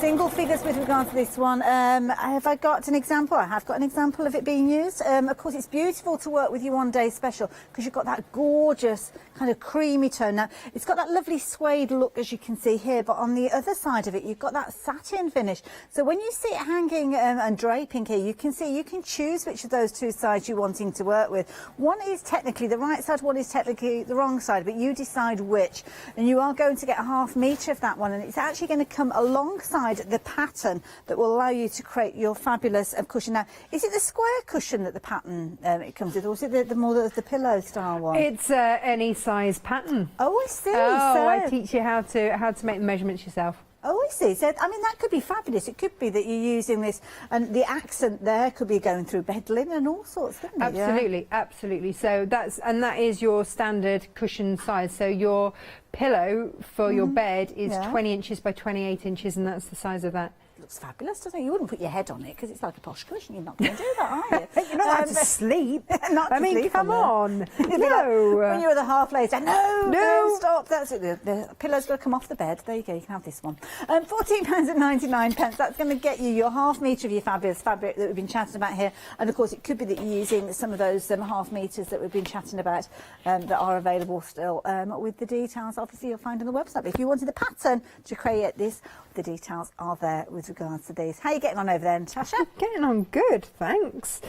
single figures with regard to this one. Have I got an example? I have got an example of it being used. Of course, it's beautiful to work with your one-day special because you've got that gorgeous kind of creamy tone. Now, it's got that lovely suede look, as you can see here, but on the other side of it, you've got that satin finish. So when you see it hanging and draping here, you can choose which of those two sides you're wanting to work with. One is technically the right side, one is technically the wrong side, but you decide which, and you are going to get a half metre of that one, and it's actually going to come alongside the pattern that will allow you to create your fabulous cushion. Now, is it the square cushion that the pattern it comes with, or is it the more the pillow style one? It's any size pattern. Oh, I see. Oh, so I teach you how to make the measurements yourself. Oh, I see. So, I mean, that could be fabulous. It could be that you're using this, and the accent there could be going through bed linen and all sorts, couldn't it? Absolutely, absolutely. So that is your standard cushion size. So your pillow for your bed is 20 inches by 28 inches, and that's the size of that. Looks fabulous, doesn't it? You wouldn't put your head on it because it's like a posh cushion. You're not going to do that, are you? You're not allowed to sleep. I mean, come on. No. Like, when you're the half later, no, stop. That's it. The pillow's got to come off the bed. There you go. You can have this one. £14.99. That's going to get you your half metre of your fabulous fabric that we've been chatting about here. And of course, it could be that you're using some of those half metres that we've been chatting about that are available still. With the details, obviously, you'll find on the website. But if you wanted the pattern to create this, the details are there with regards to these. How are you getting on over there, Natasha? Getting on good, thanks.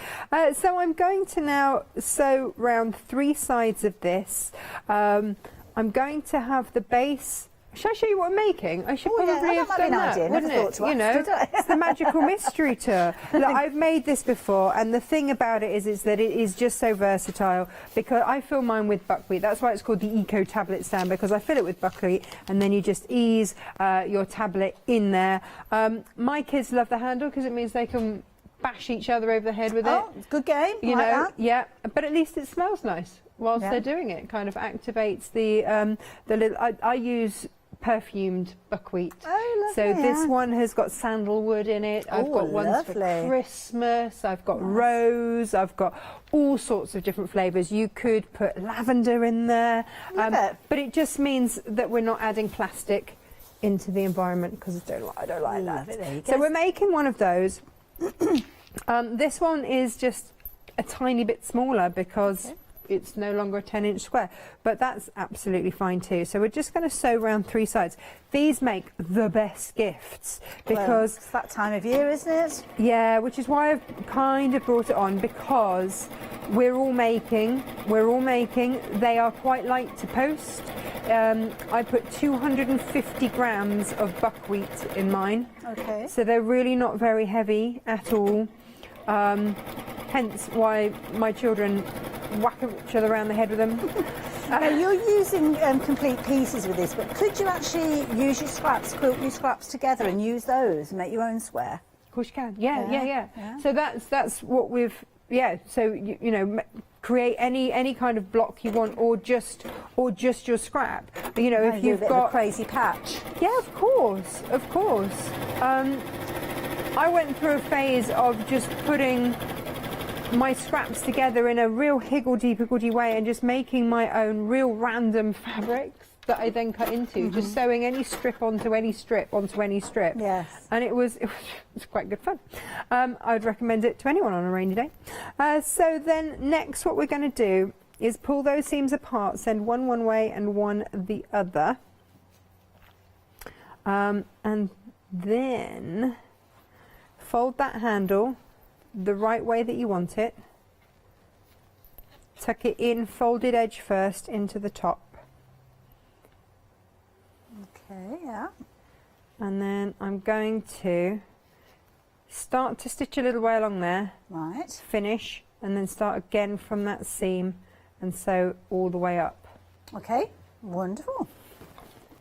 So I'm going to now sew round 3 sides of this. I'm going to have the base. Shall I show you what I'm making? I should probably have done that, wouldn't it? You know, it's the magical mystery tour. Look, I've made this before, and the thing about it is that it is just so versatile, because I fill mine with buckwheat. That's why it's called the Eco Tablet Stand, because I fill it with buckwheat, and then you just ease your tablet in there. My kids love the handle because it means they can bash each other over the head with it. Oh, good game. You like know, that. yeah, but at least it smells nice whilst they're doing it. It kind of activates the little. I use perfumed buckwheat. Oh, lovely, so this one has got sandalwood in it. I've got ones for Christmas. I've got rose. I've got all sorts of different flavours. You could put lavender in there, but it just means that we're not adding plastic into the environment, because I don't like that. So we're making one of those. This one is just a tiny bit smaller because it's no longer a 10-inch square, but that's absolutely fine too. So we're just going to sew around 3 sides. These make the best gifts because it's that time of year, isn't it? Yeah, which is why I've kind of brought it on, because we're all making. They are quite light to post. I put 250 grams of buckwheat in mine. Okay. So they're really not very heavy at all. Hence why my children whack each other around the head with them. Now, you're using complete pieces with this, but could you actually use your scraps, quilt your scraps together and use those and make your own square? Of course you can. Yeah. So that's what we've. Yeah. So you know, create any kind of block you want, or just your scrap. You know, if you've got a crazy patch. Yeah, of course. I went through a phase of just putting my scraps together in a real higgledy-piggledy way and just making my own real random fabrics. that I then cut into, just sewing any strip onto any strip onto any strip. Yes. And it was quite good fun. I would recommend it to anyone on a rainy day. So then next what we're going to do is pull those seams apart, send one way and one the other. And then fold that handle the right way that you want it. Tuck it in, folded edge first into the top. Okay, yeah. And then I'm going to start to stitch a little way along there. Right. Finish, and then start again from that seam and sew all the way up. Okay, wonderful.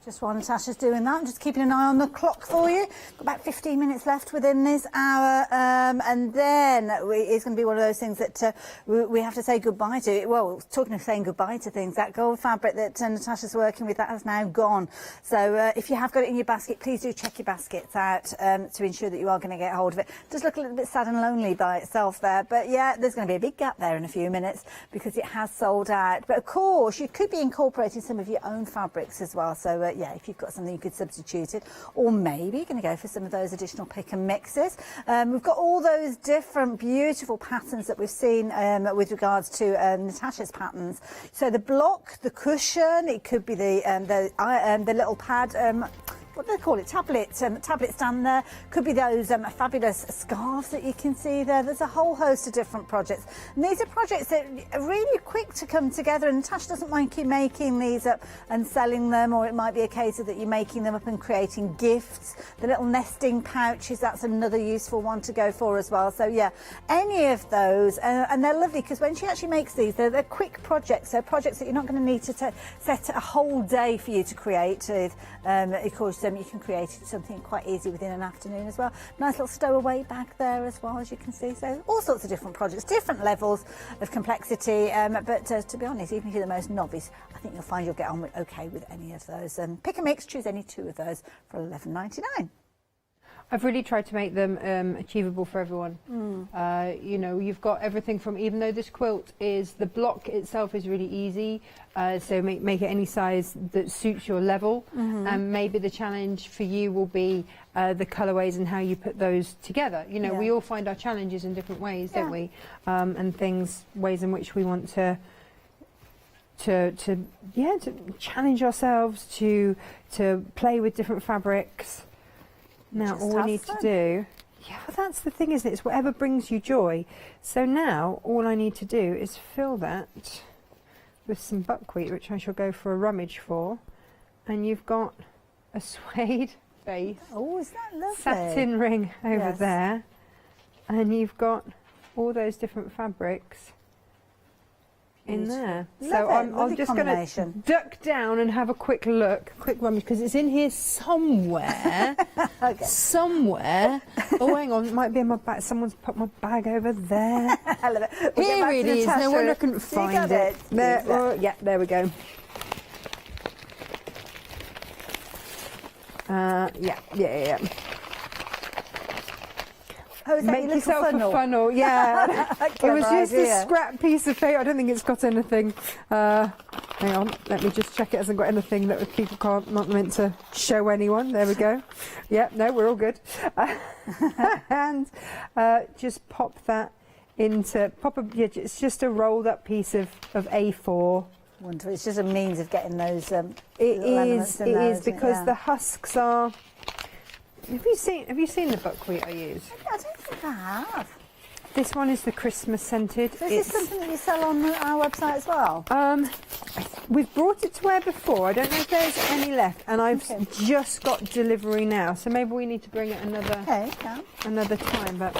Just while Natasha's doing that, I'm just keeping an eye on the clock for you. Got about 15 minutes left within this hour, and then it's going to be one of those things that we have to say goodbye to. Well, talking of saying goodbye to things, that gold fabric that Natasha's working with, that has now gone. So if you have got it in your basket, please do check your baskets out to ensure that you are going to get hold of it. Does look a little bit sad and lonely by itself there, but yeah, there's going to be a big gap there in a few minutes because it has sold out. But of course, you could be incorporating some of your own fabrics as well. So yeah, if you've got something you could substitute it, or maybe you're going to go for some of those additional pick and mixes. We've got all those different beautiful patterns that we've seen with regards to Natasha's patterns. So the block, the cushion, it could be the little pad. What do they call it? Tablet stand there. Could be those fabulous scarves that you can see there. There's a whole host of different projects. And these are projects that are really quick to come together, and Natasha doesn't mind keep making these up and selling them, or it might be a case of that you're making them up and creating gifts. The little nesting pouches, that's another useful one to go for as well. So yeah, any of those, and they're lovely because when she actually makes these, they're quick projects. So projects that you're not going to need to set a whole day for you to create with. Of course, you can create something quite easy within an afternoon as well. Nice little stowaway bag there as well, as you can see. So all sorts of different projects, different levels of complexity. But to be honest, even if you're the most novice, I think you'll find you'll get on with okay with any of those. Pick a mix, choose any two of those for $11.99. I've really tried to make them achievable for everyone. You know, you've got everything from, even though this quilt is, the block itself is really easy, so make it any size that suits your level. And maybe the challenge for you will be the colourways and how you put those together. You know, we all find our challenges in different ways, don't we? And ways in which we want to challenge ourselves, to play with different fabrics. Now all we need to do, well, that's the thing, isn't it? It's whatever brings you joy. So now all I need to do is fill that with some buckwheat, which I shall go for a rummage for, and you've got a suede base. Oh, is that lovely? Satin ring over there, and you've got all those different fabrics in there. So I'm just going to duck down and have a quick look, quick rummage, because it's in here somewhere. Somewhere. Oh, hang on, it might be in my bag. Someone's put my bag over there. I love it. Here it is. No wonder I couldn't find it. There. Oh, yeah, there we go. Yeah. Oh, is that Make your yourself funnel? a funnel, yeah. It was just idea. a scrap piece of paper. I don't think it's got anything. Hang on, let me just check it hasn't got anything that people not meant to show anyone. There we go. Yeah, no, we're all good. And just pop that into, it's just a rolled up piece of A4. Wonderful. It's just a means of getting those. It is because the husks are. Have you seen the buckwheat I use? I don't think I have. This one is the Christmas scented. So is this something that you sell on our website as well? We've brought it to where before. I don't know if there's any left, and I've just got delivery now. So maybe we need to bring it another time. But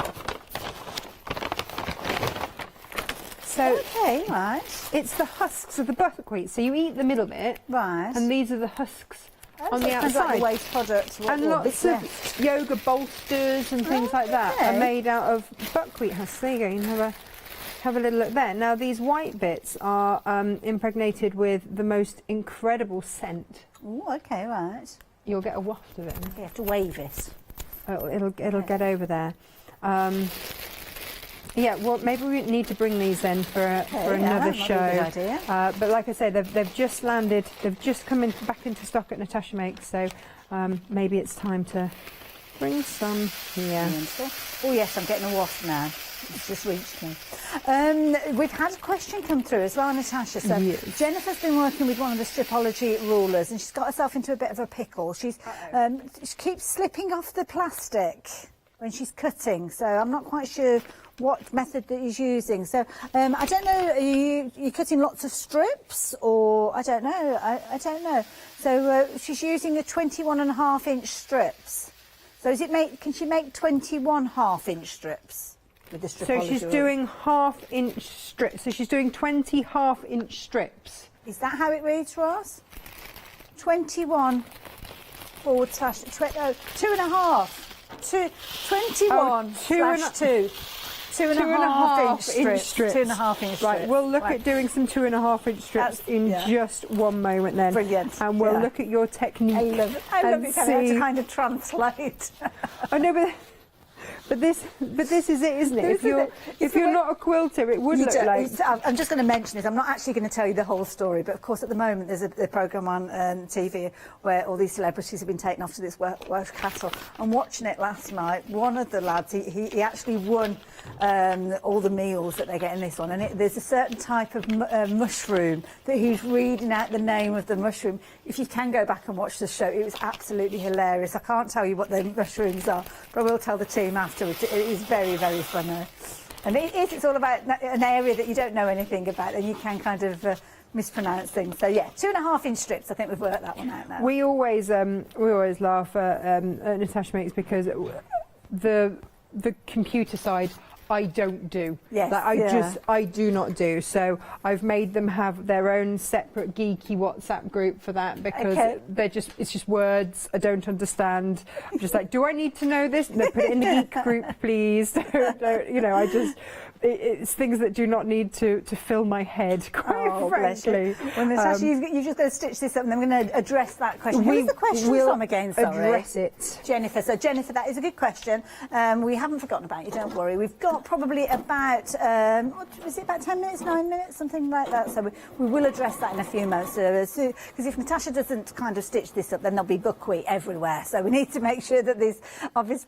so right. It's the husks of the buckwheat. So you eat the middle bit, right? And these are the husks. On the outside, like the waste product, and lots of yoga bolsters and things like that are made out of buckwheat husks. There you go. You can have a little look there. Now these white bits are impregnated with the most incredible scent. Oh, okay, right. You'll get a waft of it. You have to wave it. Oh, it'll get over there. Yeah, well, maybe we need to bring these then for another show. That might be a good idea. But like I say, they've just landed. They've just come back into stock at Natasha Makes. So maybe it's time to bring some here. Oh yes, I'm getting a wasp now. It's just reached me. We've had a question come through as well, Natasha. So yes. Jennifer's been working with one of the Stripology rulers, and she's got herself into a bit of a pickle. She keeps slipping off the plastic when she's cutting. So I'm not quite sure what method that he's using. So I don't know, are you cutting lots of strips, or I don't know, I don't know. So she's using the 21.5-inch strips. So can she make 21 half-inch strips with the Stripology? So she's doing half-inch strips. So she's doing 20 half-inch strips. Is that how it reads, Ross? 21 forward slash 2.5. 21 slash 2. 2.5-inch strips. 2.5-inch strips. Right, we'll look at doing some 2.5-inch strips in just one moment then. Brilliant. And we'll look at your technique. I love it. I love it. I have to kind of translate. Oh no, but this is it, isn't it? If you're not a quilter, it would look like. I'm just going to mention this. I'm not actually going to tell you the whole story, but of course at the moment there's a programme on TV where all these celebrities have been taken off to this Welsh castle. I'm watching it last night. One of the lads, he actually won all the meals that they get in this one, and there's a certain type of mushroom that he's reading out the name of the mushroom. If you can go back and watch the show, it was absolutely hilarious. I can't tell you what the mushrooms are, but I will tell the team afterwards. It is very, very funny. And it's all about an area that you don't know anything about, and you can kind of mispronounce things. So yeah, 2.5-inch strips. I think we've worked that one out now. We always laugh at Natasha Makes because the computer side I don't do. Yes, I do not do. So I've made them have their own separate geeky WhatsApp group for that because it's just words I don't understand. I'm just like, do I need to know this? No, put it in the geek group, please. Don't, it's things that do not need to fill my head, quite frankly. Well, Natasha, you've just got to stitch this up, and then we're going to address that question. Who's the question from again, sorry? Address it. Jennifer. So, Jennifer, that is a good question. We haven't forgotten about you, don't worry. We've got probably about, was it about 10 minutes, 9 minutes, something like that? So we will address that in a few moments. Because if Natasha doesn't kind of stitch this up, then there'll be buckwheat everywhere. So we need to make sure that this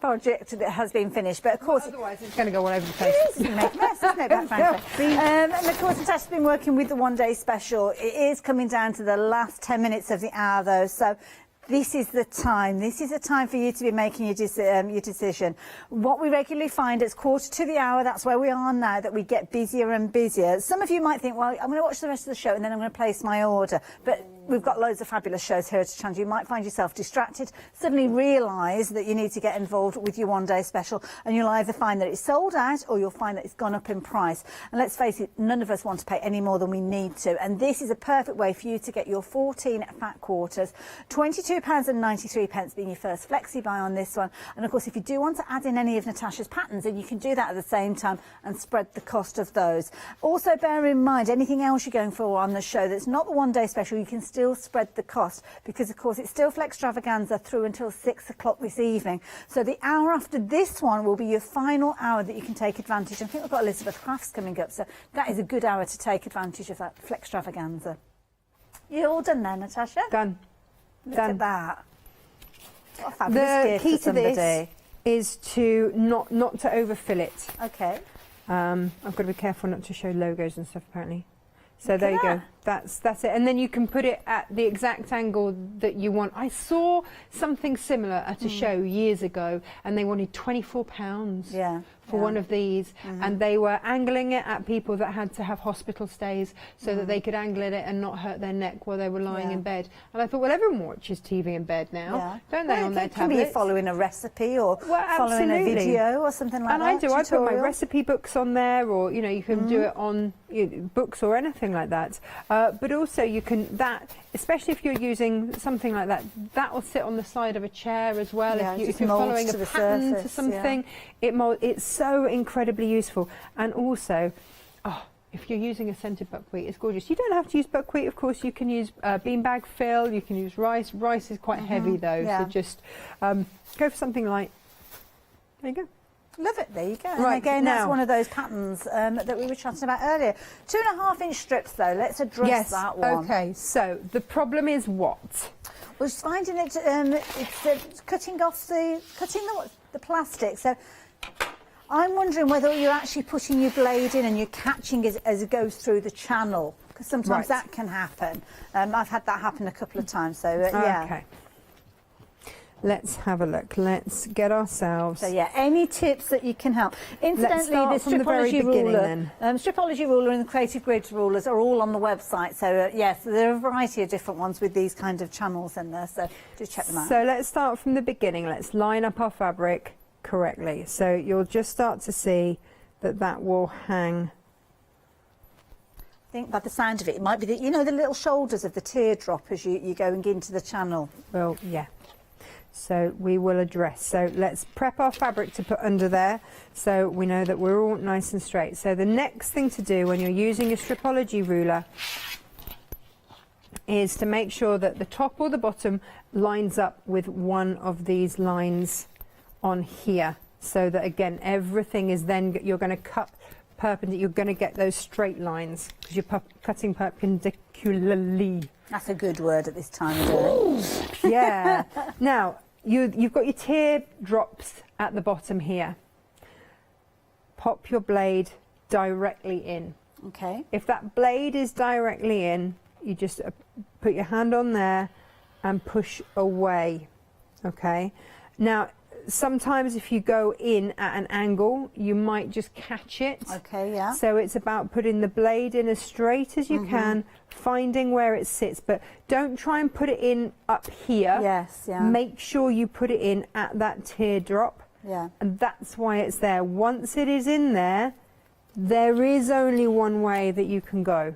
Project has been finished. But, of course... Otherwise, it's going to go all over the place. It is, and of course Natasha's been working with the one-day special. It is coming down to the last 10 minutes of the hour though, so this is the time. This is the time for you to be making your decision. What we regularly find is 1/4 to the hour, that's where we are now, that we get busier and busier. Some of you might think, well, I'm going to watch the rest of the show and then I'm going to place my order. But we've got loads of fabulous shows here at Hochanda. You might find yourself distracted, suddenly realise that you need to get involved with your one-day special, and you'll either find that it's sold out or you'll find that it's gone up in price. And let's face it, none of us want to pay any more than we need to. And this is a perfect way for you to get your 14 fat quarters, £22.93 being your first flexi buy on this one. And of course, if you do want to add in any of Natasha's patterns, then you can do that at the same time and spread the cost of those. Also, bear in mind, anything else you're going for on the show that's not the one-day special, you can still spread the cost because, of course, it's still Flextravaganza through until 6 o'clock this evening. So the hour after this one will be your final hour that you can take advantage. I think we've got Elizabeth Crafts coming up, so that is a good hour to take advantage of that Flextravaganza. You're all done there, Natasha? Done. Look at that. What a fabulous gift key for to this is to not to overfill it. Okay. I've got to be careful not to show logos and stuff apparently. So there you go. That's it. And then you can put it at the exact angle that you want. I saw something similar at a show years ago, and they wanted £24 for one of these, and they were angling it at people that had to have hospital stays so that they could angle it and not hurt their neck while they were lying in bed. And I thought, well, everyone watches TV in bed now, don't they, on their tablets? It can be following a recipe or following a video or something like that. And I do. I put my recipe books on there, or, you know, you can do it on books or anything like that. But also you can, especially if you're using something like that, that will sit on the side of a chair as well. If you're following a pattern to something, it's so incredibly useful. And also, if you're using a scented buckwheat, it's gorgeous. You don't have to use buckwheat, of course. You can use beanbag fill, you can use rice. Rice is quite heavy though, so just go for something light. There you go. Love it. There you go. Right, and again, that's now- one of those patterns that we were chatting about earlier. 2.5-inch strips, though. Let's address that one. Okay, so the problem is what? Well, just finding it, it's cutting the plastic. So I'm wondering whether you're actually putting your blade in and you're catching as it goes through the channel, because sometimes that can happen. I've had that happen a couple of times. So yeah. Okay. Let's have a look. Let's get ourselves. So yeah, any tips that you can help. Incidentally, start the from the very Stripology beginning ruler, Stripology ruler and the Creative Grids rulers are all on the website. So yes, there are a variety of different ones with these kind of channels in there. So do check them out. So let's start from the beginning. Let's line up our fabric correctly. So you'll just start to see that will hang. I think by the sound of it, it might be the little shoulders of the teardrop as you go into the channel. Well, yeah. So we will address. So let's prep our fabric to put under there so we know that we're all nice and straight. So the next thing to do when you're using a Stripology ruler is to make sure that the top or the bottom lines up with one of these lines on here, so that again everything is then, you're going to cut perpendicular, you're going to get those straight lines because you're cutting perpendicularly. That's a good word at this time of day. Yeah. Now you've got your teardrops at the bottom here. Pop your blade directly in. Okay. If that blade is directly in, you just put your hand on there and push away. Okay. Now sometimes if you go in at an angle, you might just catch it. Okay, yeah. So it's about putting the blade in as straight as you can, finding where it sits, but don't try and put it in up here. Yes, yeah. Make sure you put it in at that teardrop. Yeah. And that's why it's there. Once it is in there, there is only one way that you can go.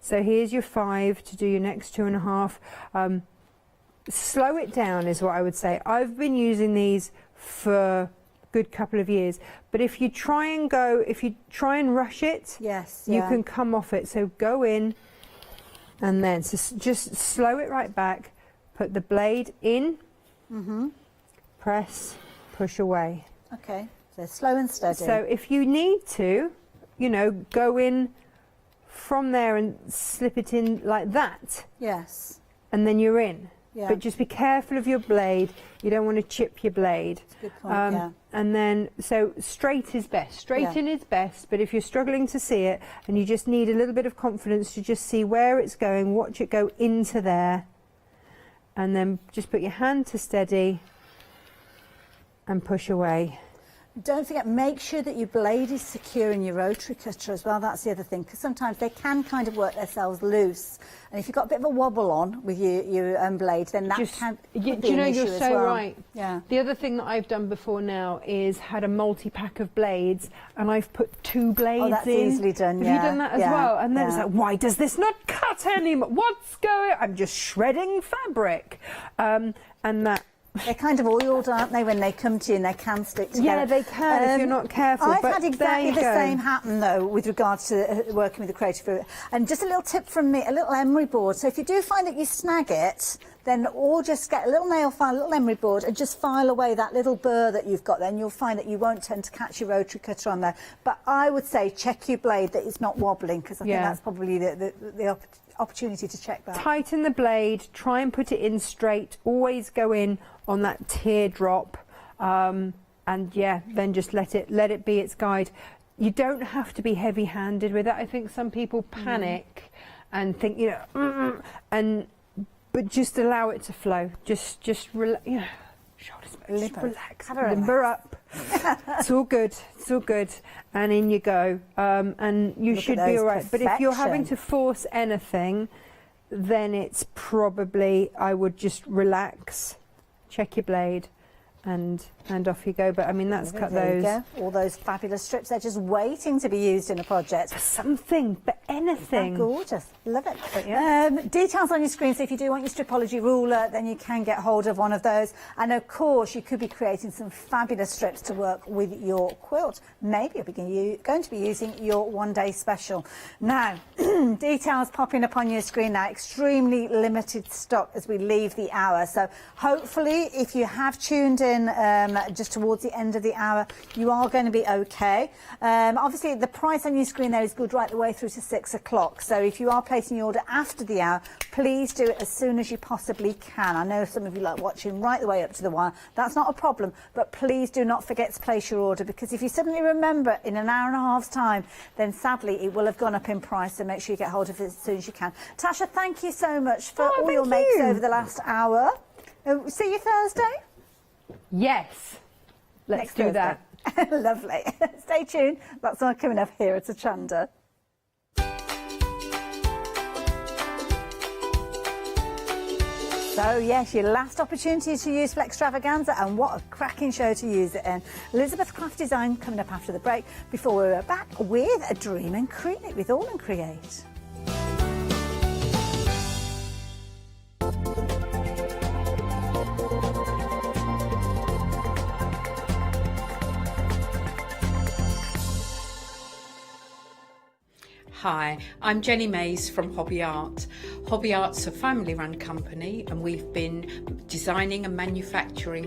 So here's your 5 to do your next 2.5. Slow it down is what I would say. I've been using these for a good couple of years, but if you try and rush it, you can come off it. So go in and then just slow it right back, put the blade in, press, push away. Okay, so slow and steady. So if you need to, go in from there and slip it in like that. Yes. And then you're in. Yeah. But just be careful of your blade. You don't want to chip your blade. That's a good point, yeah. And then, so straight is best. Straight in is best, but if you're struggling to see it and you just need a little bit of confidence to just see where it's going, watch it go into there, and then just put your hand to steady and push away. Don't forget, make sure that your blade is secure in your rotary cutter as well. That's the other thing, because sometimes they can kind of work themselves loose. And if you've got a bit of a wobble on with your blade, then that can be an issue you're as so well. right. Yeah. The other thing that I've done before now is had a multi-pack of blades, and I've put 2 blades in. Oh, that's easily done, Have you done that as well? And then it's like, why does this not cut anymore? What's going? I'm just shredding fabric. And that... They're kind of oiled, aren't they, when they come to you, and they can stick together. Yeah, they can if you're not careful. I've but had exactly the there you go. same happen, though, with regards to working with the Creative Group. And just a little tip from me, a little emery board. So if you do find that you snag it, then or just get a little nail file, a little emery board, and just file away that little burr that you've got. Then you'll find that you won't tend to catch your rotary cutter on there. But I would say check your blade that it's not wobbling, because I think that's probably the opportunity to check that. Tighten the blade, try and put it in straight, always go in on that teardrop, and then just let it be its guide. You don't have to be heavy-handed with it. I think some people panic and think, but just allow it to flow. Just shoulders, just relax, limber up. It's all good. It's all good. And in you go. And you should be all right. But if you're having to force anything, then it's probably, I would just relax, check your blade, and off you go. But I mean, that's cut those. There you go. All those fabulous strips. They're just waiting to be used in a project. For something, for anything. They're gorgeous. Love it. But yeah. Details on your screen. So if you do want your Stripology ruler, then you can get hold of one of those. And of course, you could be creating some fabulous strips to work with your quilt. Maybe you're going to be using your one-day special. Now, details popping up on your screen now. Extremely limited stock as we leave the hour. So hopefully, if you have tuned in just towards the end of the hour, you are going to be okay. Obviously, the price on your screen there is good right the way through to 6 o'clock. So if you are placing your order after the hour, please do it as soon as you possibly can. I know some of you like watching right the way up to the wire. That's not a problem, but please do not forget to place your order, because if you suddenly remember in an hour and a half's time, then sadly it will have gone up in price. So make sure you get hold of it as soon as you can. Tasha, thank you so much for all your makes over the last hour. See you Thursday? Yes. Let's do that. Lovely. Stay tuned. That's all coming up here at Hochanda. So yes, your last opportunity to use Flextravaganza, and what a cracking show to use it in. Elizabeth Craft Design coming up after the break, before we're back with a Dream and Create with All and Create. Hi, I'm Jenny Mays from Hobby Art. Hobby Art's a family-run company, and we've been designing and manufacturing